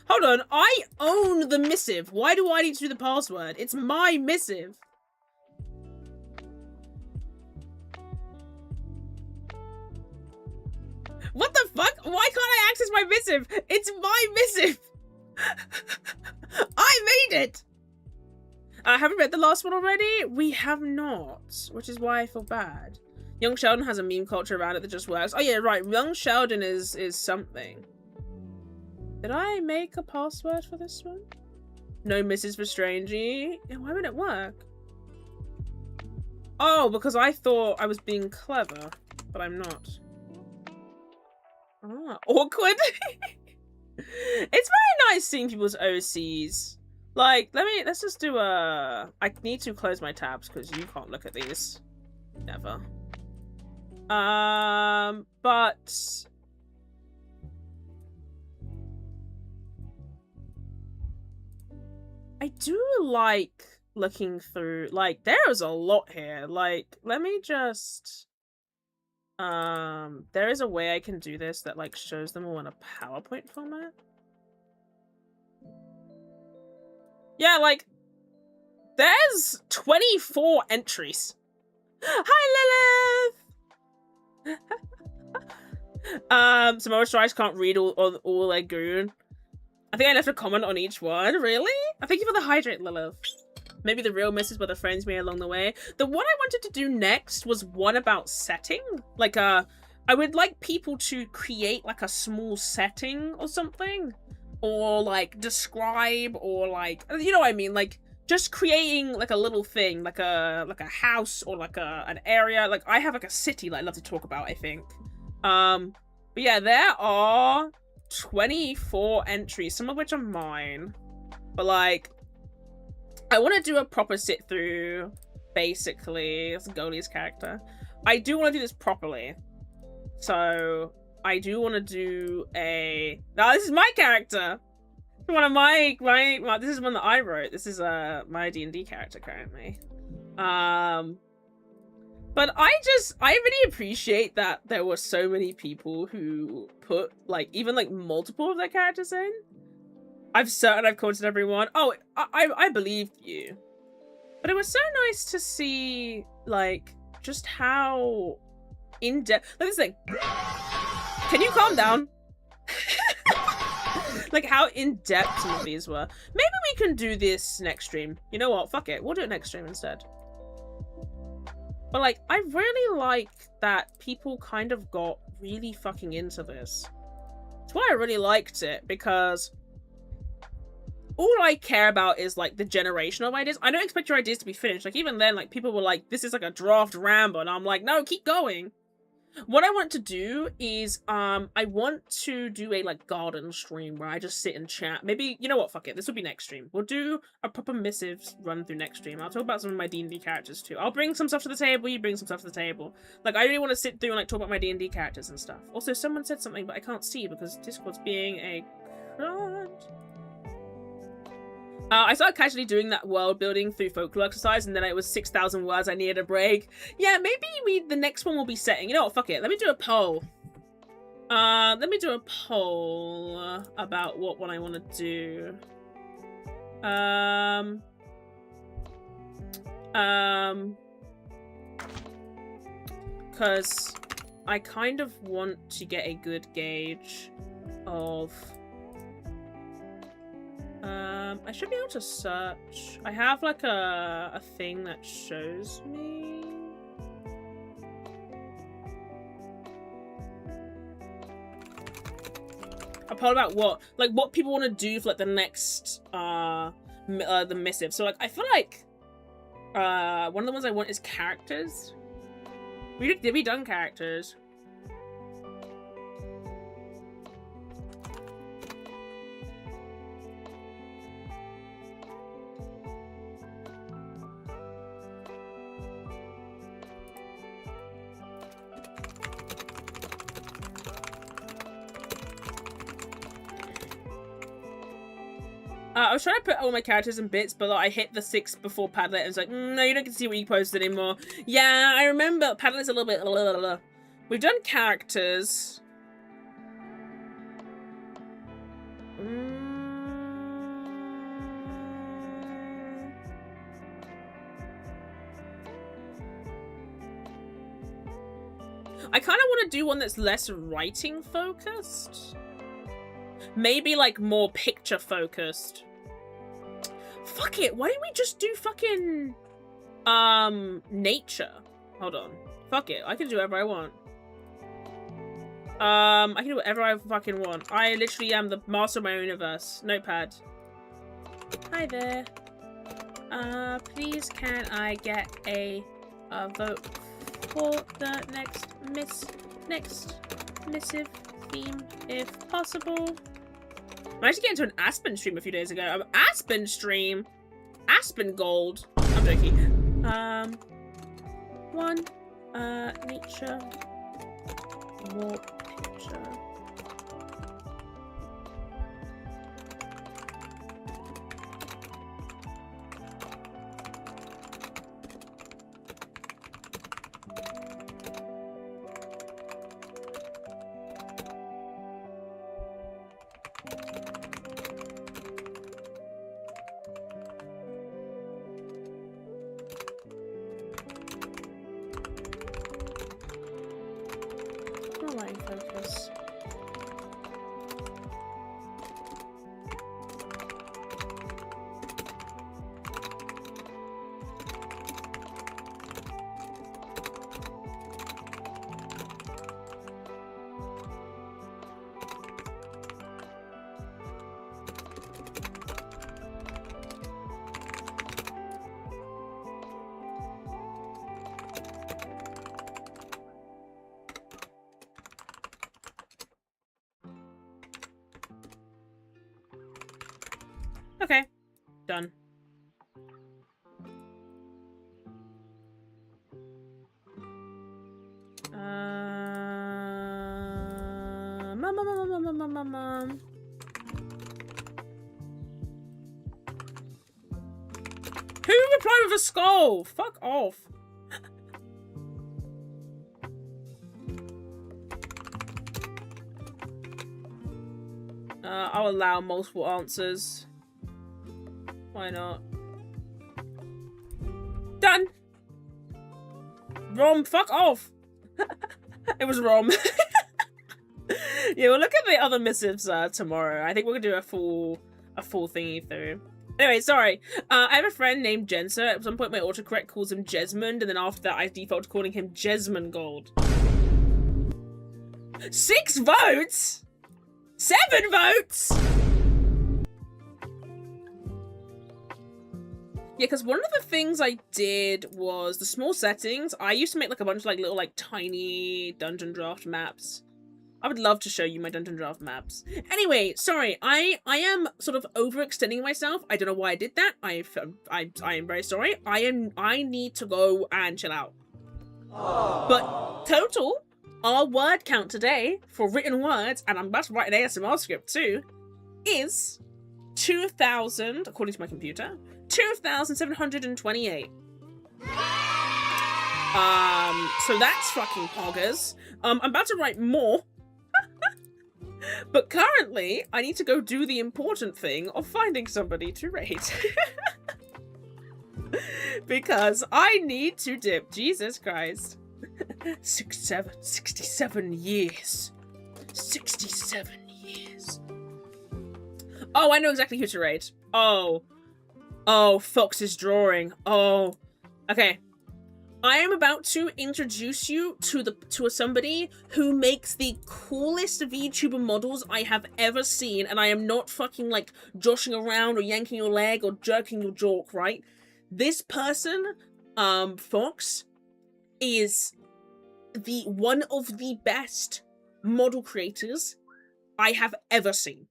Speaker 1: hold on, I own the missive. Why do I need to do the password? It's my missive. What the fuck? Why can't I access my missive? It's my missive. I made it. Have we read the last one already? We have not, which is why I feel bad. Young Sheldon has a meme culture around it that just works. Oh yeah, right. Young Sheldon is something. Did I make a password for this one? No misses for Strangey. Yeah, why would it work? Oh, because I thought I was being clever, but I'm not. Ah, awkward. It's very nice seeing people's OCs. Like, let's just do a... I need to close my tabs because you can't look at these. Never. But... I do like looking through, like, there's a lot here. Like, let me just... there is a way I can do this that, like, shows them all in a PowerPoint format. Yeah, like, there's 24 entries. Hi, Lilith! Some MissedStrange can't read all their goon. I think I left a comment on each one. Really? Thank you for the hydrate, Lilith. Maybe the real misses were the friends made along the way. The one I wanted to do next was one about setting. Like, I would like people to create, like, a small setting or something. Or, like, describe, or, like, you know what I mean? Like, just creating, like, a little thing. Like a house, or, like, an area. Like, I have, like, a city that I'd love to talk about, I think. But yeah, there are 24 entries, some of which are mine. But, like, I want to do a proper sit through, basically. That's Goldie's character. I do want to do this properly. So, I do want to do a... Now, this is my character! One of my this is one that I wrote. This is my D&D character currently. But I really appreciate that there were so many people who put, like, even, like, multiple of their characters in. I've quoted everyone. Oh, I believed you. But it was so nice to see, like, just how in-depth... Look at this thing. Can you calm down? Like, how in-depth some of these were. Maybe we can do this next stream. You know what? Fuck it. We'll do it next stream instead. But, like, I really like that people kind of got really fucking into this. That's why I really liked it, because all I care about is, like, the generation of ideas. I don't expect your ideas to be finished. Like, even then, like, people were like, this is like a draft ramble, and I'm like, no, keep going. What I want to do is, I want to do a, like, garden stream where I just sit and chat. Maybe, you know what, fuck it, this will be next stream. We'll do a proper missives run through next stream. I'll talk about some of my D&D characters too. I'll bring some stuff to the table, you bring some stuff to the table. Like, I really want to sit through and, like, talk about my D&D characters and stuff. Also, someone said something, but I can't see because Discord's being a crud. I started casually doing that world building through folklore exercise, and then it was 6,000 words. I needed a break. Yeah, maybe the next one will be setting. You know what? Fuck it. Let me do a poll. Let me do a poll about what one I want to do. Because I kind of want to get a good gauge of... I should be able to search. I have, like, a thing that shows me. A poll about what? Like, what people want to do for, like, the next, the missive. So, like, I feel like, one of the ones I want is characters. Did we done characters? I was trying to put all my characters in bits, but like, I hit the 6 before Padlet and was like, no, you don't get to see what you posted anymore. Yeah, I remember. Padlet's a little bit... Blah, blah, blah. We've done characters. I kind of want to do one that's less writing focused. Maybe, like, more picture focused. Fuck it, why don't we just do fucking... nature? Hold on. Fuck it, I can do whatever I want. I can do whatever I fucking want. I literally am the master of my own universe. Notepad. Hi there. Please can I get a vote for the next missive theme, if possible? I managed to get into an Aspen stream a few days ago. Aspen stream? Aspen gold. I'm joking. One, nature, more picture. not in focus. Okay, done. Mom. Who replied with a skull? Fuck off. I'll allow multiple answers. Why not? Done! Rom, fuck off! It was Rom. Yeah, we'll look at the other missives tomorrow. I think we're gonna do a full thingy through. Anyway, sorry. I have a friend named Jenser. At some point my autocorrect calls him Jesmond, and then after that I default to calling him Jesmond Gold. 6 votes?! 7 votes?! Yeah, because one of the things I did was the small settings. I used to make like a bunch of like little like tiny dungeon draft maps. I would love to show you my dungeon draft maps. Anyway, sorry, I am sort of overextending myself. I don't know why I did that. I am very sorry. I need to go and chill out. Aww. But total, our word count today for written words, and I'm about to write an ASMR script too, is 2,000, according to my computer, 2,728. So that's fucking poggers. I'm about to write more. But currently, I need to go do the important thing of finding somebody to raid. Because I need to dip. Jesus Christ. 67 years. 67 years. Oh, I know exactly who to raid. Oh, Fox's drawing. Oh, okay. I am about to introduce you to somebody who makes the coolest VTuber models I have ever seen, and I am not fucking like joshing around or yanking your leg or jerking your jaw, right? This person, Fox, is one of the best model creators I have ever seen.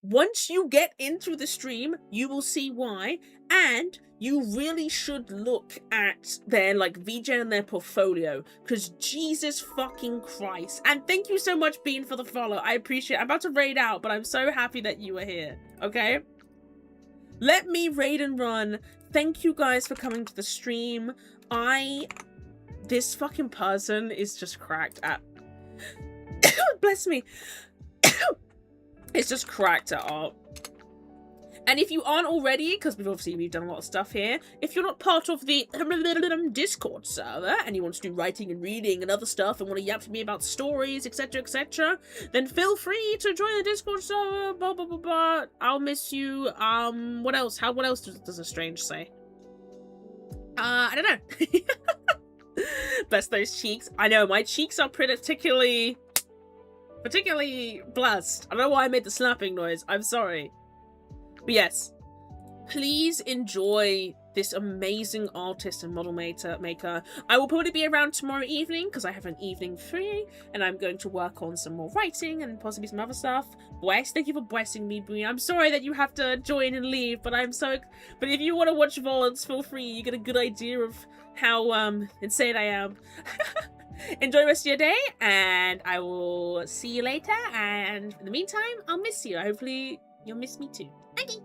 Speaker 1: Once you get into the stream, you will see why, and you really should look at their like VJ and their portfolio, because Jesus fucking Christ. And thank you so much, Bean, for the follow. I appreciate it. I'm about to raid out, but I'm so happy that you are here, okay? Let me raid and run. Thank you guys for coming to the stream. This fucking person is just cracked at... Bless me. It's just cracked at art. And if you aren't already, because we've done a lot of stuff here, if you're not part of the Discord server and you want to do writing and reading and other stuff and want to yap to me about stories, etc., then feel free to join the Discord server. Blah blah blah blah. I'll miss you. What else? What else does a strange say? I don't know. Bless those cheeks. I know my cheeks are particularly blessed. I don't know why I made the snapping noise. I'm sorry. But yes, please enjoy this amazing artist and model maker. I will probably be around tomorrow evening because I have an evening free and I'm going to work on some more writing and possibly some other stuff. Bless, thank you for blessing me, Bree. I'm sorry that you have to join and leave, but but if you want to watch VODs, feel free. You get a good idea of how insane I am. Enjoy the rest of your day, and I will see you later. And in the meantime, I'll miss you. Hopefully, you'll miss me too. Okay.